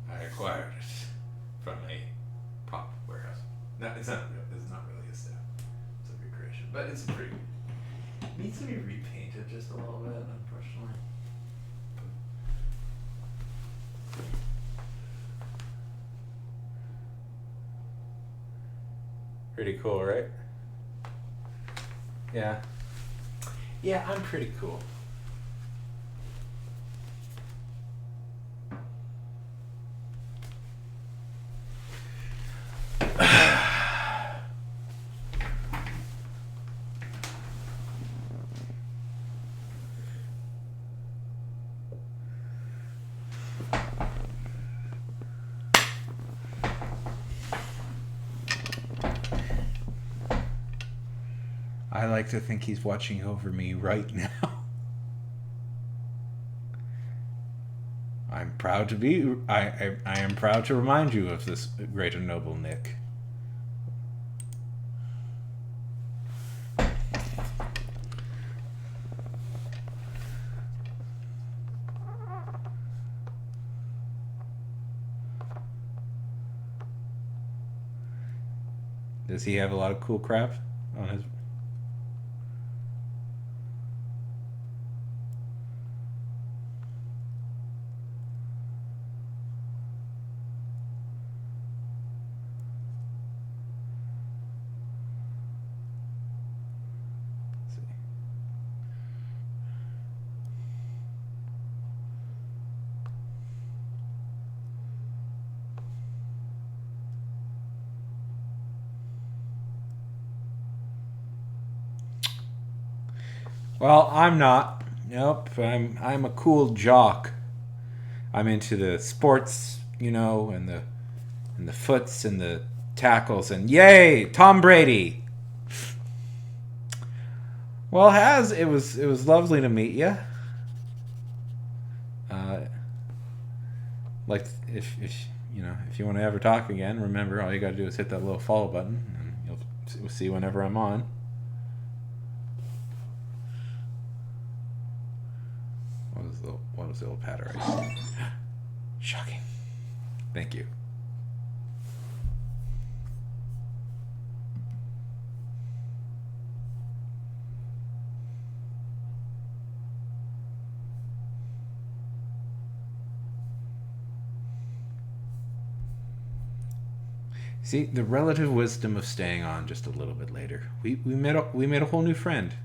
I acquired it from a prop warehouse. No, it's not really a staff. It's a recreation, but it's pretty. It needs to be repainted just a little bit, unfortunately. Pretty cool, right? Yeah. Yeah, I'm pretty cool. I like to think he's watching over me right now. I'm proud to be. I am proud to remind you of this great and noble Nick. Does he have a lot of cool crap on his? Well, I'm not. Nope. I'm a cool jock. I'm into the sports, you know, and the foots and the tackles and yay, Tom Brady. Well, it was lovely to meet you. Like if you want to ever talk again, remember all you got to do is hit that little follow button, and you'll see whenever I'm on. What was the little patter? Shocking. Thank you. See, the relative wisdom of staying on just a little bit later. We made a whole new friend.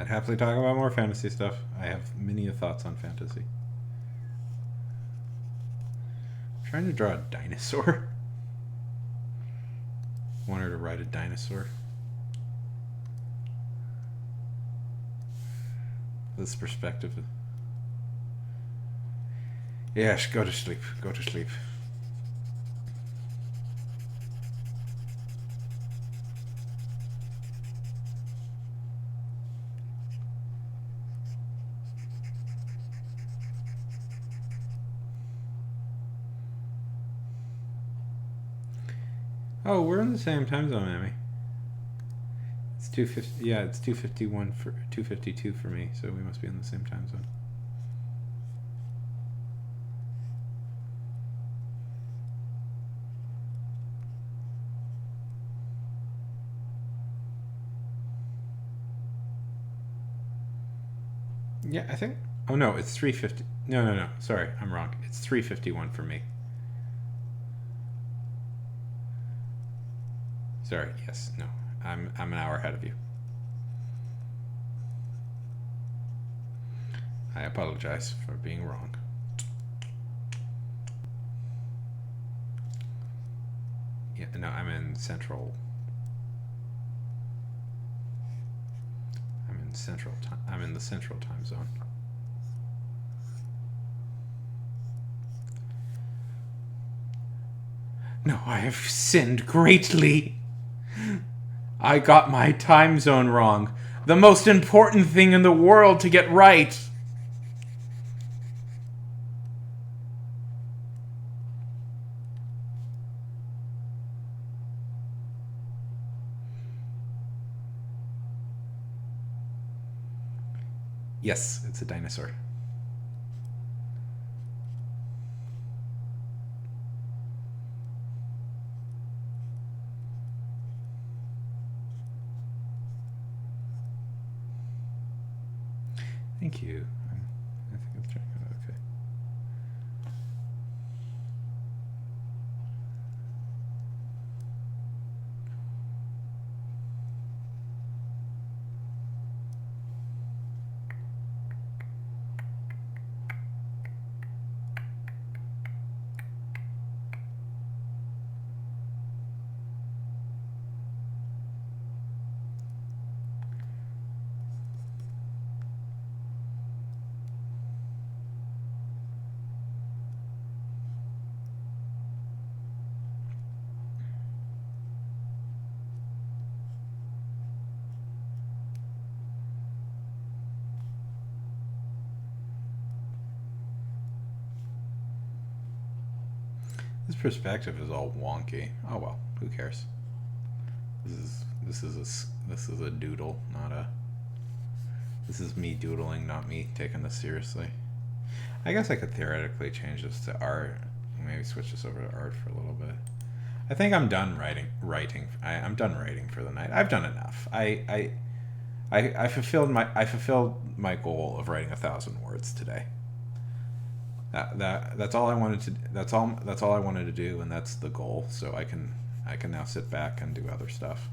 I'd happily talk about more fantasy stuff. I have many thoughts on fantasy. I'm trying to draw a dinosaur. I want her to ride a dinosaur. This perspective. Yes, go to sleep. Go to sleep. Oh, we're in the same time zone, Emmy. It's 2:50. Yeah, it's 2:51 for 2:52 for me, so we must be in the same time zone. Yeah, I think. Oh no, it's 3:50. No. Sorry, I'm wrong. It's 3:51 for me. Sorry. Yes. No. I'm an hour ahead of you. I apologize for being wrong. Yeah. No, I'm in central. I'm in the central time zone. No, I have sinned greatly. I got my time zone wrong. The most important thing in the world to get right. Yes, it's a dinosaur. Thank you. I think it's turning out okay. This perspective is all wonky. Oh well, who cares? This is a doodle, not a. This is me doodling, not me taking this seriously. I guess I could theoretically change this to art. Maybe switch this over to art for a little bit. I think I'm done writing. I'm done writing for the night. I've done enough. I fulfilled my goal of writing 1,000 words today. That's all I wanted to. That's all I wanted to do, and that's the goal. So I can now sit back and do other stuff.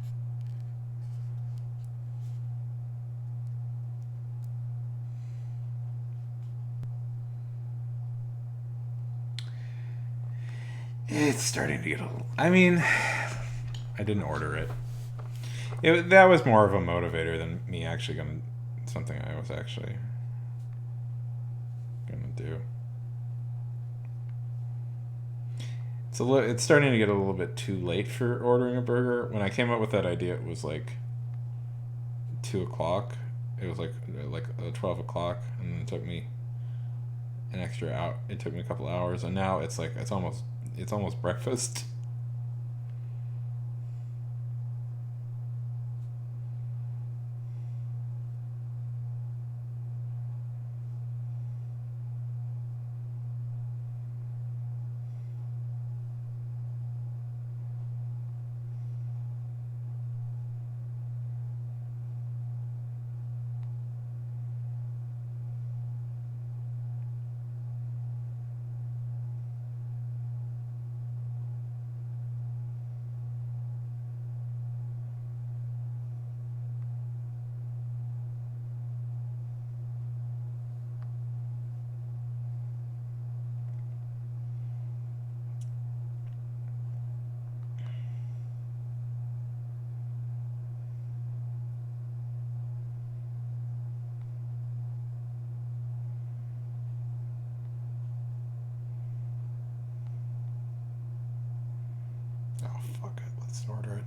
It's starting to get a little. I mean, I didn't order it. That was more of a motivator than me actually gonna something I was actually gonna do. It's starting to get a little bit too late for ordering a burger. When I came up with that idea, it was like 2:00. It was like 12:00, and then it took me an extra hour. It took me a couple hours, and now it's like it's almost breakfast. Oh, fuck it. Let's order it.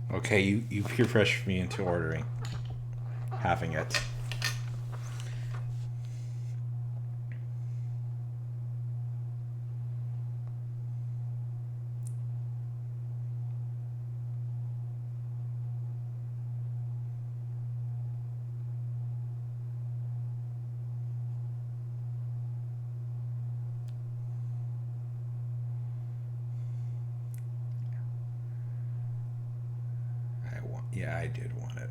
Okay, you peer pressured me into ordering. Having it. Yeah, I did want it.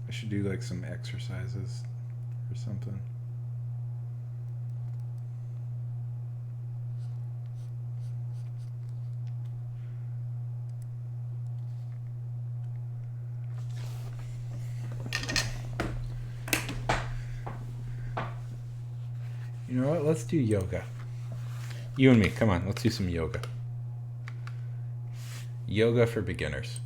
I should do like some exercises or something. You know what? Let's do yoga. You and me, come on, let's do some yoga. Yoga for beginners.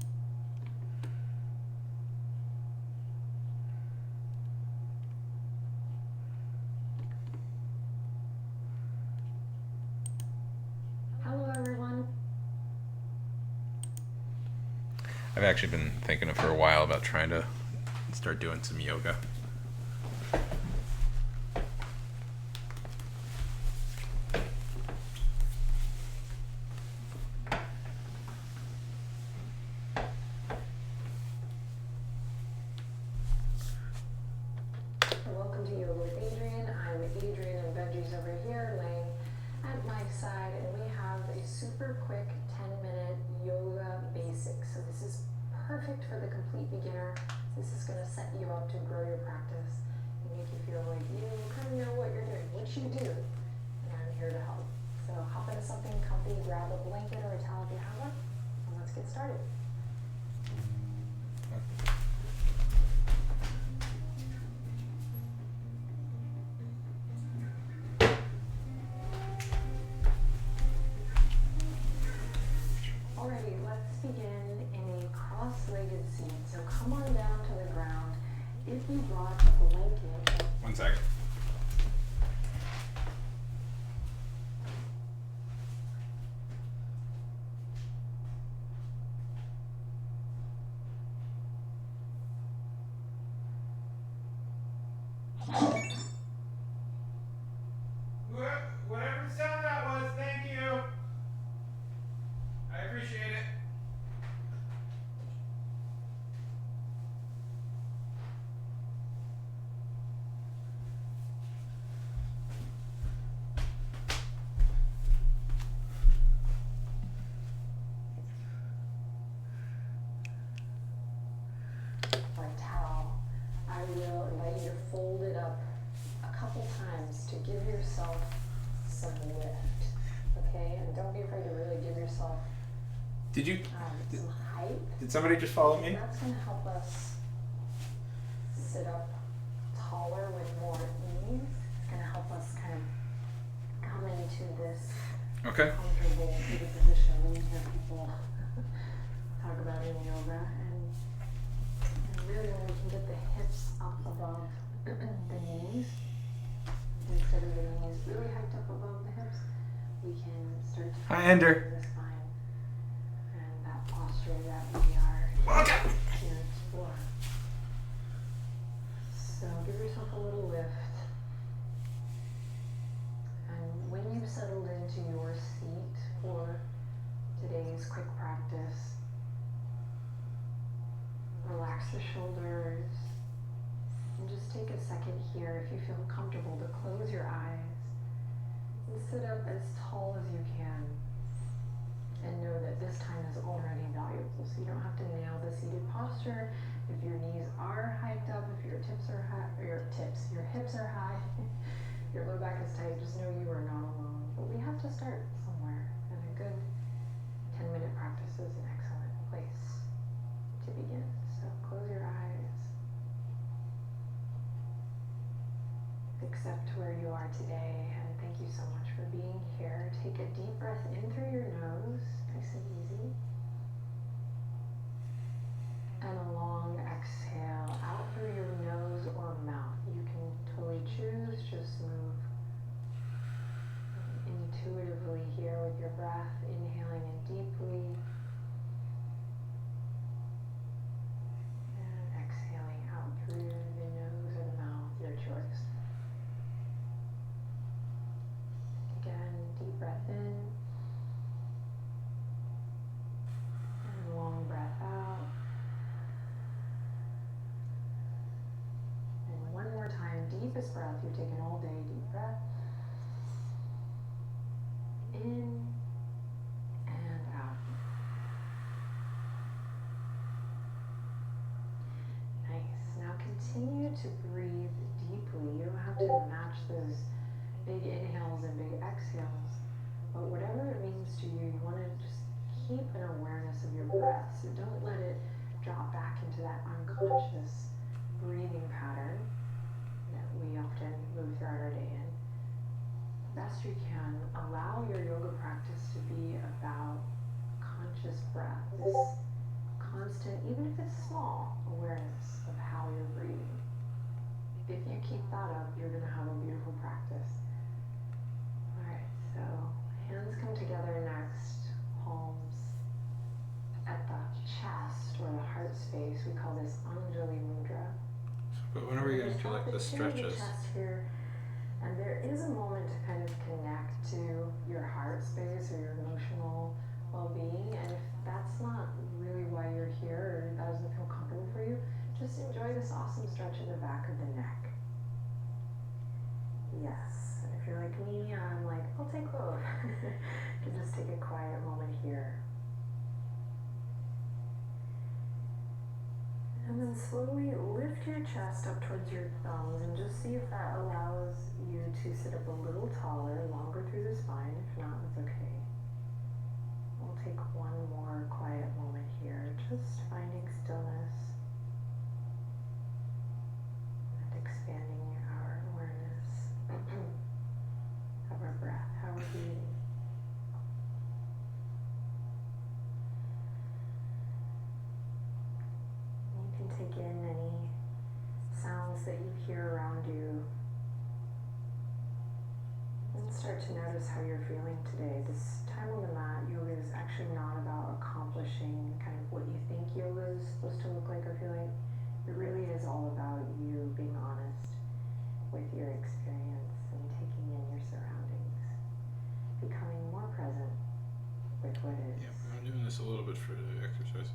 Hello, everyone. I've actually been thinking for a while about trying to start doing some yoga. Welcome to Yoga with Adriene. I'm Adriene and Benji's over here laying at my side, and we have a super quick 10-minute yoga basic. So this is perfect for the complete beginner. This is going to set you up to grow your practice and make you feel like you kind of know what you're doing, which you do, and I'm here to help. So hop into something comfy, grab a blanket or a towel if you have one, and let's get started. Alrighty, let's begin in a cross-legged seat. So come on down to the ground. If you brought a blanket, 1 second. Whatever sound that was, thank you. I appreciate it. or a towel, I will invite you to fold it up a couple times to give yourself some lift. Okay, and don't be afraid to really give yourself Did you? some height. Did somebody just follow me? That's going to help us sit up taller with more knees. It's gonna help us kind of come into this Okay. comfortable seated position. We hear people talk about in yoga, and really when we can get the hips up above the knees, instead of the knees really hiked up above the hips, we can start to Hi, Ender. the spine and that posture that we are here to explore. So give yourself a little lift. And when you've settled into your seat for today's quick practice, relax the shoulders and just take a second here, if you feel comfortable, to close your eyes and sit up as tall as you can. And know that this time is already valuable, so you don't have to nail the seated posture. If your knees are hiked up, if your hips are high, your hips are high, your low back is tight, just know you are not alone. But we have to start somewhere, and a good 10-minute practice is an excellent place to begin. So close your eyes. Accept where you are today, and thank you so much for being here. Take a deep breath in through your nose, nice and easy. And a long exhale out through your nose or mouth. You can totally choose, just move intuitively here with your breath, inhaling in deeply. And exhaling out through the nose or the mouth, your choice. Again, deep breath in. And long breath out. And one more time, deepest breath you've taken all day, deep breath. In and out. Nice. Now continue to breathe deeply. You don't have to match those big inhales and big exhales, but whatever it means to you, you want to just keep an awareness of your breath. So don't let it drop back into that unconscious breathing pattern that we often move throughout our day in. Best you can, allow your yoga practice to be about conscious breath, this constant, even if it's small, awareness of how you're breathing. If you keep that up, you're going to have a beautiful practice. Alright, so hands come together next, palms at the chest or the heart space. We call this Anjali Mudra. But when are we going to like the stretches? Chest here. And there is a moment to kind of connect to your heart space or your emotional well-being. And if that's not really why you're here, or that doesn't feel comfortable for you, just enjoy this awesome stretch in the back of the neck. Yes. And if you're like me, I'm like, I'll take both. You can just take a quiet moment here. And then slowly lift your chest up towards your thumbs and just see if that allows you to sit up a little taller, longer through the spine. If not, it's okay. We'll take one more quiet moment here, just finding stillness and expanding our awareness of our breath, how we're breathing. You can take in any sounds that you hear around you and start to notice how you're feeling today. This time on the mat, yoga is actually not about accomplishing kind of what you think yoga is supposed to look like or feel like. It really is all about you being honest with your experience and taking in your surroundings, becoming more present with what is. Yeah, I'm doing this a little bit for the exercise.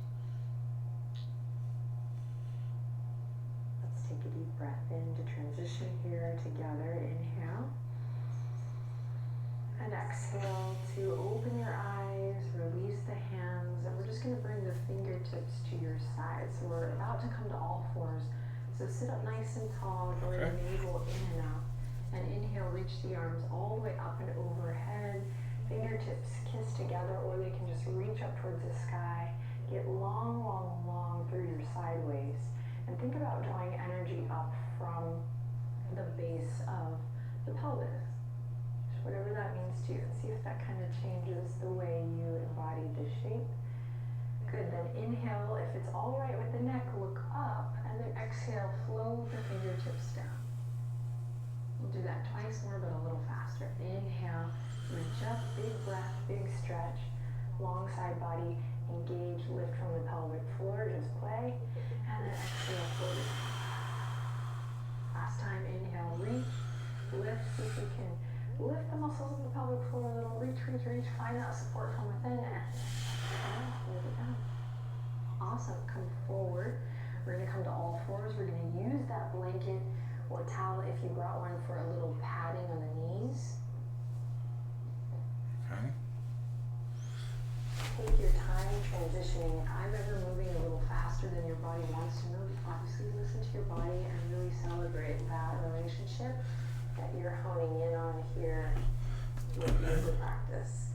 Let's take a deep breath in to transition here together. Inhale. And exhale to open your eyes, release the hands, and we're just going to bring the fingertips to your sides. So we're about to come to all fours. So sit up nice and tall, draw your navel in and out. And inhale, reach the arms all the way up and overhead. Fingertips kiss together, or they can just reach up towards the sky. Get long, long, long through your sideways. And think about drawing energy up from the base of the pelvis, whatever that means to you. See if that kind of changes the way you embody the shape. Good, then inhale, if it's all right with the neck, look up, and then exhale, flow the fingertips down. We'll do that twice more, but a little faster. Inhale, reach up, big breath, big stretch, long side body, engage, lift from the pelvic floor, just play, and then exhale, float it. Last time, inhale, reach, lift, see if you can lift the muscles of the pelvic floor a little, reach, find that support from within, and hold it down. Awesome, come forward. We're gonna come to all fours. We're gonna use that blanket or towel if you brought one for a little padding on the knees. Okay. Take your time transitioning. If I'm ever moving a little faster than your body wants to move, obviously listen to your body and really celebrate that relationship that you're honing in on here with yoga practice.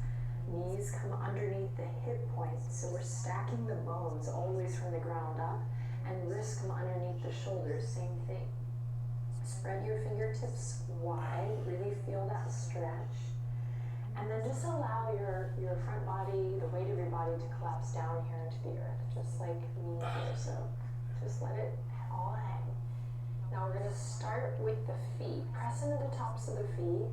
Knees come underneath the hip points, so we're stacking the bones always from the ground up, and wrists come underneath the shoulders, same thing. Spread your fingertips wide, really feel that stretch. And then just allow your front body, the weight of your body to collapse down here into the earth, just like me here. So just let it all hang. Now we're gonna start with the feet. Press into the tops of the feet.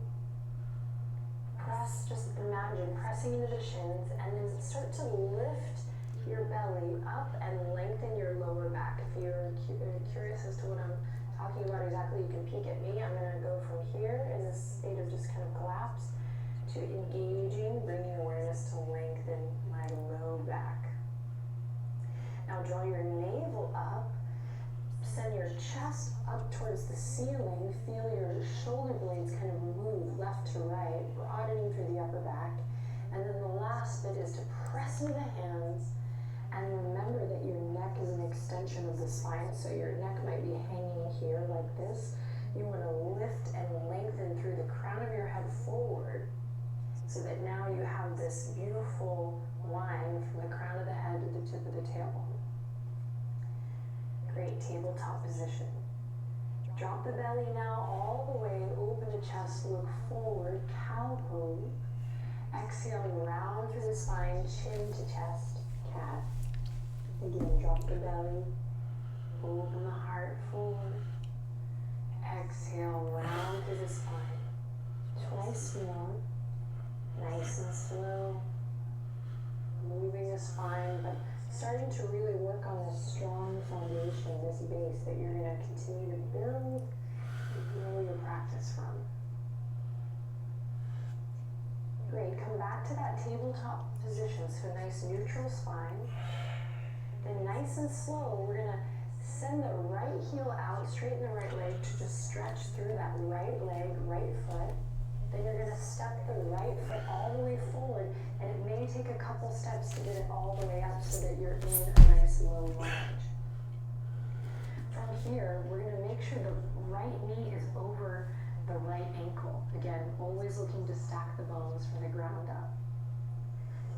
Press, just imagine pressing into the shins, and then start to lift your belly up and lengthen your lower back. If you're curious as to what I'm talking about exactly, you can peek at me. I'm gonna go from here in this state of just kind of collapse to engaging, bringing awareness to lengthen my low back. Now draw your navel up, send your chest up towards the ceiling, feel your shoulder blades kind of move left to right, broadening through the upper back. And then the last bit is to press into the hands and remember that your neck is an extension of the spine, so your neck might be hanging here like this. You want to lift and lengthen through the crown of your head forward, so that now you have this beautiful line from the crown of the head to the tip of the tailbone. Great, tabletop position. Drop the belly now all the way, open the chest, look forward, cow pose. Exhale, round through the spine, chin to chest, cat. Again, drop the belly, open the heart forward. Exhale, round through the spine. Twice more. Nice and slow, moving the spine, but starting to really work on this strong foundation, this base that you're going to continue to build and grow your practice from. Great, come back to that tabletop position, so nice neutral spine. Then nice and slow, we're going to send the right heel out, straighten the right leg to just stretch through that right leg, right foot. Then you're going to step the right foot all the way forward, and it may take a couple steps to get it all the way up so that you're in a nice low lunge. From here, we're going to make sure the right knee is over the right ankle. Again, always looking to stack the bones from the ground up.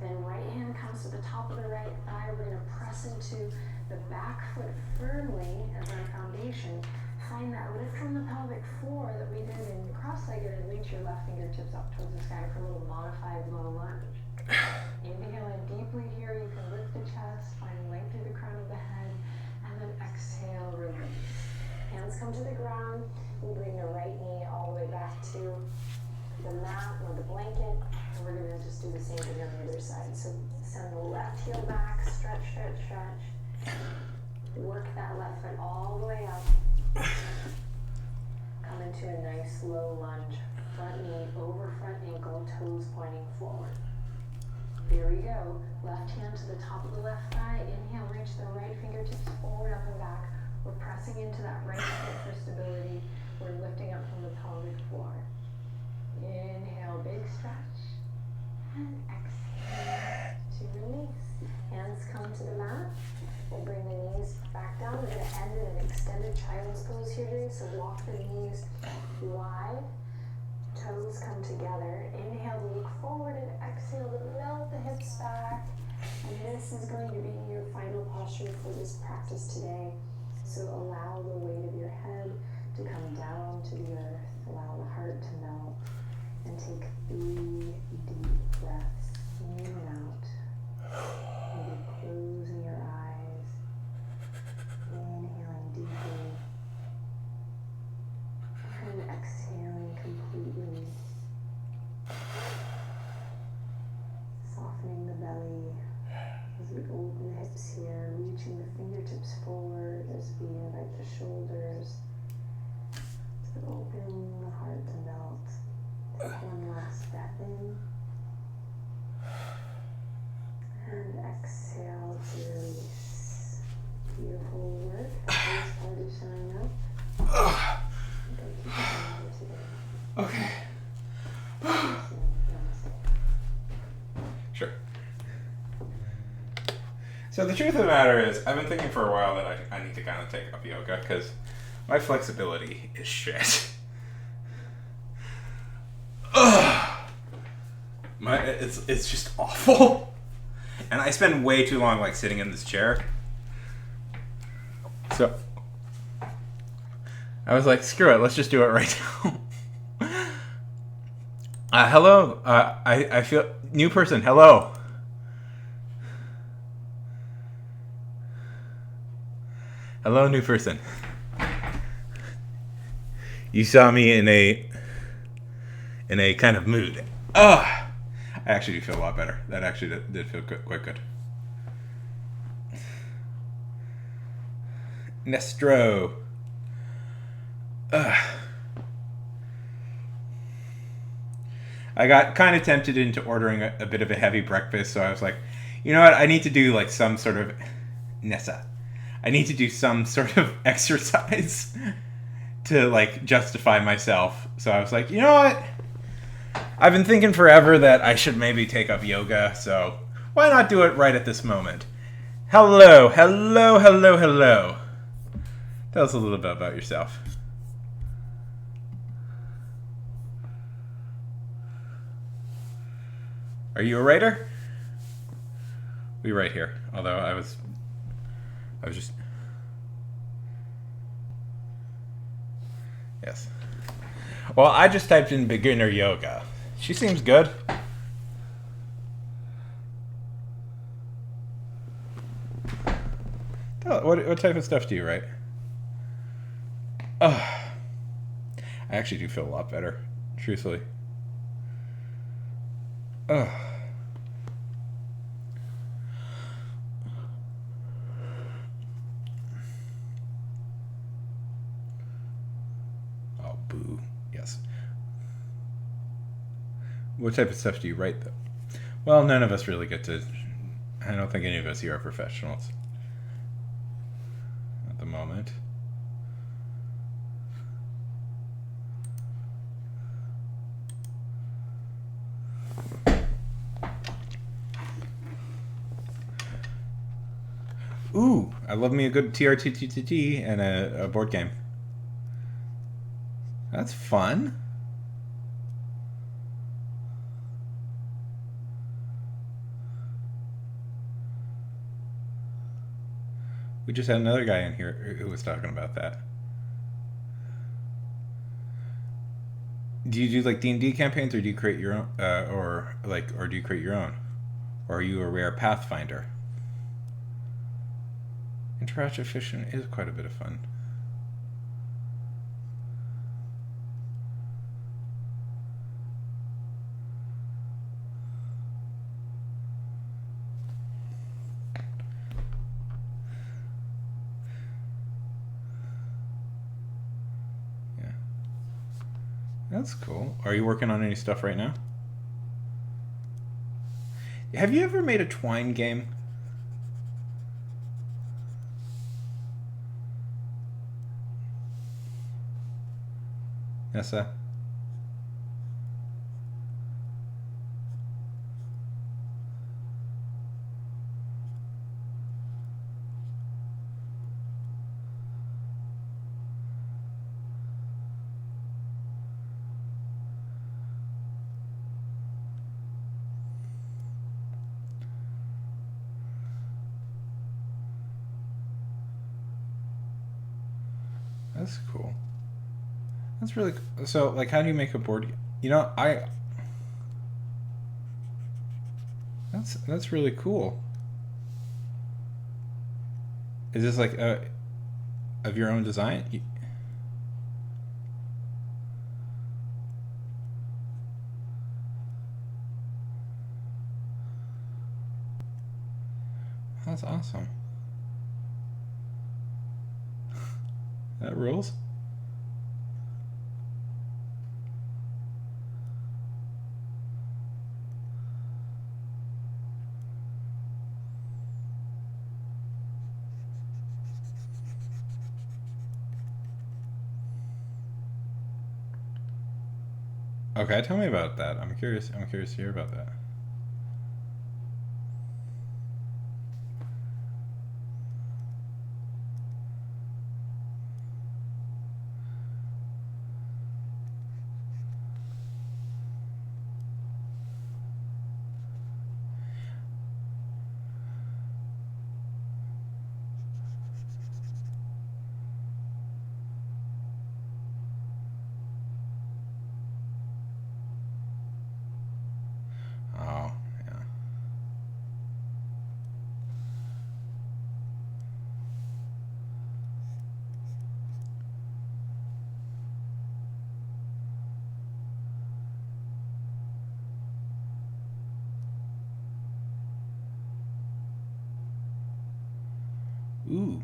Then right hand comes to the top of the right thigh. We're going to press into the back foot firmly as our foundation. Find that lift from the pelvic floor that we did in cross-legged, and reach your left fingertips up towards the sky for a little modified low lunge. Inhale in deeply here, you can lift the chest, find length through the crown of the head, and then exhale, release. Hands come to the ground, we bring the right knee all the way back to the mat or the blanket, and we're gonna just do the same thing on the other side. So send the left heel back, stretch, stretch, stretch. Work that left foot all the way up. Come into a nice low lunge. Front knee over front ankle, toes pointing forward. Here we go. Left hand to the top of the left thigh. Inhale, reach the right fingertips forward, up and back. We're pressing into that right foot for stability. We're lifting up from the pelvic floor. Inhale, big stretch. And exhale to release. Hands come to the mat. We'll bring the knees back down. We're going to end in an extended child's pose here today. So walk the knees wide. Toes come together. Inhale to look forward, and exhale to melt the hips back. And this is going to be your final posture for this practice today. So allow the weight of your head to come down to the earth. Allow the heart to melt. And take 3 deep breaths in and out. Maybe closing your eyes. Inhaling deeply. And exhaling completely. Softening the belly as we open the hips here, reaching the fingertips forward as we invite the shoulders to open the heart to melt. Take one last breath in and exhale to release. Beautiful work. This part is showing up. Thank you for being here today. Okay. Namaste. Sure. So the truth of the matter is, I've been thinking for a while that I need to kind of take up yoga because my flexibility is shit. Ugh. It's just awful, and I spend way too long like sitting in this chair. So I was like, screw it, let's just do it right now. Hello. I feel new person. Hello. Hello, new person. You saw me in a kind of mood. I actually do feel a lot better. That actually did feel quite good. Nestro. I got kind of tempted into ordering a bit of a heavy breakfast, so I was like, you know what? I need to do like some sort of Nessa. I need to do some sort of exercise to like justify myself. So I was like, you know what? I've been thinking forever that I should maybe take up yoga, so why not do it right at this moment? Hello, hello, hello, hello. Tell us a little bit about yourself. Are you a writer? We write here, although I was just... Yes. Well, I just typed in beginner yoga. She seems good. What type of stuff do you write? I actually do feel a lot better, truthfully. Oh, boo. Yes. What type of stuff do you write, though? Well, none of us really get to... I don't think any of us here are professionals at the moment. Ooh, I love me a good TRTTT and a board game. That's fun. We just had another guy in here who was talking about that. Do you do like D&D campaigns, or do you create your own, or do you create your own, or are you a rare Pathfinder? Interactive fiction is quite a bit of fun. Yeah. That's cool. Are you working on any stuff right now? Have you ever made a Twine game? Nessa? That's cool. That's really so. Like, how do you make a board game? You know, that's really cool. Is this like of your own design? That's awesome. That rules. Okay, tell me about that. I'm curious. I'm curious to hear about that. Oh, yeah. Ooh.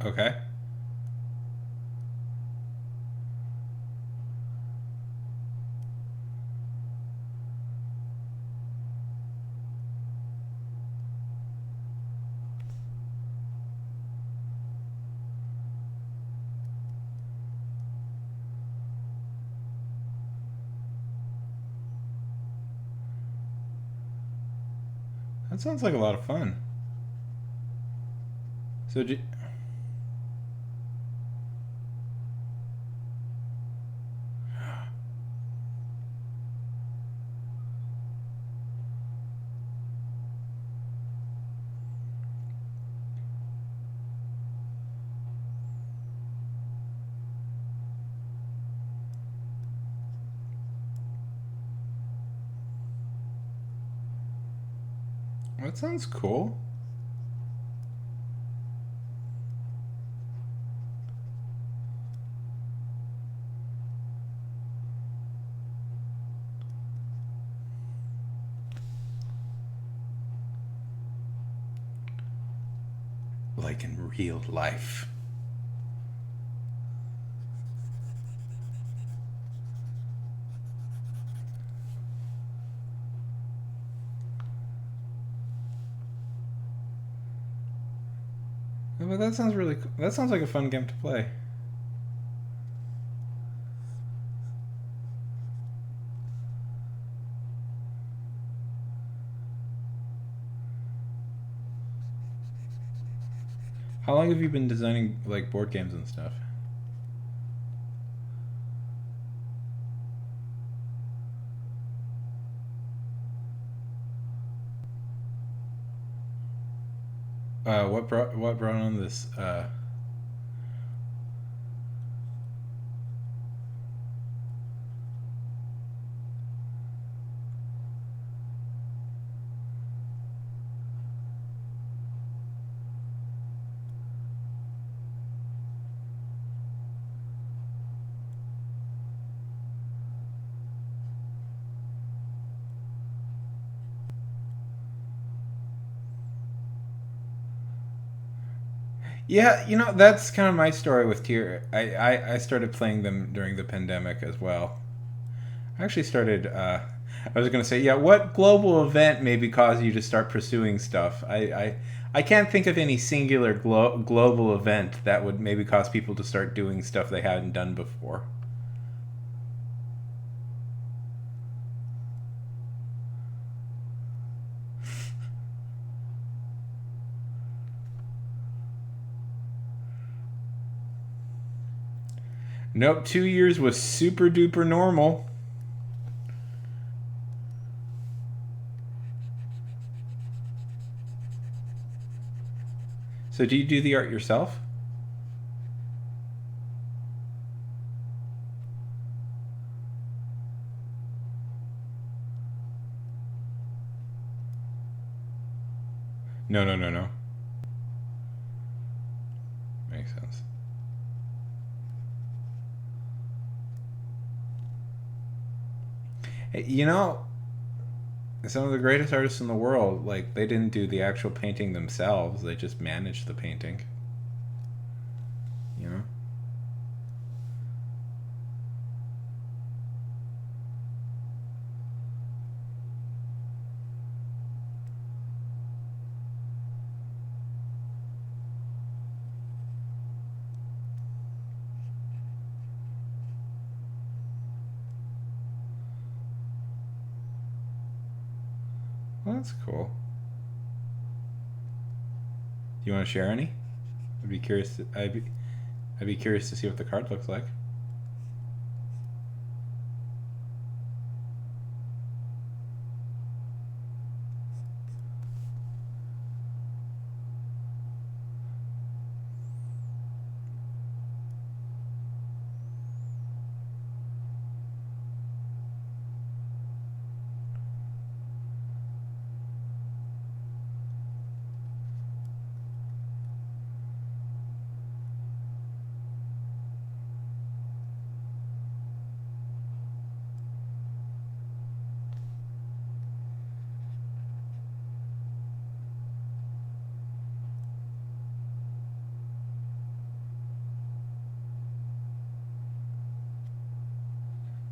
Okay. That sounds like a lot of fun. So, that sounds cool. Like in real life. But that sounds really cool. That sounds like a fun game to play. How long have you been designing like board games and stuff? What brought on this? Yeah, you know that's kind of my story with Tier. I started playing them during the pandemic as well. I actually started. I was gonna say, yeah. What global event maybe caused you to start pursuing stuff? I can't think of any singular global event that would maybe cause people to start doing stuff they hadn't done before. Nope, 2 years was super duper normal. So do you do the art yourself? No, no, no, no. Makes sense. Hey, you know, some of the greatest artists in the world, like, they didn't do the actual painting themselves, they just managed the painting. You know? Well, that's cool. Do you want to share any? I'd be curious. I'd be curious to see what the card looks like.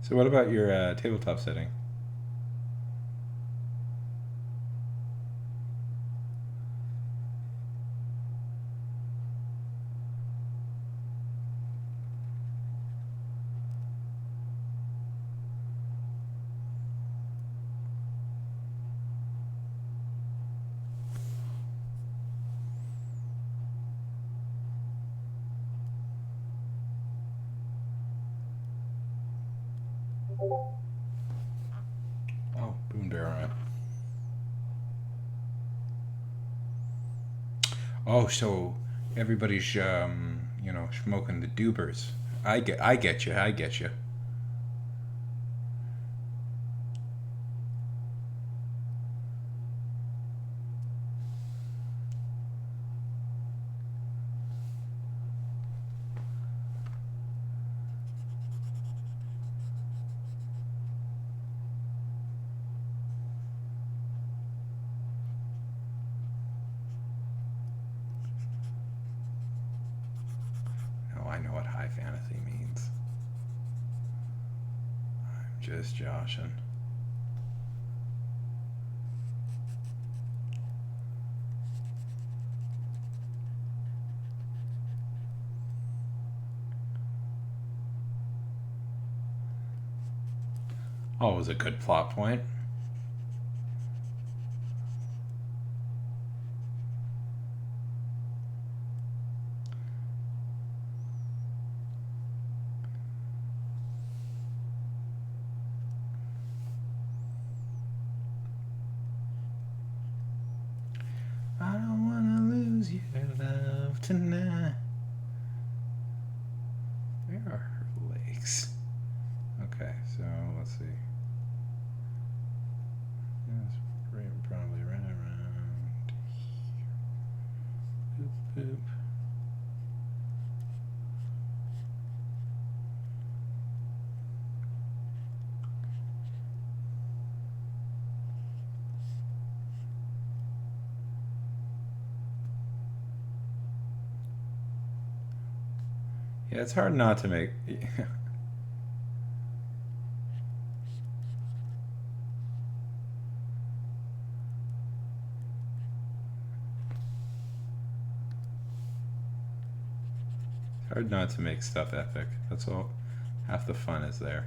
So, what about your tabletop setting? Oh, boom, there. Oh, so everybody's smoking the dubers. I get you. I get you. Oh, I know what high fantasy means. I'm just joshing. Oh, it was a good plot point. I don't wanna lose your love tonight. Where are her legs? Okay, so let's see. Yes, probably right around here. Boop, boop. Yeah, it's hard not to make. It's hard not to make stuff epic. That's all. Half the fun is there.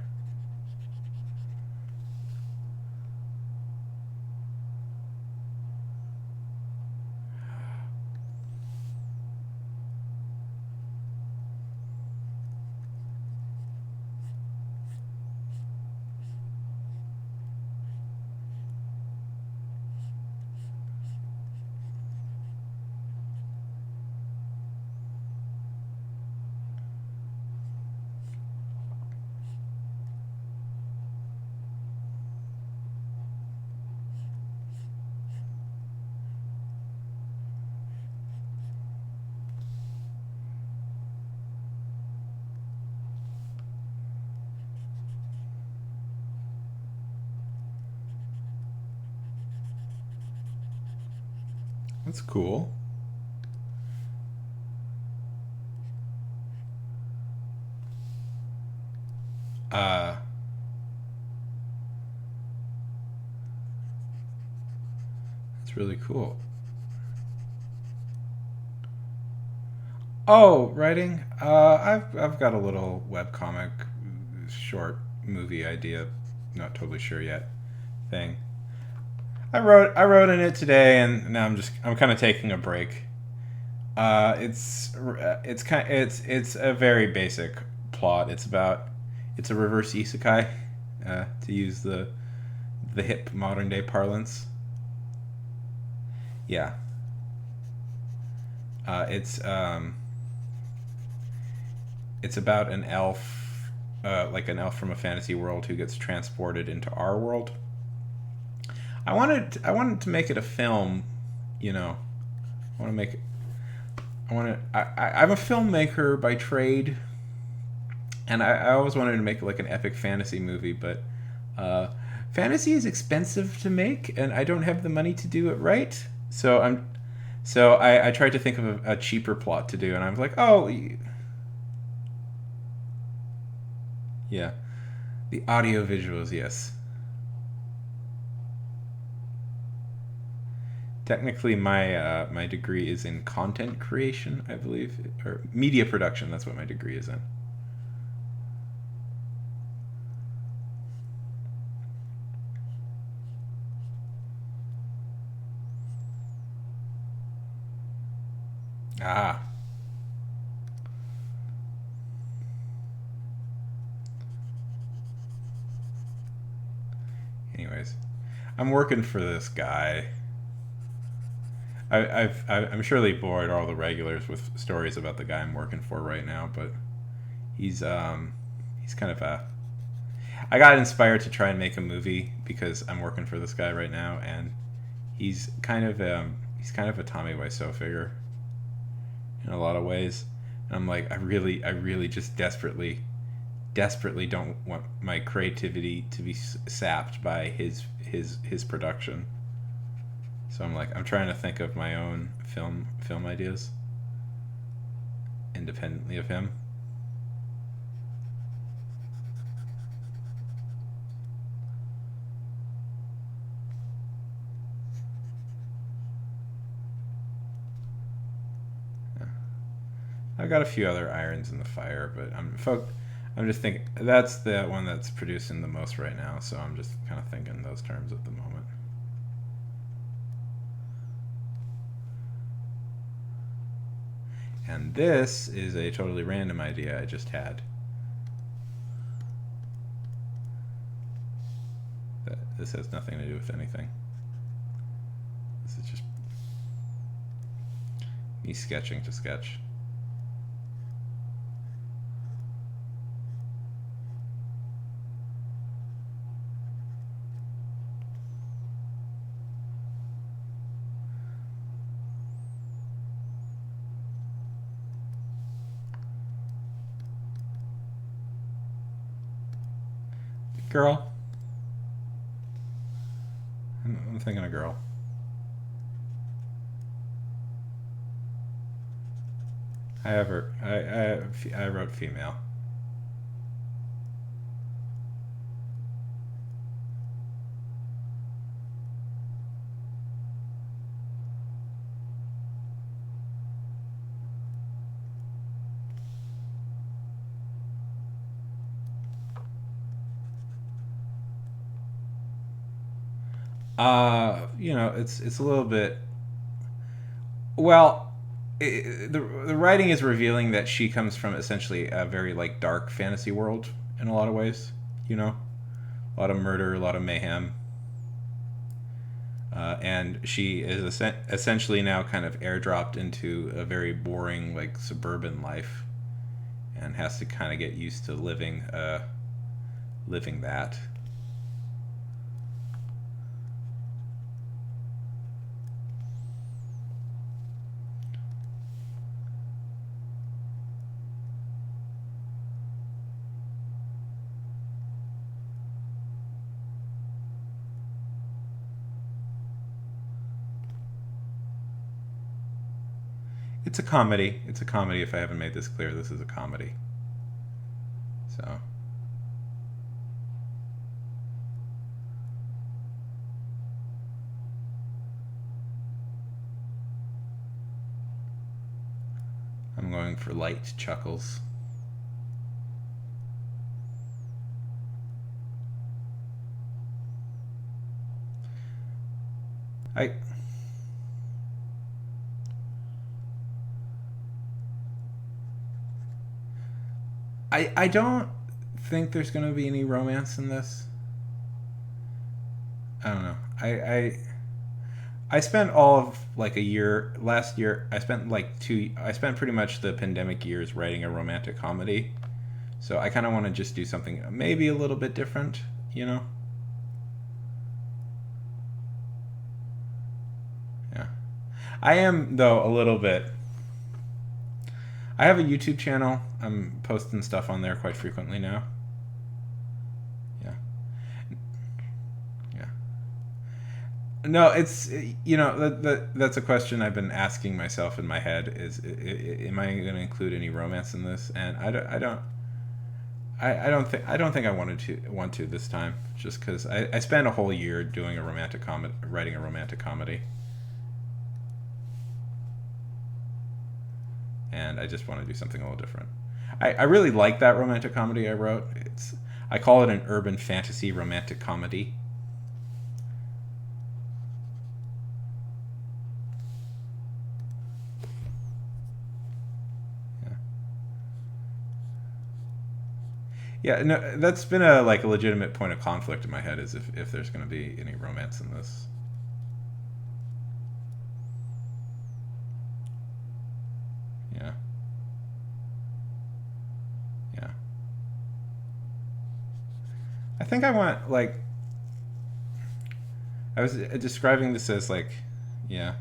That's cool. Uh, that's really cool. Oh, writing. I've got a little webcomic, short movie idea. Not totally sure yet. Thing. I wrote in it today, and now I'm kind of taking a break. It's a very basic plot. It's a reverse isekai, to use the hip modern day parlance. Yeah. It's about an elf, like an elf from a fantasy world who gets transported into our world. I wanted to make it a film, you know. I want to make it. I'm a filmmaker by trade, and I always wanted to make like an epic fantasy movie, but fantasy is expensive to make, and I don't have the money to do it right. So I tried to think of a cheaper plot to do, and I was like, oh, yeah, the audio visuals, yes. Technically, my degree is in content creation, I believe, or media production. That's what my degree is in. Ah, anyways, I'm working for this guy. I'm surely bored all the regulars with stories about the guy I'm working for right now, but he's he's kind of a. I got inspired to try and make a movie because I'm working for this guy right now, and he's kind of a Tommy Wiseau figure in a lot of ways. And I'm like, I really just desperately don't want my creativity to be sapped by his production. So I'm trying to think of my own film ideas independently of him. Yeah. I've got a few other irons in the fire, but I'm just thinking that's the one that's producing the most right now. So I'm just kind of thinking those terms at the moment. And this is a totally random idea I just had. This has nothing to do with anything. This is just me sketching to sketch. Girl. I'm thinking a girl. I wrote female. It's a little bit. Well, the writing is revealing that she comes from essentially a very like dark fantasy world in a lot of ways. You know, a lot of murder, a lot of mayhem, and she is essentially now kind of airdropped into a very boring like suburban life, and has to kind of get used to living that. It's a comedy. It's a comedy. If I haven't made this clear, this is a comedy. So. I'm going for light chuckles. I don't think there's going to be any romance in this. I don't know. I spent all of like a year last year. I spent pretty much the pandemic years writing a romantic comedy. So I kind of want to just do something maybe a little bit different, you know? Yeah. I am though a little bit. I have a YouTube channel. I'm posting stuff on there quite frequently now. Yeah. Yeah. No, it's, you know, that's a question I've been asking myself in my head is, am I going to include any romance in this? And I don't think I want to this time, just because I spent a whole year doing writing a romantic comedy. And I just want to do something a little different. I really like that romantic comedy I wrote. I call it an urban fantasy romantic comedy. Yeah, no, that's been a legitimate point of conflict in my head, is if there's going to be any romance in this. Yeah. Yeah. I think I want, I was describing this as yeah.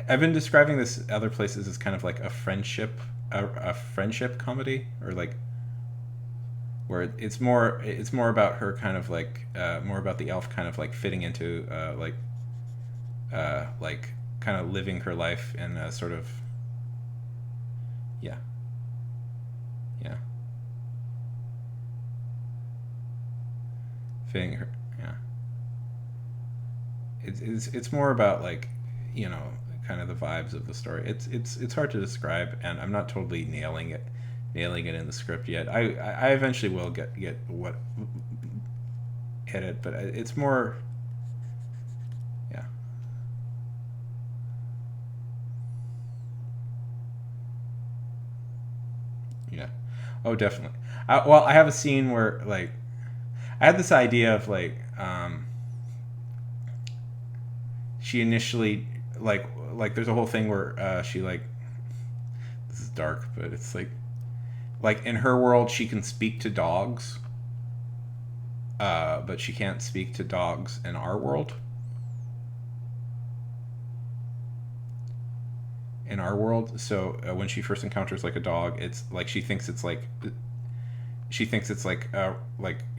I've been describing this other places as kind of like a friendship comedy, or where it's more about her kind of more about the elf kind of fitting into kind of living her life in a sort of, yeah, yeah, fitting her, yeah. It's more about you know, kind of the vibes of the story. It's hard to describe, and I'm not totally nailing it in the script yet. I eventually will get what hit it, but it's more, yeah. Yeah. Oh, definitely. Well, I have a scene where I had this idea of she initially there's a whole thing where she this is dark, but it's in her world she can speak to dogs, but she can't speak to dogs in our world. So when she first encounters a dog, it's she thinks it's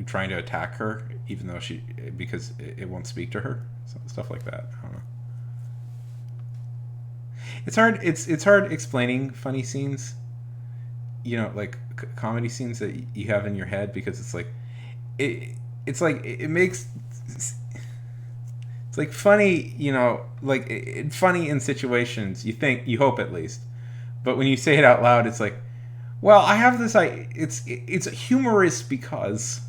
trying to attack her, even though because it won't speak to her. Stuff like that. I don't know. It's hard explaining funny scenes, you know, comedy scenes that you have in your head, because it makes it's funny, you know, funny in situations you hope at least, but when you say it out loud, it's well, I have this, it's humorous because.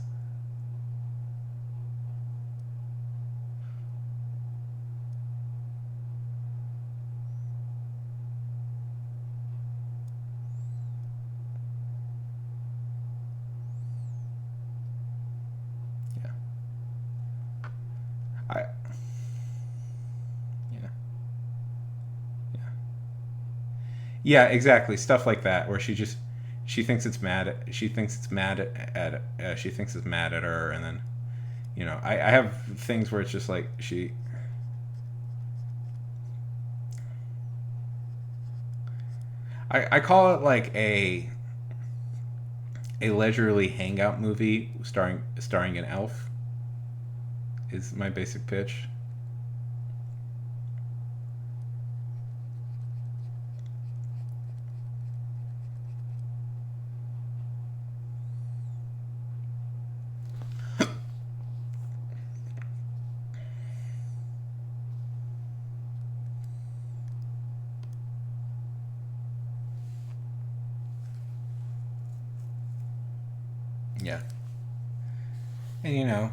Yeah, exactly. Stuff like that, where she thinks it's mad at her, and then, you know, I have things where it's just I call it a leisurely hangout movie starring an elf, is my basic pitch. Yeah. And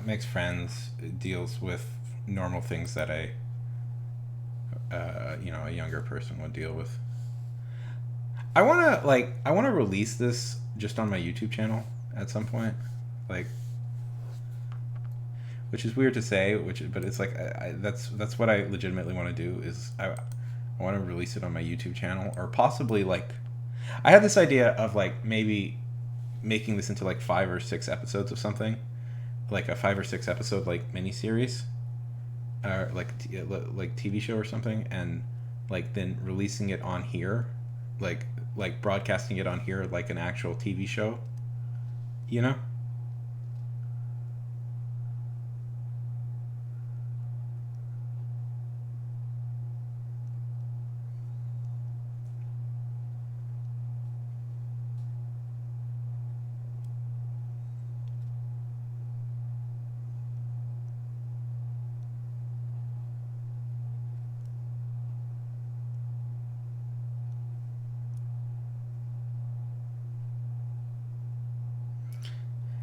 makes friends, deals with normal things that a younger person would deal with. I want to release this just on my YouTube channel at some point, which is weird to say, but it's like that's what I legitimately want to do is I want to release it on my YouTube channel, or possibly I had this idea of maybe making this into 5 or 6 episodes of something, like a 5 or 6 episode miniseries, or like TV show or something, and then releasing it on here, broadcasting it on here like an actual TV show,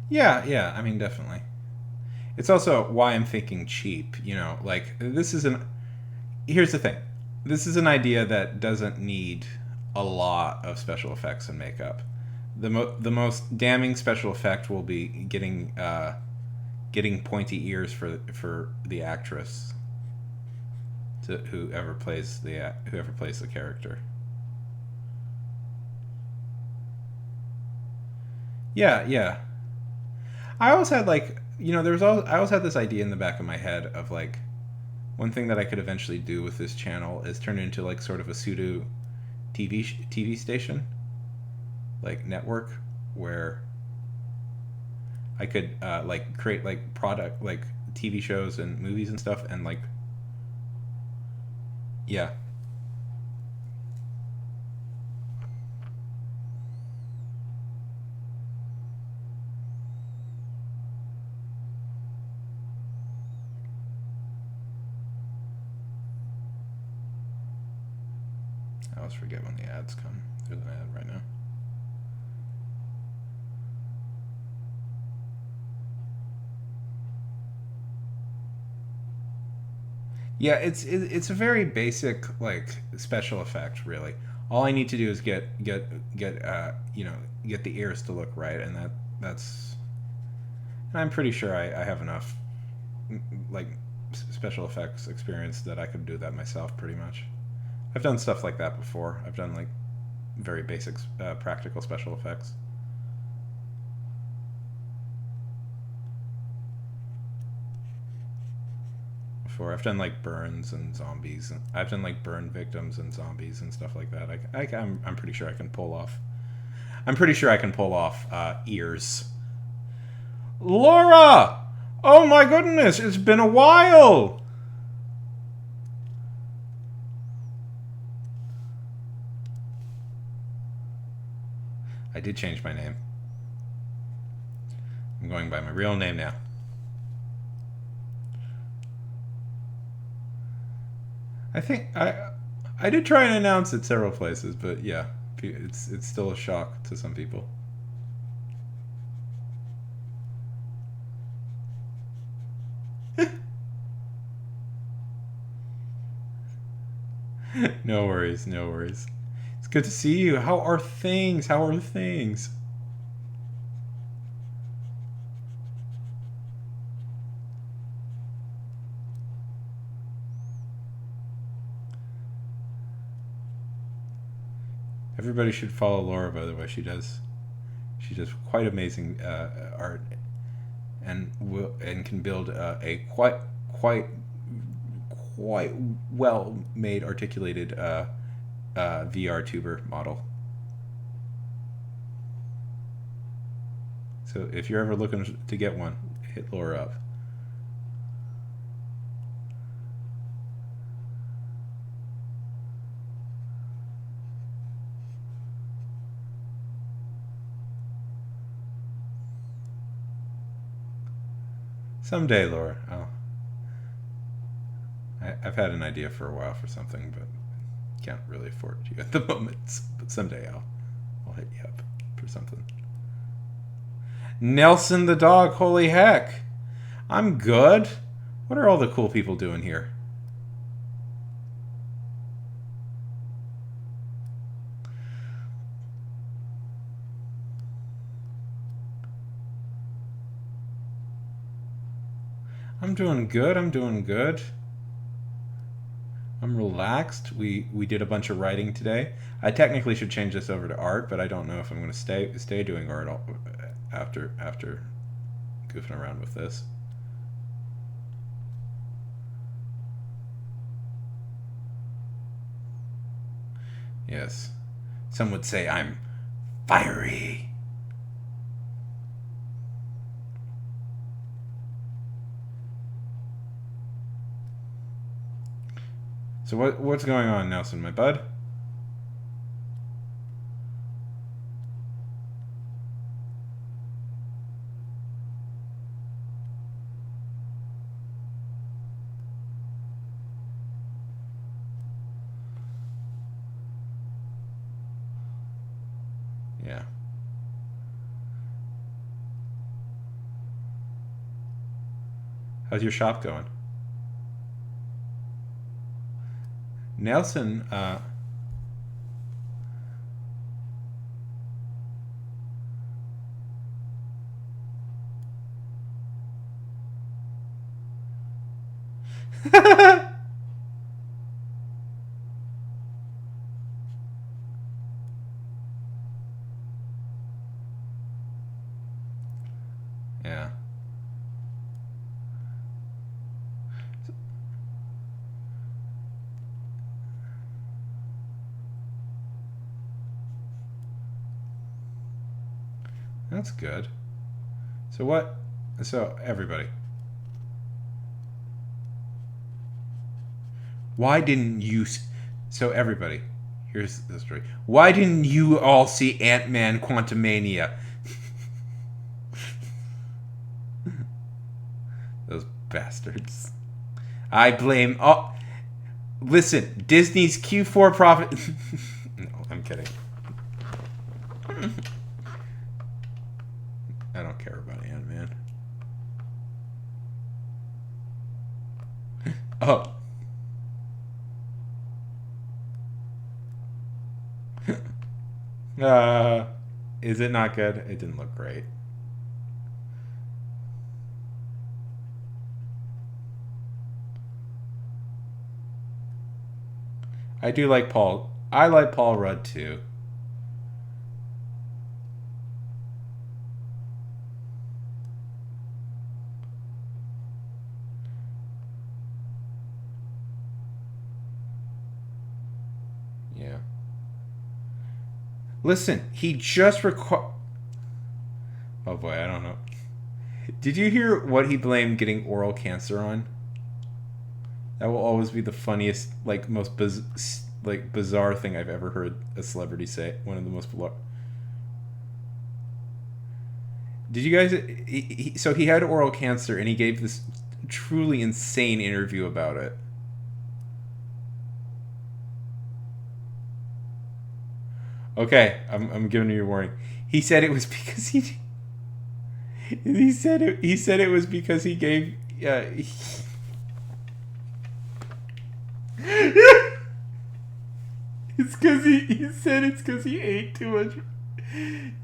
Yeah, I mean, definitely. It's also why I'm thinking cheap, this is here's the thing. This is an idea that doesn't need a lot of special effects and makeup. The most damning special effect will be getting pointy ears for the actress, to whoever plays the character. Yeah. I always had I always had this idea in the back of my head of one thing that I could eventually do with this channel is turn it into sort of a pseudo TV station, network, where I could create product TV shows and movies and stuff, and yeah. I always forget when the ads come. There's an ad right now. Yeah, it's a very basic special effect, really. All I need to do is get the ears to look right, and that's. And I'm pretty sure I have enough special effects experience that I could do that myself, pretty much. I've done stuff like that before. I've done very basic practical special effects. Before I've done burns and zombies, and I've done burn victims and zombies and stuff like that. I'm pretty sure I can pull off. I'm pretty sure I can pull off ears. Laura! Oh my goodness! It's been a while. I did change my name. I'm going by my real name now. I think I did try and announce it several places, but yeah, it's still a shock to some people. No worries, no worries. It's good to see you. How are things? How are things? Everybody should follow Laura, by the way. She does quite amazing art, and can build a quite well made, articulated VR tuber model. So if you're ever looking to get one, hit Laura up. Someday, Laura. I've had an idea for a while for something, but can't really afford you at the moment. But someday I'll hit you up for something. Nelson the dog, holy heck. I'm good. What are all the cool people doing here? I'm doing good. I'm doing good. I'm relaxed. We did a bunch of writing today. I technically should change this over to art, but I don't know if I'm going to stay doing art after goofing around with this. Yes. Some would say I'm fiery. So what's going on, Nelson, my bud? Yeah. How's your shop going? Nelson, yeah. That's good. So everybody. Why didn't you so everybody, here's the story. Why didn't you all see Ant-Man Quantumania? Those bastards. I blame listen, Disney's Q4 profit. No, I'm kidding. I don't care about Ant-Man. Oh. Is it not good? It didn't look great. I do like Paul. I like Paul Rudd too. Yeah. Listen, he just Oh boy, I don't know. Did you hear what he blamed getting oral cancer on? That will always be the funniest, like, most bizarre thing I've ever heard a celebrity say. One of the most. Did you guys? So he had oral cancer, and he gave this truly insane interview about it. Okay, I'm giving you a warning. He said it was because he. He said it was because he gave. It's because he said it's because he ate too much.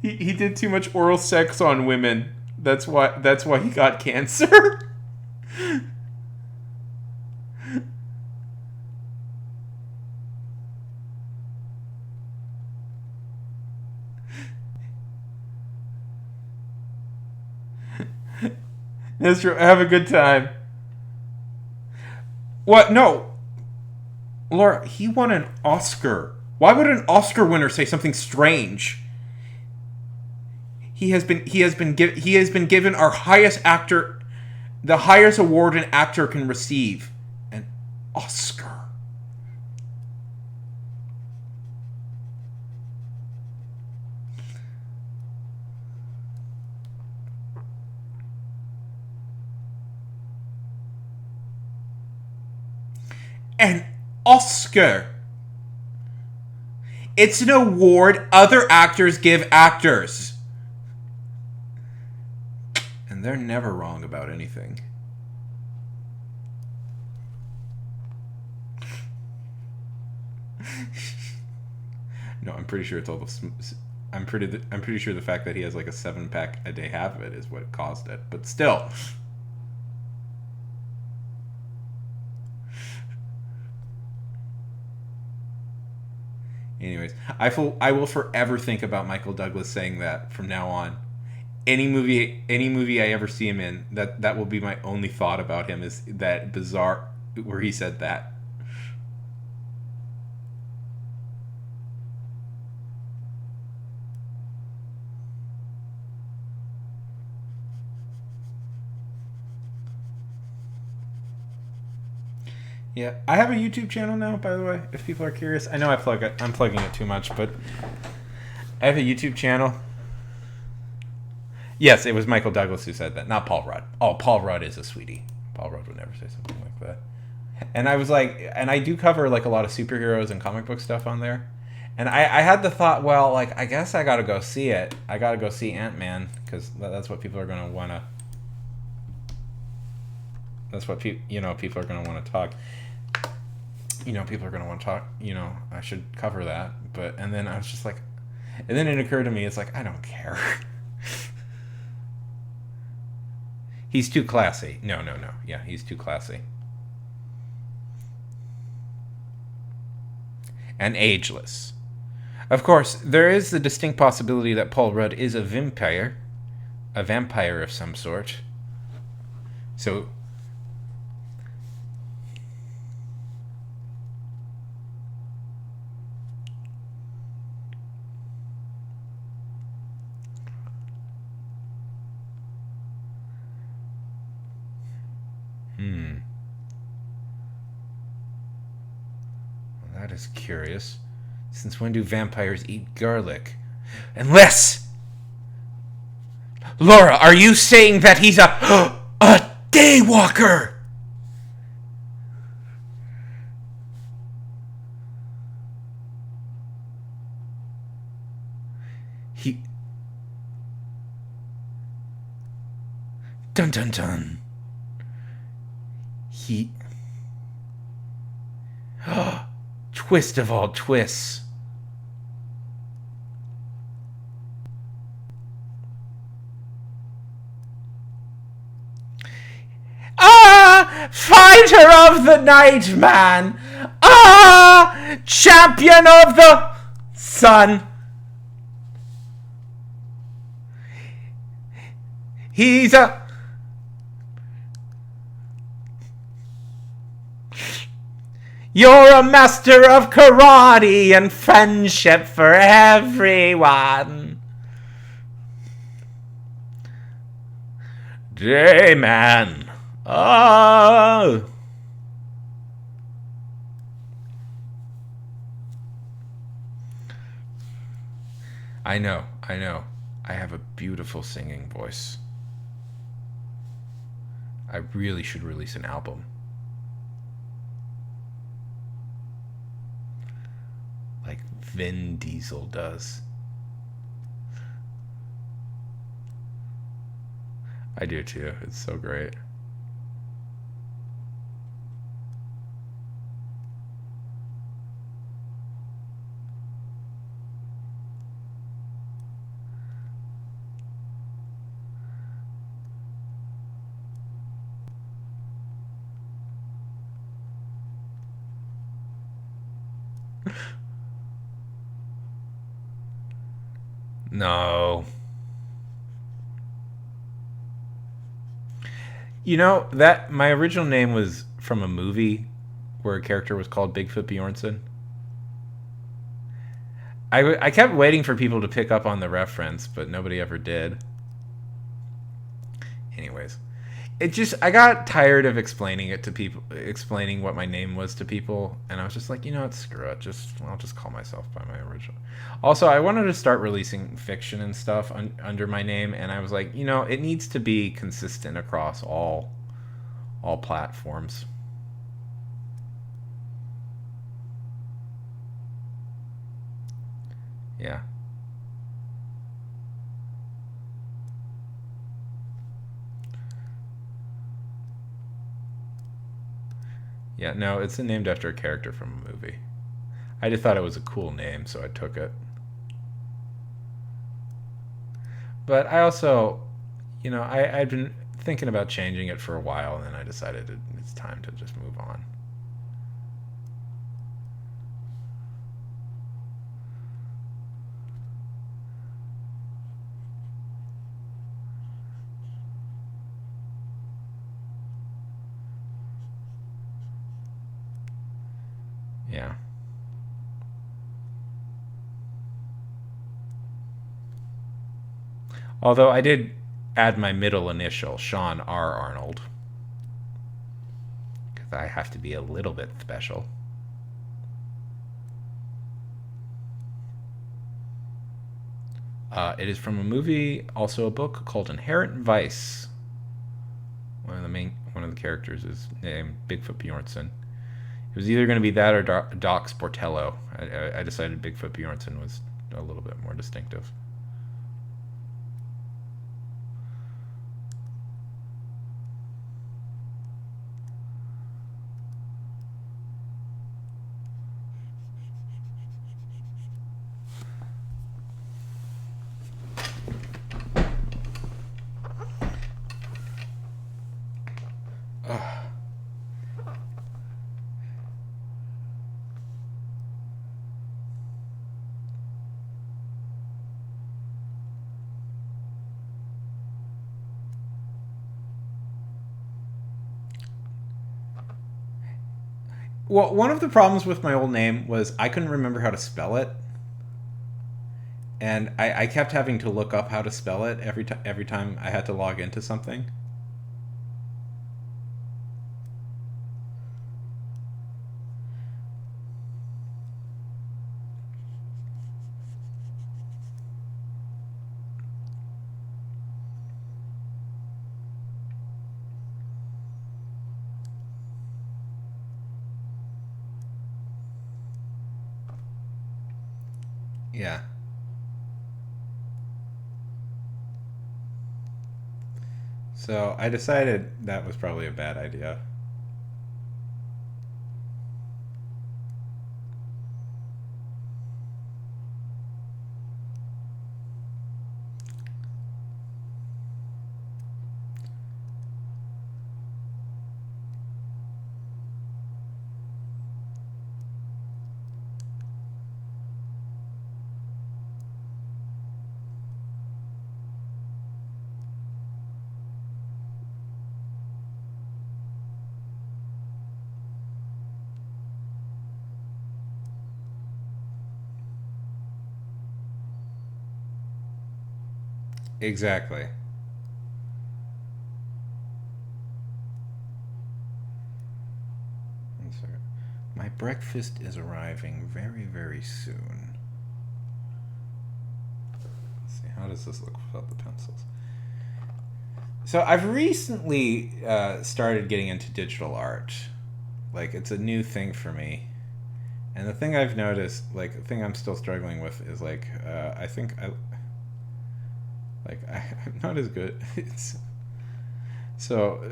He did too much oral sex on women. That's why he got cancer. That's true. Have a good time. What? No. Laura, he won an Oscar. Why would an Oscar winner say something strange? He has been given our highest actor, the highest award an actor can receive, an Oscar. An Oscar. It's an award other actors give actors. And they're never wrong about anything. No, I'm pretty sure it's all the. I'm pretty sure the fact that he has like a 7-pack a day habit is what caused it. But still. Anyways, I will forever think about Michael Douglas saying that from now on. Any movie I ever see him in, that will be my only thought about him, is that bizarre where he said that. Yeah, I have a YouTube channel now, by the way, if people are curious. I know I'm plugging it too much, but I have a YouTube channel. Yes, it was Michael Douglas who said that, not Paul Rudd. Oh, Paul Rudd is a sweetie. Paul Rudd would never say something like that. And I was like, and I do cover like a lot of superheroes and comic book stuff on there. And I had the thought, well, like, I guess I gotta go see it. I gotta go see Ant-Man, because that's what people are gonna wanna. That's what people are gonna want to talk. People are gonna want to talk. I should cover that. And then I was just like, and then it occurred to me, it's like, I don't care. He's too classy. No. Yeah, he's too classy. And ageless. Of course, there is the distinct possibility that Paul Rudd is a vampire of some sort. So. Well, that is curious. Since when do vampires eat garlic? Unless... Laura, are you saying that he's a daywalker? Dun dun dun. Twist of all twists. Fighter of the night, man. Champion of the sun. He's a... You're a master of karate and friendship for everyone. Dayman. Oh. I know. I have a beautiful singing voice. I really should release an album. Like Vin Diesel does. I do too. It's so great. No. That my original name was from a movie where a character was called Bigfoot Bjornsson. I kept waiting for people to pick up on the reference, but nobody ever did. Anyways, I got tired of explaining it to people, explaining what my name was to people, and I was just like, screw it. I'll just call myself by my original. Also, I wanted to start releasing fiction and stuff under my name, and I was like, it needs to be consistent across all platforms. Yeah. Yeah, no, it's named after a character from a movie. I just thought it was a cool name, so I took it. But I also, I'd been thinking about changing it for a while, and then I decided it's time to just move on. Yeah. Although I did add my middle initial, Sean R. Arnold, because I have to be a little bit special. It is from a movie, also a book called Inherent Vice. One of the characters is named Bigfoot Bjornson. It was either going to be that or Doc Sportello. I decided Bigfoot Bjornson was a little bit more distinctive. Well, one of the problems with my old name was I couldn't remember how to spell it, and I kept having to look up how to spell it every time I had to log into something. Yeah. So I decided that was probably a bad idea. Exactly. One second. My breakfast is arriving very, very soon. Let's see, how does this look without the pencils? So I've recently started getting into digital art. Like, it's a new thing for me. And the thing I've noticed, like, the thing I'm still struggling with is, like, I think I'm not as good. So,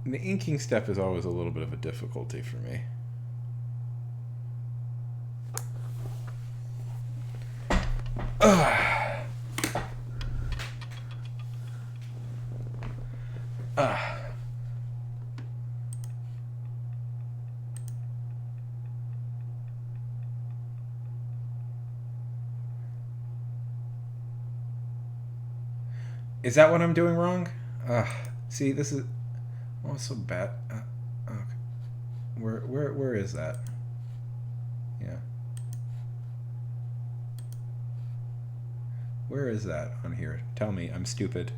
the inking step is always a little bit of a difficulty for me. Is that what I'm doing wrong? See, this is so bad. Okay. Where is that? Yeah. Where is that on here? Tell me, I'm stupid.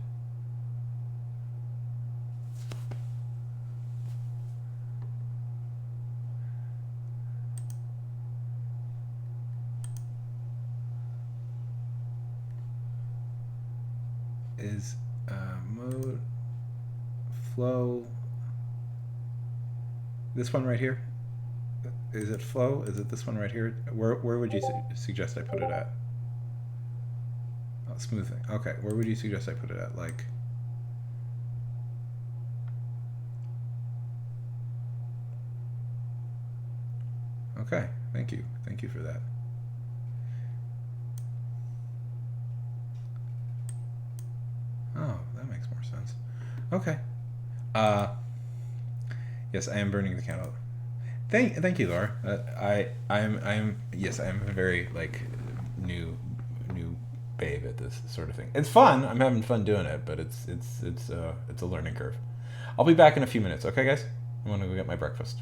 Is mode flow this one right here? Is it flow? Is it this one right here? Where would you suggest I put it at? Oh, smoothing. Okay, where would you suggest I put it at? Like, Okay, thank you. Thank you for that. Oh, that makes more sense. Okay. Uh, yes, I am burning the candle. Thank you, Laura. I'm yes, I am a very like new babe at this sort of thing. It's fun. I'm having fun doing it, but it's a learning curve. I'll be back in a few minutes. Okay, guys. I'm gonna go get my breakfast.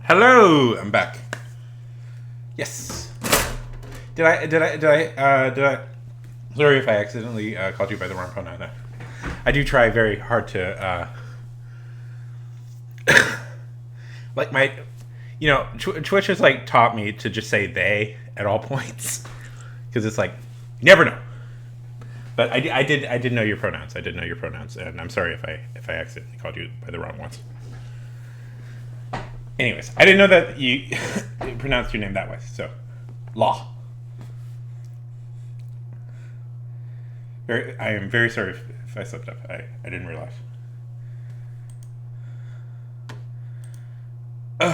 Hello, I'm back. Yes. Did I? Sorry if I accidentally called you by the wrong pronoun. I do try very hard to, like my, Twitch has like taught me to just say they at all points, because it's like, you never know. But I did know your pronouns. I did know your pronouns, and I'm sorry if I accidentally called you by the wrong ones. Anyways, I didn't know that you pronounced your name that way. So, Law. I am very sorry if I slipped up. I didn't realize. I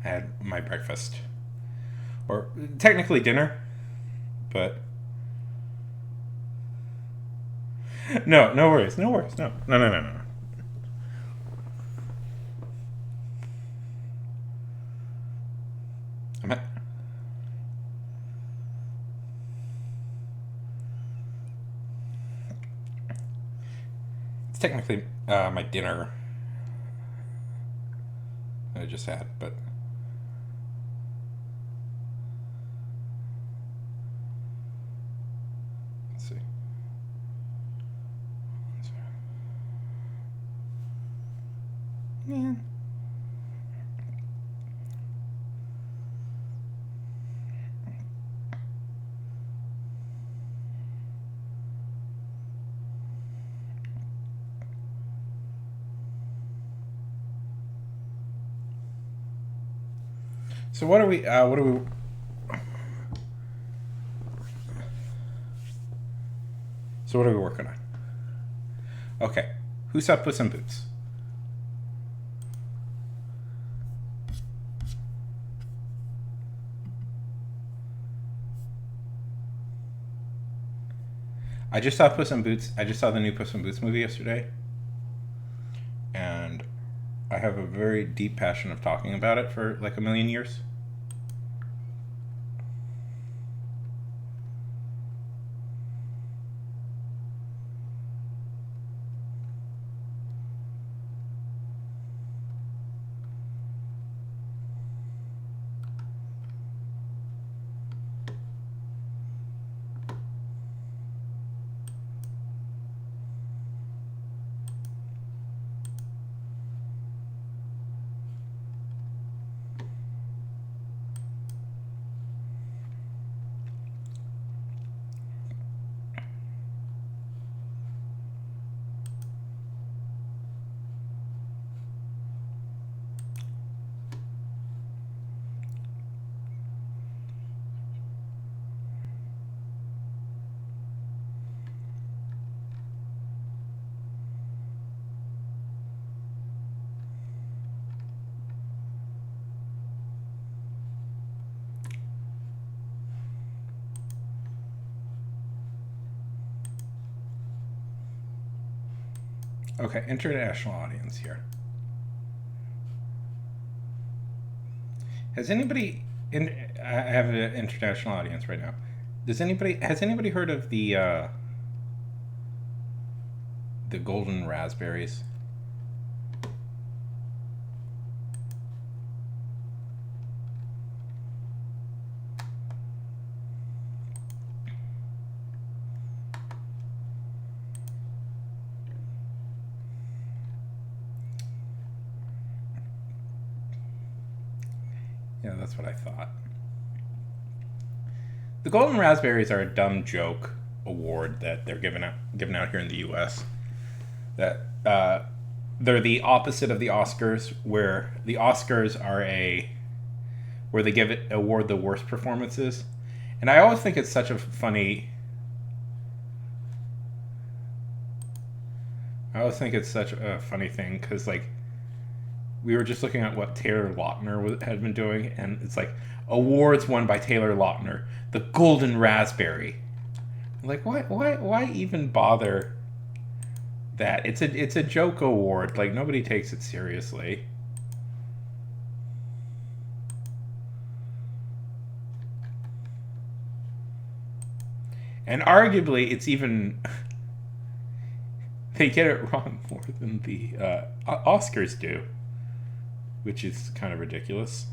had my breakfast, or technically dinner, but no worries, no. It's technically my dinner that I just had, but let's see. Yeah. So what are we working on? Okay. Who saw Puss in Boots? I just saw Puss in Boots. I just saw the new Puss in Boots movie yesterday. And I have a very deep passion of talking about it for like a million years. Okay, international audience here. Has anybody I have an international audience right now. Has anybody heard of the golden raspberries? Yeah, that's what I thought. The Golden Raspberries are a dumb joke award that they're giving out here in the U.S. That they're the opposite of the Oscars, where the Oscars are where they award the worst performances, and I always think it's such a funny. I always think it's such a funny thing because like. We were just looking at what Taylor Lautner had been doing, and it's like awards won by Taylor Lautner, the Golden Raspberry. Like, why even bother that? It's a joke award. Like nobody takes it seriously. And arguably, it's even they get it wrong more than the Oscars do, which is kind of ridiculous.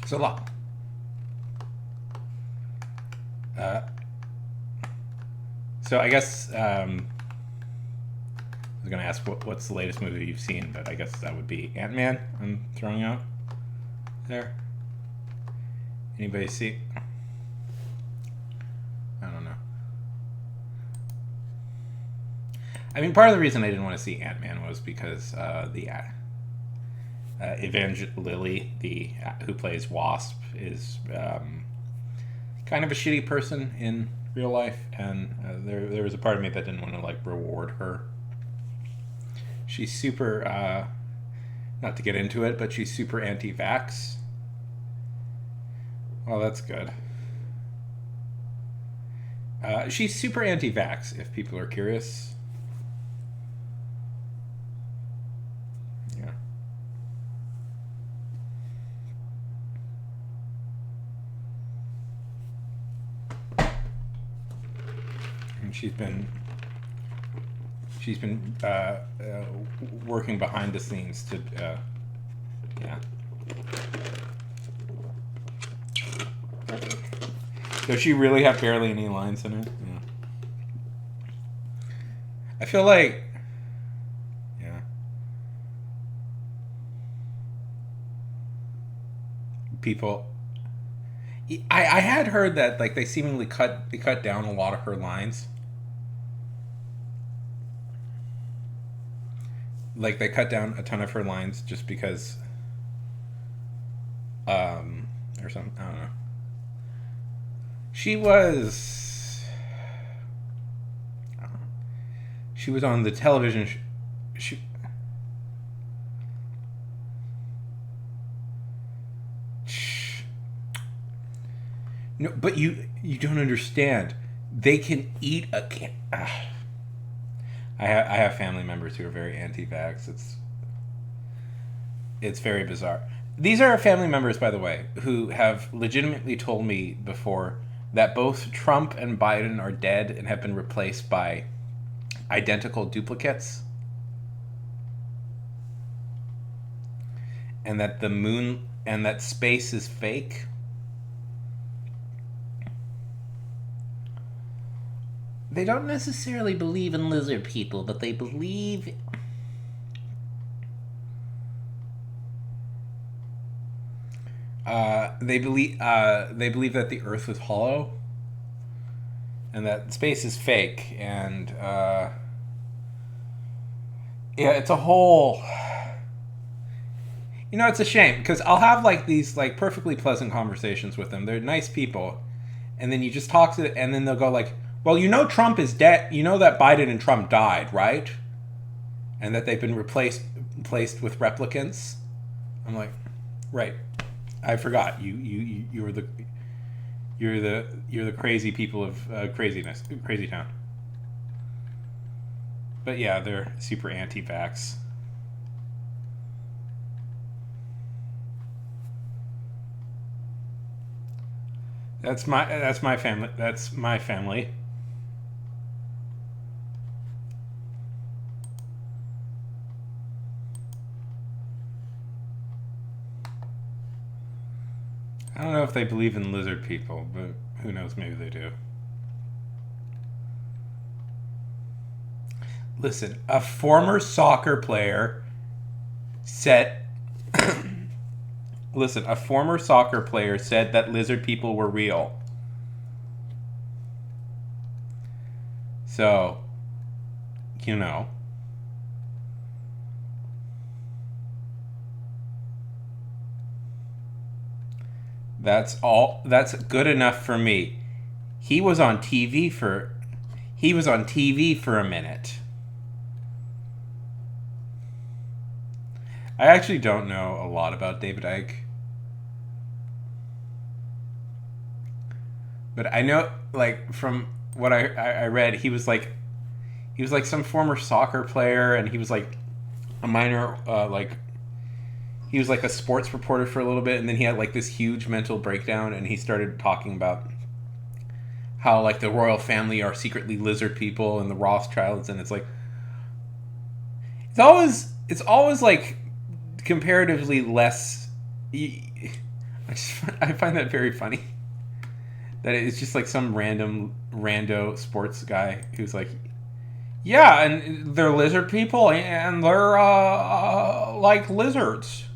It's a lot. So I guess I was gonna ask what's the latest movie you've seen, but I guess that would be Ant-Man. I'm throwing out there. Anybody see? I don't know. I mean, part of the reason I didn't want to see Ant-Man was because the Evangeline Lilly, who plays Wasp, is kind of a shitty person in real life, and there was a part of me that didn't want to like reward her. She's super, not to get into it, but she's super anti-vax. Well, that's good. She's super anti-vax, if people are curious. Yeah. And she's been working behind the scenes to, yeah. Does she really have barely any lines in it? Yeah. I feel like, yeah. People, I had heard that like they seemingly cut down a lot of her lines. Like they cut down a ton of her lines just because, or something. I don't know. She was on the television. No, but you don't understand. They can eat a can. I have family members who are very anti-vax. It's very bizarre. These are family members, by the way, who have legitimately told me before that both Trump and Biden are dead and have been replaced by identical duplicates. And that the moon and that space is fake. They don't necessarily believe in lizard people, but they believe... They believe that the Earth is hollow, and that space is fake, and yeah, it's a whole. You know, it's a shame because I'll have like these like perfectly pleasant conversations with them. They're nice people, and then you just talk to, and then they'll go like, "Well, you know, Trump is dead. You know that Biden and Trump died, right? And that they've been replaced with replicants." I'm like, right. I forgot you're the crazy people of Crazy Town. But yeah, they're super anti-vax. That's my family. That's my family. I don't know if they believe in lizard people, but who knows, maybe they do. Listen, a former soccer player said... Listen, a former soccer player said that lizard people were real. So, you know. That's all. That's good enough for me. He was on TV for a minute. I actually don't know a lot about David Icke. But I know, like, from what I read, he was like some former soccer player, and he was like a minor he was like a sports reporter for a little bit, and then he had like this huge mental breakdown, and he started talking about how like the royal family are secretly lizard people and the Rothschilds, and it's like it's always like comparatively less. I find that very funny. That it's just like some rando sports guy who's like, yeah, and they're lizard people, and they're like lizards.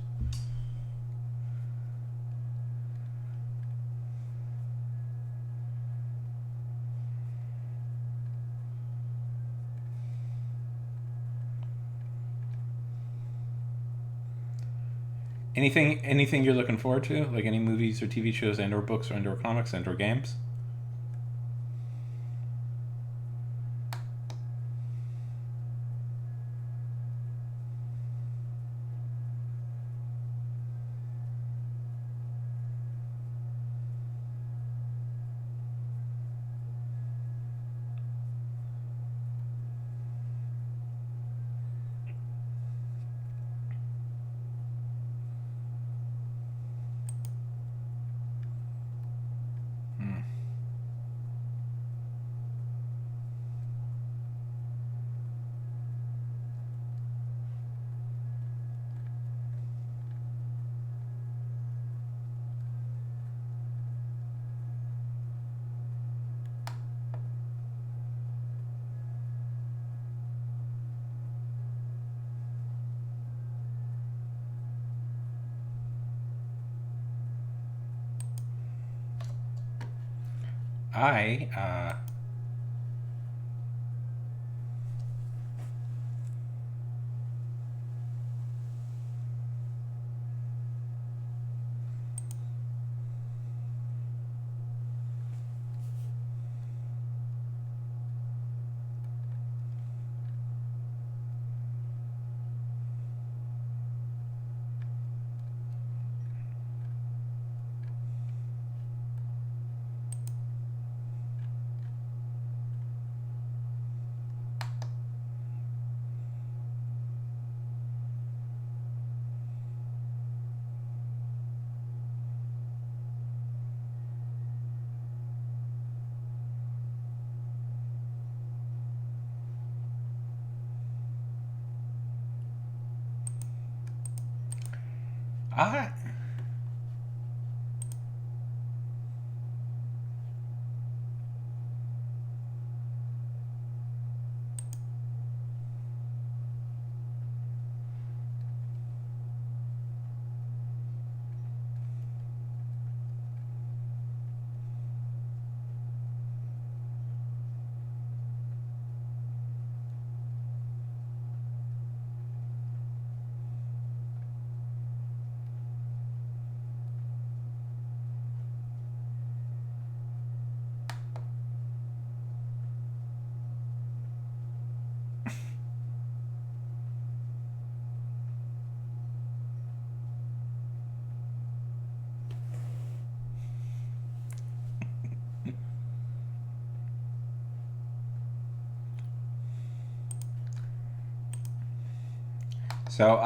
Anything you're looking forward to? Like any movies or TV shows and or books and or comics and or games? I I so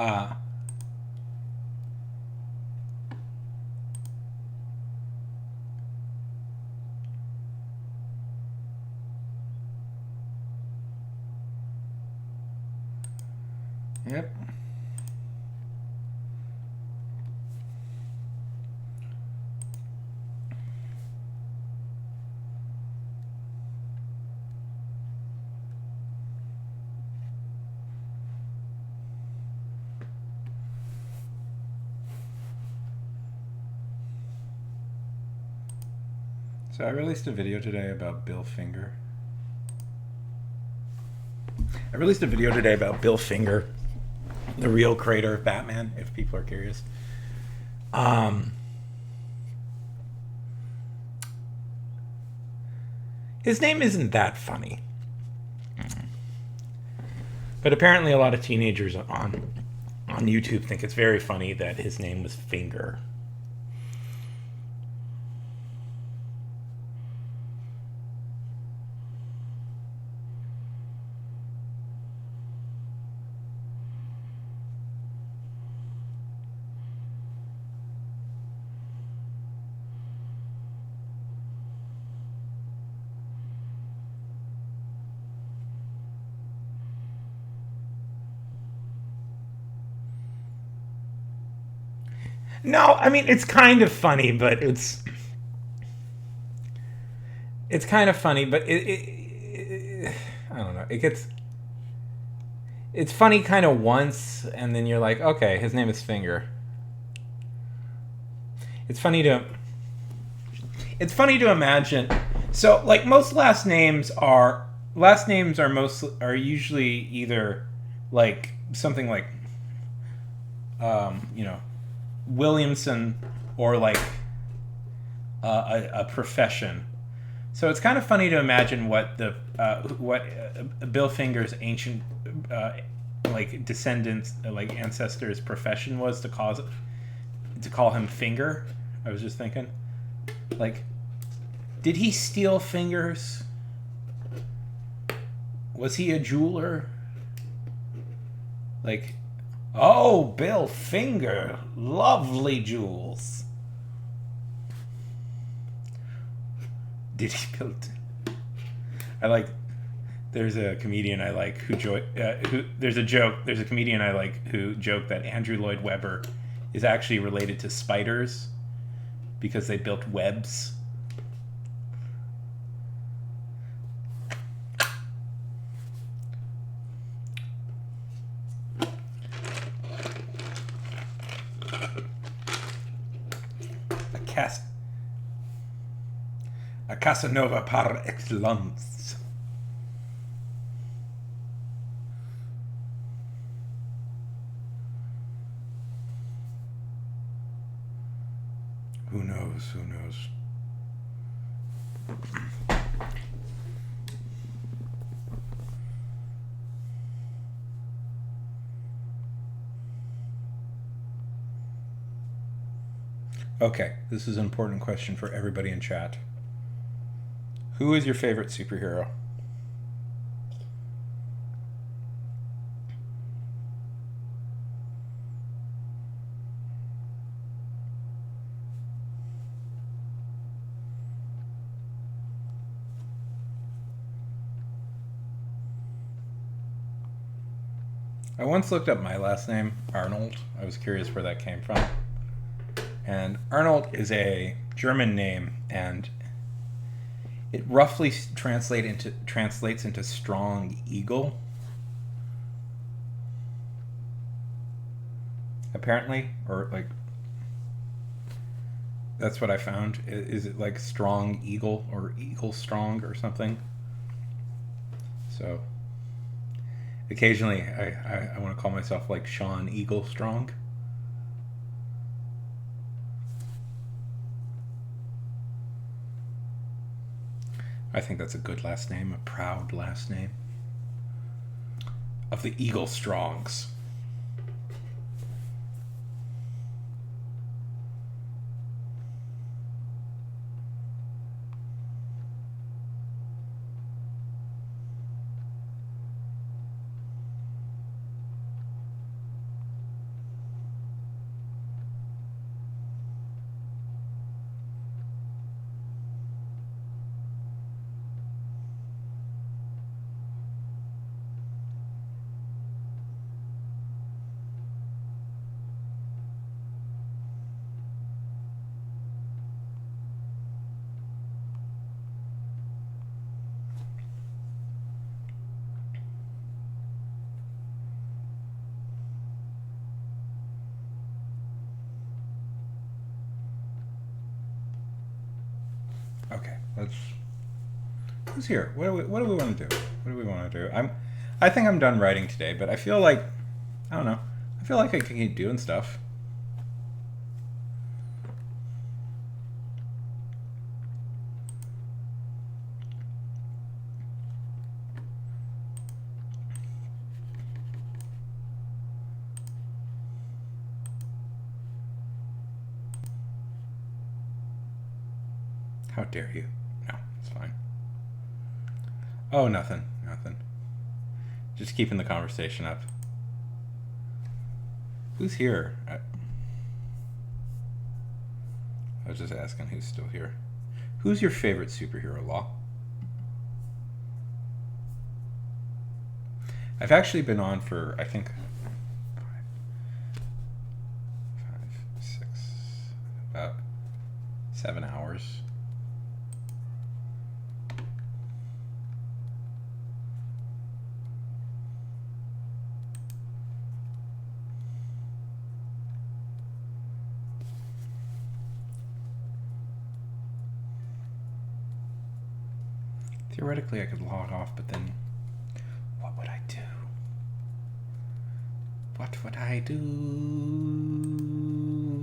yep. So I released a video today about Bill Finger. I released a video today about Bill Finger, the real creator of Batman, if people are curious. His name isn't that funny. But apparently a lot of teenagers on YouTube think it's very funny that his name was Finger. No, I mean, it's kind of funny, but it's kind of funny, but I don't know. It's funny kind of once, and then you're like, okay, his name is Finger. It's funny to imagine. So, like, most last names are usually either like something like Williamson, or like a profession. So it's kind of funny to imagine what Bill Finger's ancient like descendants, like ancestors' profession was to call him Finger. I was just thinking, like, did he steal fingers? Was he a jeweler? Like, oh, Bill Finger, lovely jewels. Did he build? There's a comedian I like there's a comedian I like who joked that Andrew Lloyd Webber is actually related to spiders because they built webs. A Casanova par excellence. Who knows? Who knows? Okay, this is an important question for everybody in chat. Who is your favorite superhero? I once looked up my last name, Arnold. I was curious where that came from. And Arnold is a German name, and it roughly translates into strong eagle. Apparently, or like, that's what I found. Is it like strong eagle or eagle strong or something? So occasionally I want to call myself like Sean Eagle Strong. I think that's a good last name, a proud last name. Of the Eagle Strongs. Okay, who's here? What do we want to do? What do we want to do? I think I'm done writing today, but I feel like, I don't know, I feel like I can keep doing stuff. How dare you? No, it's fine. Oh, nothing. Nothing. Just keeping the conversation up. Who's here? I was just asking who's still here. Who's your favorite superhero, Law? I've actually been on for, I think, 7 hours. Theoretically, I could log off, but then what would I do? What would I do?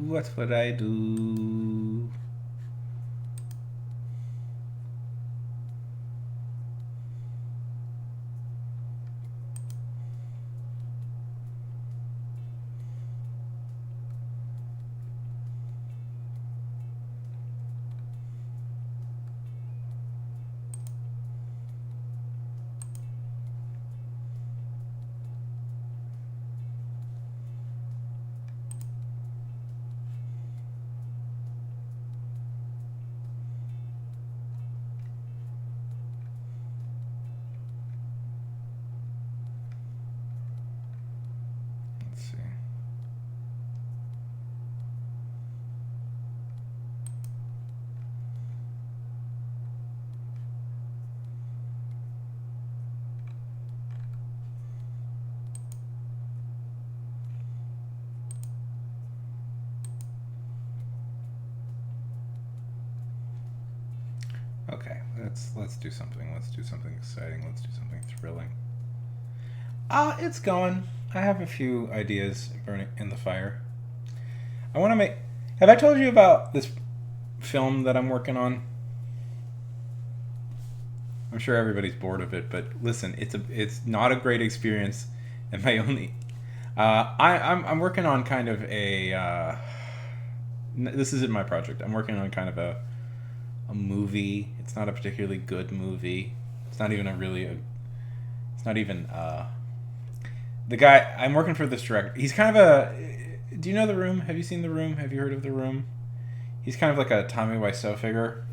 What would I do? Let's see. Okay, let's do something. Let's do something exciting. Let's do something thrilling. It's going. I have a few ideas burning in the fire. I want to make. Have I told you about this film that I'm working on? I'm sure everybody's bored of it, but listen, it's not a great experience, and my only. I'm working on kind of a. This isn't my project. I'm working on kind of a movie. It's not a particularly good movie. It's not even it's not even the guy I'm working for. This director, he's kind of a. Do you know The Room? Have you seen The Room? Have you heard of The Room? He's kind of like a Tommy Wiseau figure.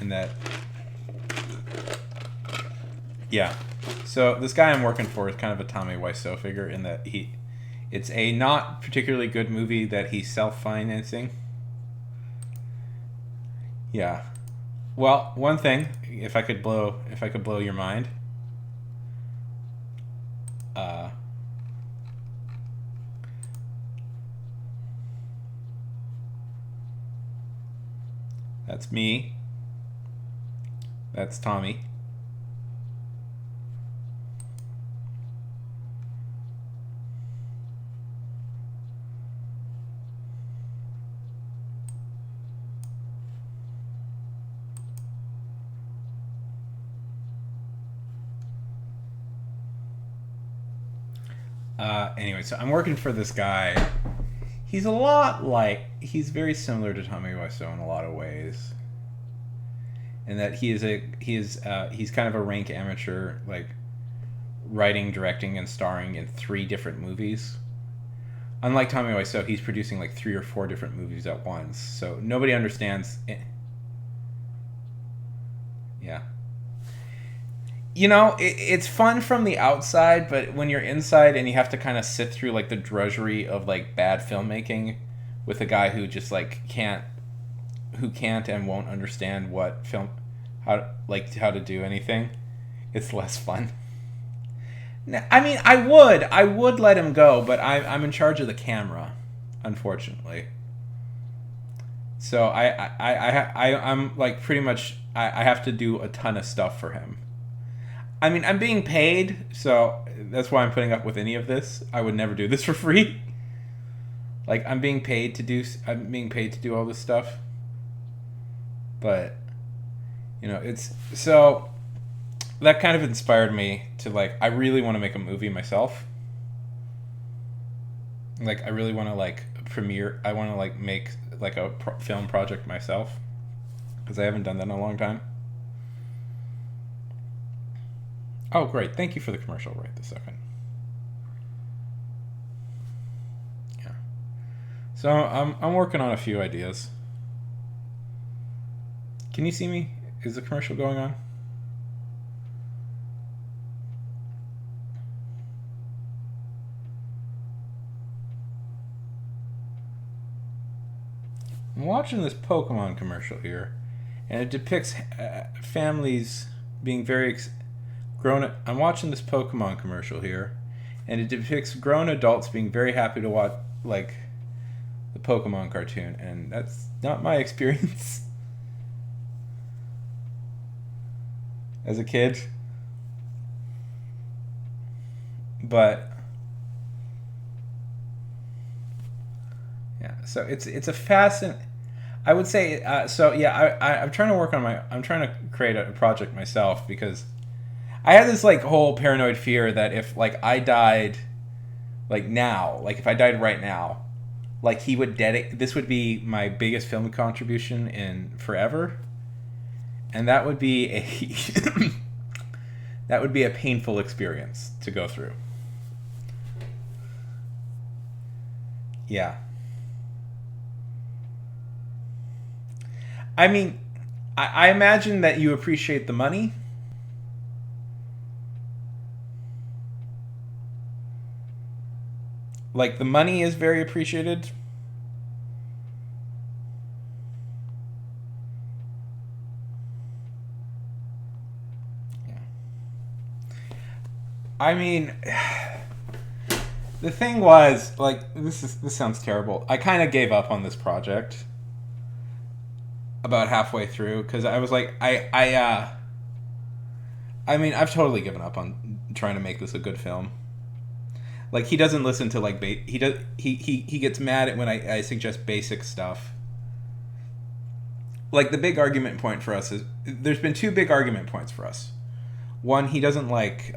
In that. Yeah. So this guy I'm working for is kind of a Tommy Wiseau figure in that it's a not particularly good movie that he's self-financing. Yeah. Well, one thing, if I could blow your mind. That's me. That's Tommy. Anyway, so I'm working for this guy. He's he's very similar to Tommy Wiseau in a lot of ways. And that he's kind of a rank amateur, like writing, directing, and starring in 3 different movies. Unlike Tommy Wiseau, he's producing like 3 or 4 different movies at once. So nobody understands it. Yeah. You know, it's fun from the outside, but when you're inside and you have to kind of sit through like the drudgery of like bad filmmaking with a guy who just like can't and won't understand how to do anything, it's less fun. I mean, I would let him go, but I'm in charge of the camera, unfortunately. So I'm like pretty much I have to do a ton of stuff for him. I mean, I'm being paid, so that's why I'm putting up with any of this. I would never do this for free. Like, I'm being paid to do all this stuff. But, you know, it's so that kind of inspired me to, like, I really want to make a movie myself. Like, I really want to, like, I want to, like, make, like, a film project myself, because I haven't done that in a long time. Oh, great. Thank you for the commercial right this second. Yeah. So I'm working on a few ideas. Can you see me? Is the commercial going on? I'm watching this Pokemon commercial here, and it depicts families being very I'm watching this Pokemon commercial here, and it depicts grown adults being very happy to watch, like, the Pokemon cartoon, and that's not my experience as a kid. But yeah, so it's a fascinating. I would say so. Yeah, I'm trying to work on I'm trying to create a project myself, because I had this, like, whole paranoid fear that if, like, I died, like, now, like, if I died right now, like, he would this would be my biggest film contribution in forever, and that would be a that would be a painful experience to go through. Yeah. I mean, I imagine that you appreciate the money. Like, the money is very appreciated. Yeah. I mean, the thing was, like, this sounds terrible. I kind of gave up on this project about halfway through, because I was like, I mean, I've totally given up on trying to make this a good film. Like, he doesn't listen to, like, he gets mad at when I suggest basic stuff. Like, the big argument point for us is, there's been two big argument points for us. One, he doesn't like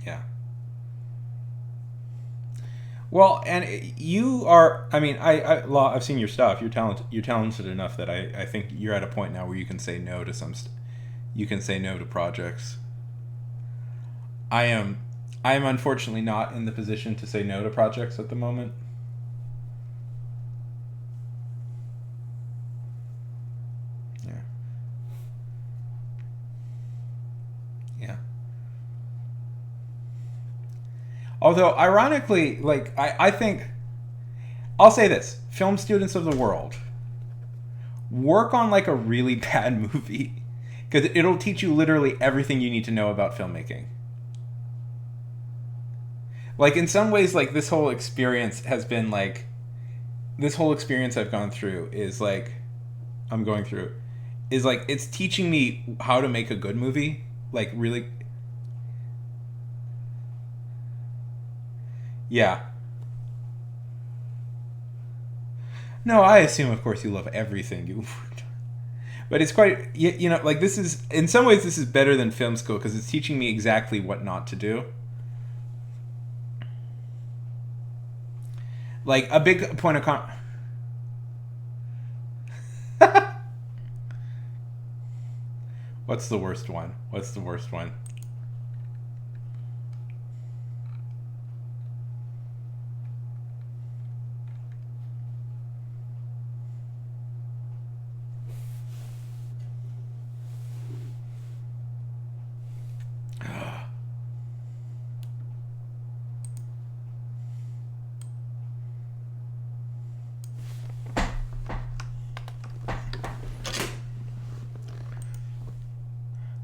yeah. Well, and you are. I mean, I've seen your stuff. You're talented enough that I think you're at a point now where you can say no to you can say no to projects. I am unfortunately not in the position to say no to projects at the moment. Yeah. Yeah. Although, ironically, like, I think, I'll say this, film students of the world, work on, like, a really bad movie, because it'll teach you literally everything you need to know about filmmaking. Like, in some ways, like, this whole experience I've gone through is, like, it's teaching me how to make a good movie, like, really. Yeah. No, I assume, of course, you love everything you've worked on. But it's quite, you know, like, this is, in some ways, this is better than film school, because it's teaching me exactly what not to do. Like, a big point of What's the worst one? What's the worst one?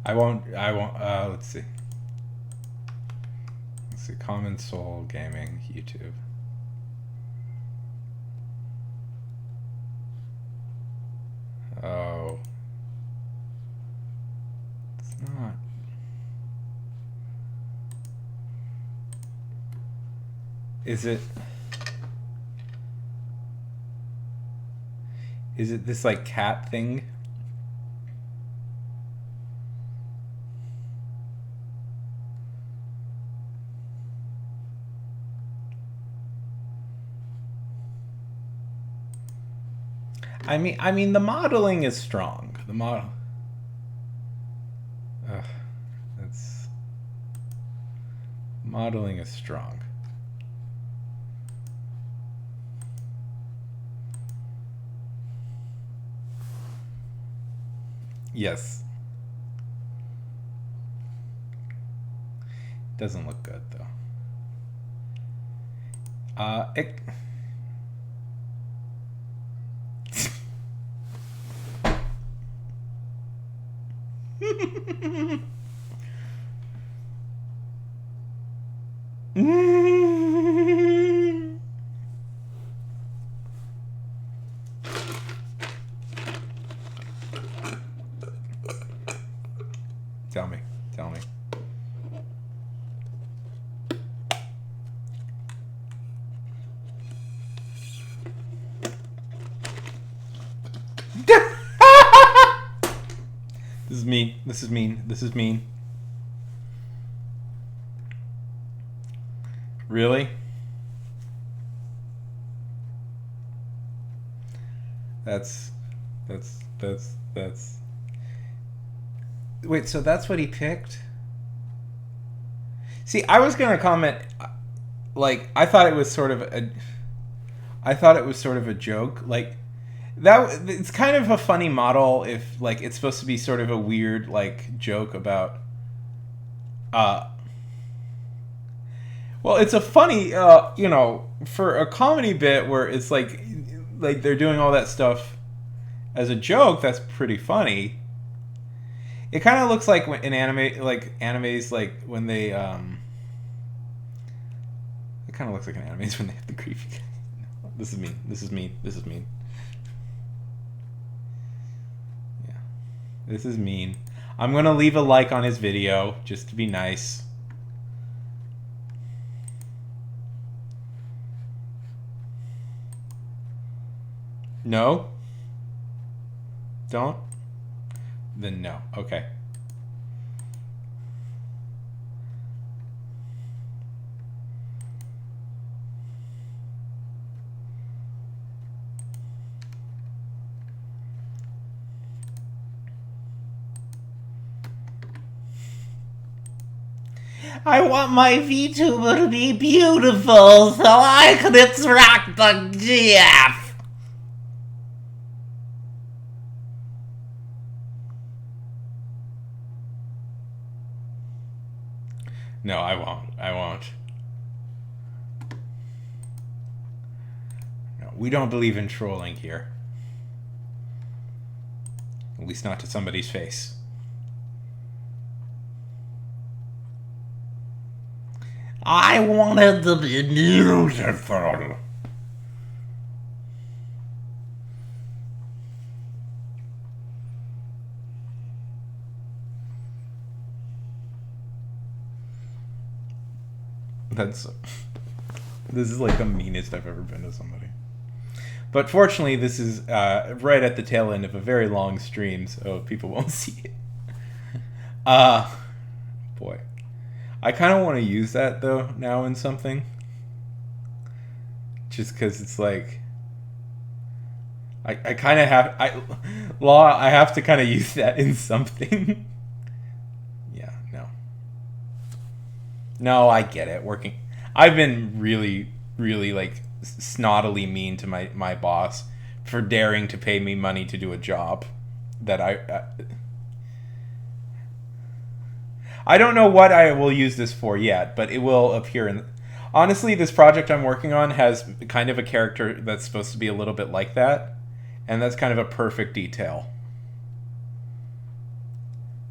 I won't, let's see. Let's see, Common Soul Gaming, YouTube. not. Is it? Is it this like cat thing? I mean, the modeling is strong. The model. Ugh, that's modeling is strong. Yes. Doesn't look good though. It. Tell me. Tell me. This is mean. This is mean. This is mean. Really? That's. Wait, so that's what he picked? See, I was gonna comment, like, I thought it was sort of a joke. Like, that it's kind of a funny model if, like, it's supposed to be sort of a weird, like, joke about, well, it's a funny, you know, for a comedy bit where it's like they're doing all that stuff as a joke, that's pretty funny. It kind of looks like when in animes, like when they, it kind of looks like an animes when they have the creepy. This is mean. This is mean. This is mean. Yeah, this is mean. I'm gonna leave a like on his video just to be nice. No? Don't? Then no. Okay. I want my VTuber to be beautiful so I can attract the GF. No, I won't. I won't. No, we don't believe in trolling here. At least not to somebody's face. I wanted to be beautiful. This is like the meanest I've ever been to somebody. But fortunately, this is right at the tail end of a very long stream, so people won't see it. Boy. I kind of want to use that, though, now in something. Just because it's like... I kind of have... I have to kind of use that in something. Yeah, no. No, I get it. I've been really, really, like, snottily mean to my boss for daring to pay me money to do a job that I don't know what I will use this for yet, but it will appear in... Honestly, this project I'm working on has kind of a character that's supposed to be a little bit like that, and that's kind of a perfect detail.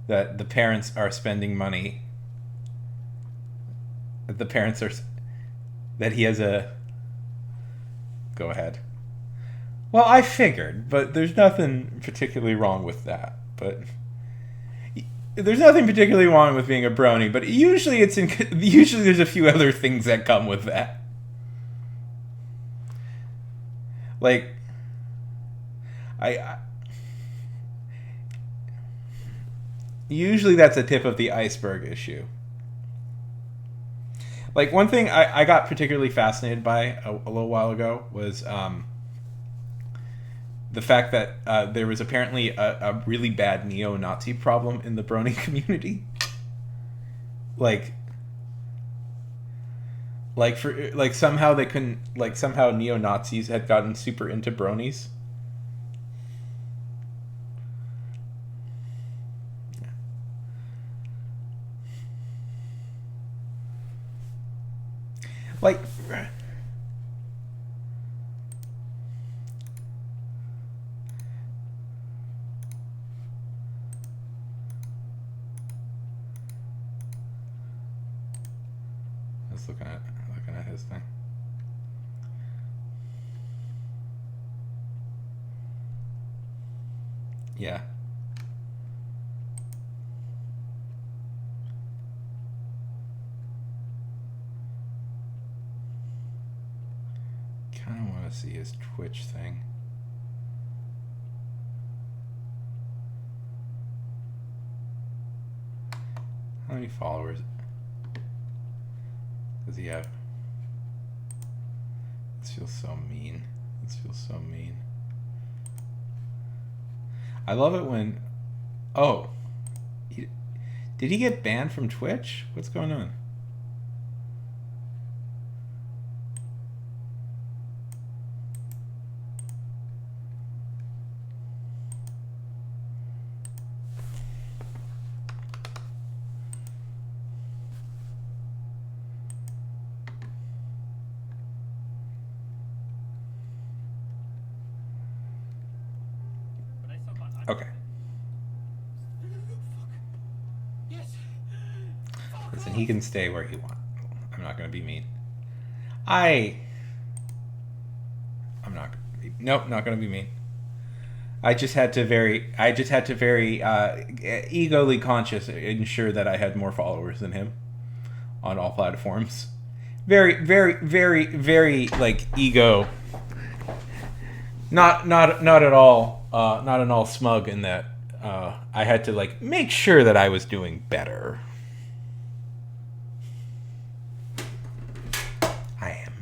That the parents are spending money. That the parents are... That he has a... Go ahead. Well, I figured, but there's nothing particularly wrong with that, but... there's nothing particularly wrong with being a brony, but usually usually there's a few other things that come with that. Like, I usually that's a tip of the iceberg issue. Like, one thing I got particularly fascinated by a little while ago was the fact that there was apparently a really bad neo-Nazi problem in the brony community. Somehow they couldn't, somehow neo-Nazis had gotten super into bronies. Like, I was looking at his thing. Yeah. Kind of want to see his Twitch thing. How many followers does he have? This feels so mean. This feels so mean. I love it when... Oh. Did he get banned from Twitch? What's going on? Okay. Listen, he can stay where he wants. I'm not going to be mean. I'm not going to be... Nope, not going to be mean. I just had to very egally conscious ensure that I had more followers than him on all platforms. Very, very, very, very, like, ego. Not at all smug in that I had to, like, make sure that I was doing better. I am.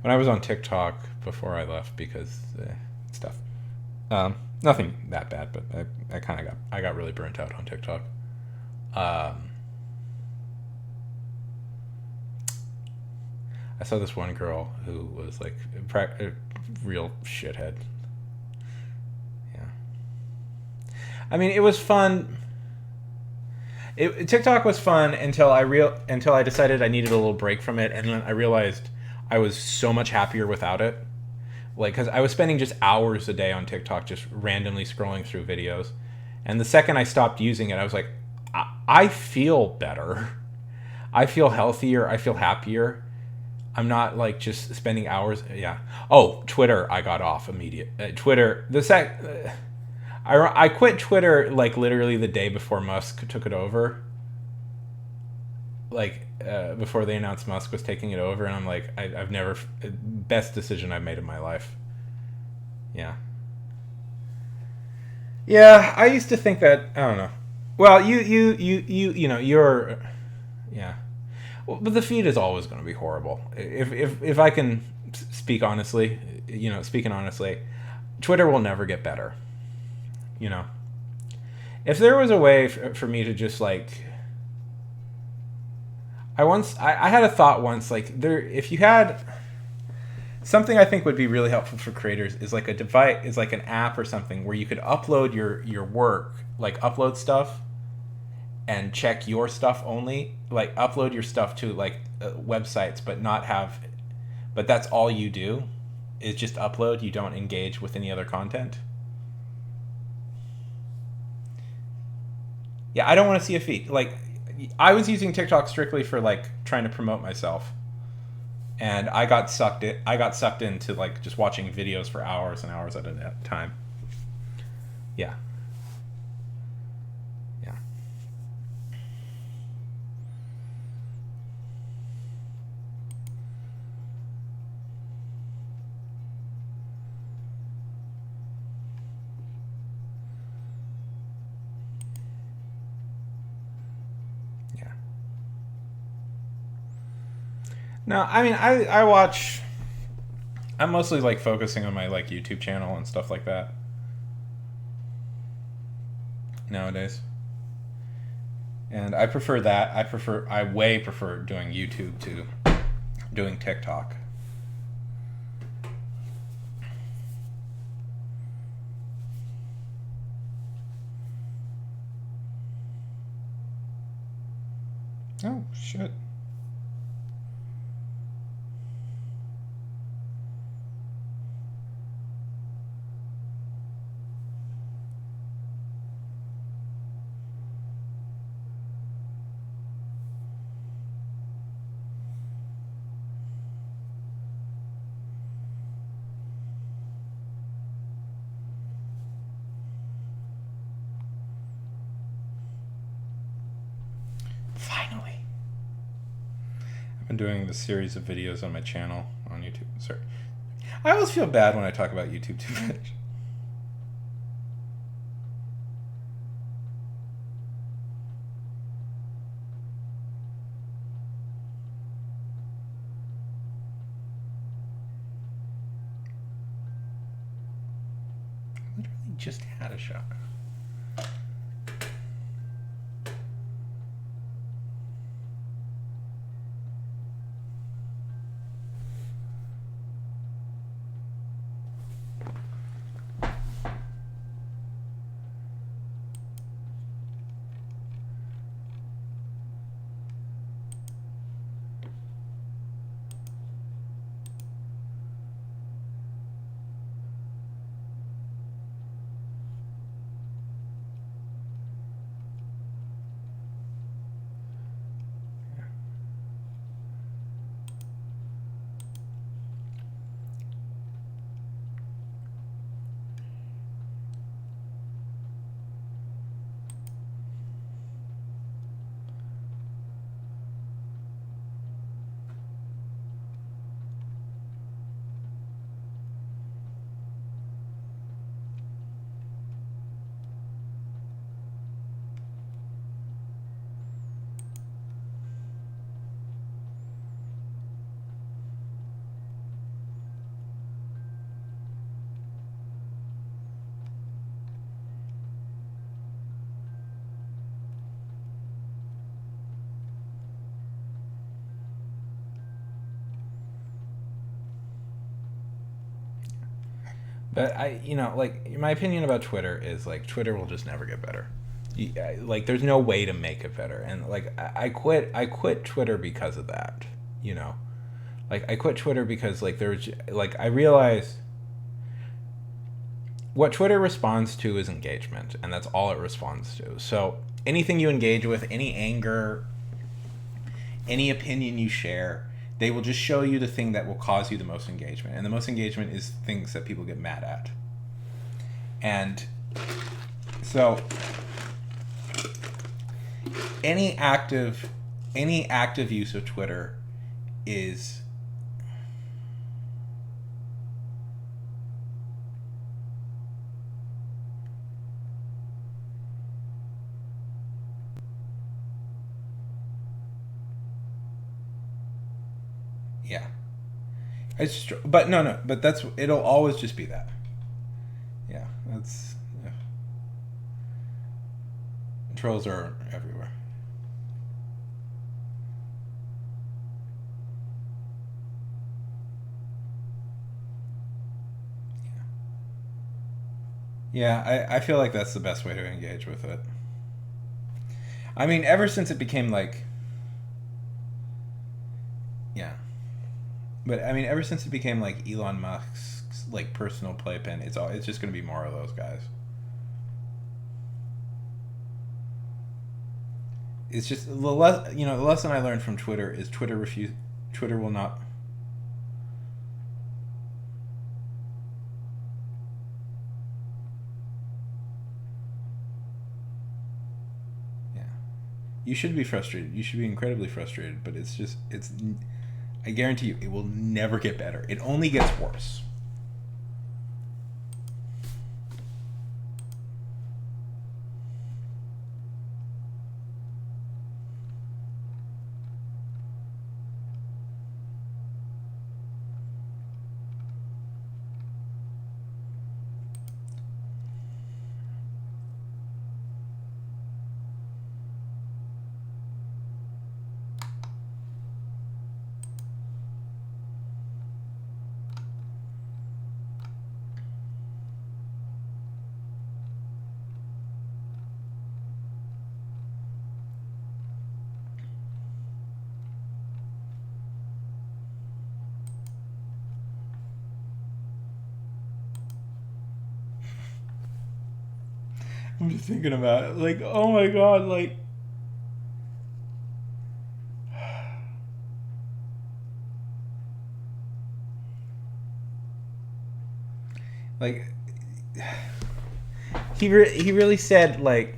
When I was on TikTok before I left because stuff, nothing that bad, but I got really burnt out on TikTok. I saw this one girl who was like a real shithead. Yeah. I mean, it was fun. TikTok was fun until I decided I needed a little break from it, and then I realized I was so much happier without it. Like, because I was spending just hours a day on TikTok, just randomly scrolling through videos, and the second I stopped using it, I was like, I feel better. I feel healthier. I feel happier. I'm not like just spending hours. Yeah. Oh, Twitter. I got off immediate. Twitter. I quit Twitter like literally the day before Musk took it over. Like before they announced Musk was taking it over, and I'm like, I've never best decision I've made in my life. Yeah. Yeah. I used to think that I don't know. Well, you know you're. Yeah. But the feed is always going to be horrible. If I can speak honestly, speaking honestly, Twitter will never get better. You know, if there was a way for me to just like, I had a thought once, like if you had something I think would be really helpful for creators is like a device, is like an app or something where you could upload your work, like upload stuff and check your stuff only, like upload your stuff to like websites, but that's all you do is just upload. You don't engage with any other content. Yeah, I don't want to see a feed. Like, I was using TikTok strictly for like trying to promote myself, and I got sucked into like just watching videos for hours and hours at a time. Yeah. No, I mean, I watch. I'm mostly like focusing on my like YouTube channel and stuff like that nowadays. And I prefer that. I way prefer doing YouTube to doing TikTok. Oh, shit. Finally. I've been doing this series of videos on my channel on YouTube. Sorry. I always feel bad when I talk about YouTube too much. I literally just had a shot. But like my opinion about Twitter is like Twitter will just never get better. Like there's no way to make it better, and like I quit Twitter because of that. Like I quit Twitter because like there's like I realized what Twitter responds to is engagement, and that's all it responds to. So anything you engage with, any anger, any opinion you share, they will just show you the thing that will cause you the most engagement. And the most engagement is things that people get mad at. And so any active use of Twitter is yeah. It's but no, but it'll always just be that. Yeah, that's yeah. Trolls are everywhere. Yeah, I feel like that's the best way to engage with it. I mean, ever since it became like yeah. But I mean, ever since it became like Elon Musk's like personal playpen, it's just going to be more of those guys. It's just the lesson I learned from Twitter is Twitter will not. Yeah, you should be frustrated. You should be incredibly frustrated. But it's I guarantee you, it will never get better. It only gets worse. I'm just thinking about it. Like, oh my god, like he really said like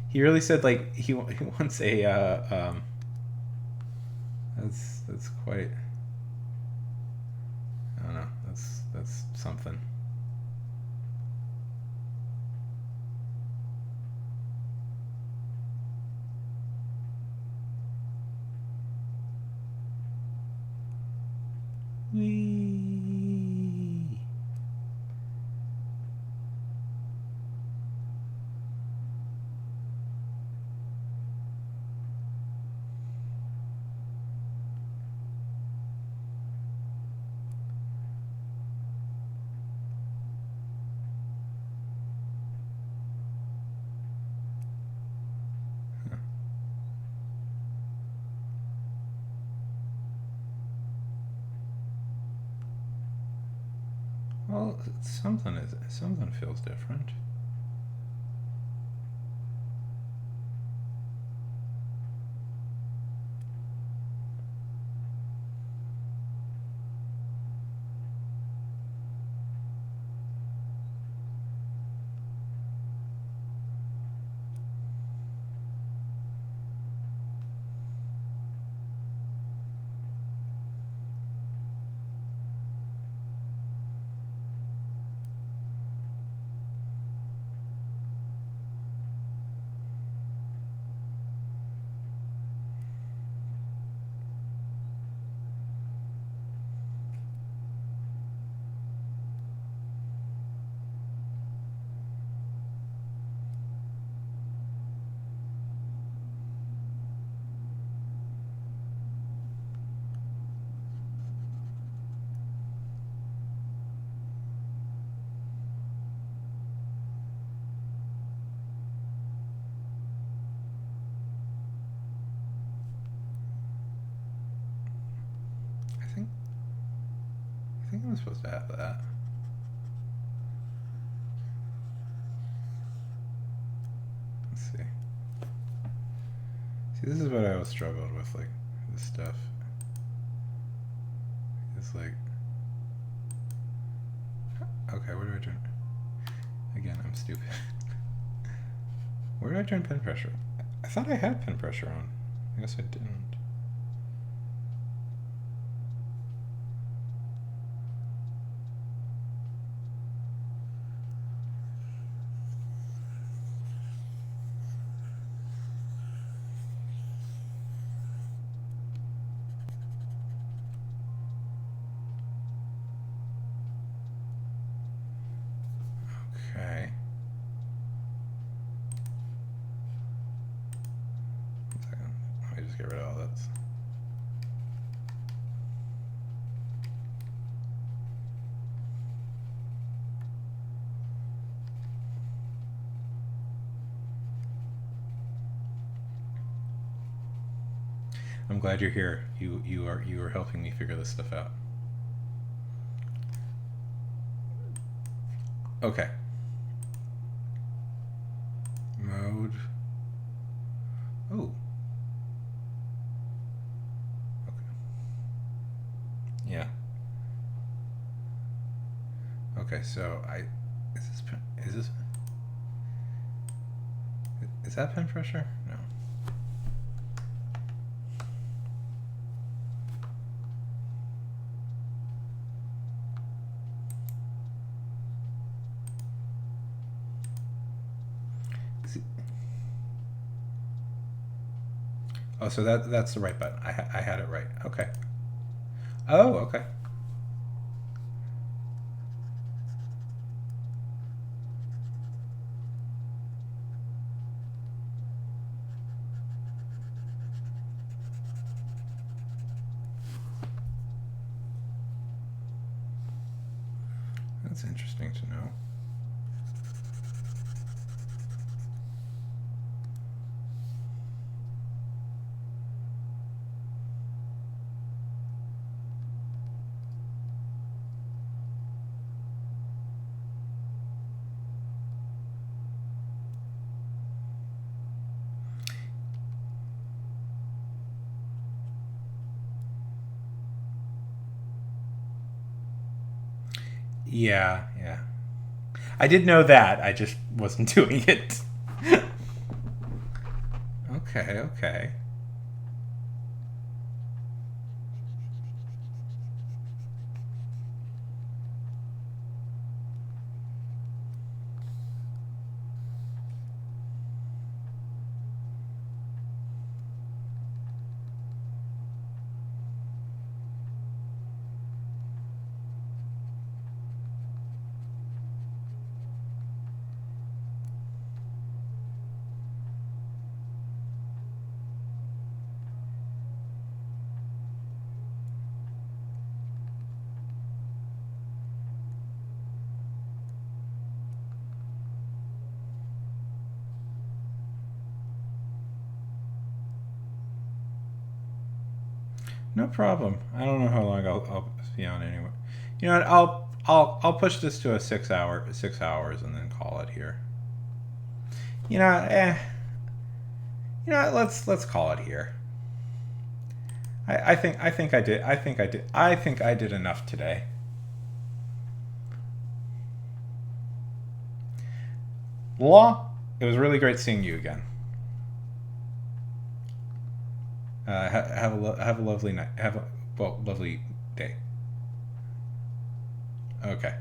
he really said like he wants a that's quite, I don't know, that's something. Wee. Well, something feels different. I think I'm supposed to have that. Let's see. See, this is what I always struggled with, like, this stuff. It's like, okay, where do I turn? Again, I'm stupid. Where do I turn pen pressure? I thought I had pen pressure on. I guess I didn't. Okay. One second. Let me just get rid of all this. I'm glad you're here. You are helping me figure this stuff out. Okay. Mode. Oh. Okay. Yeah. Okay, so is that pen pressure? No. Oh, so that's the right button. I had it right. Okay. Oh, okay. That's interesting to know. Yeah, yeah. I did know that. I just wasn't doing it. Okay, okay. No problem. I don't know how long I'll be on anyway. You know what? I'll push this to a 6 hours and then call it here. You know, you know what? Let's call it here. I think I did enough today. Law, it was really great seeing you again. Have a lovely night. Lovely day. Okay.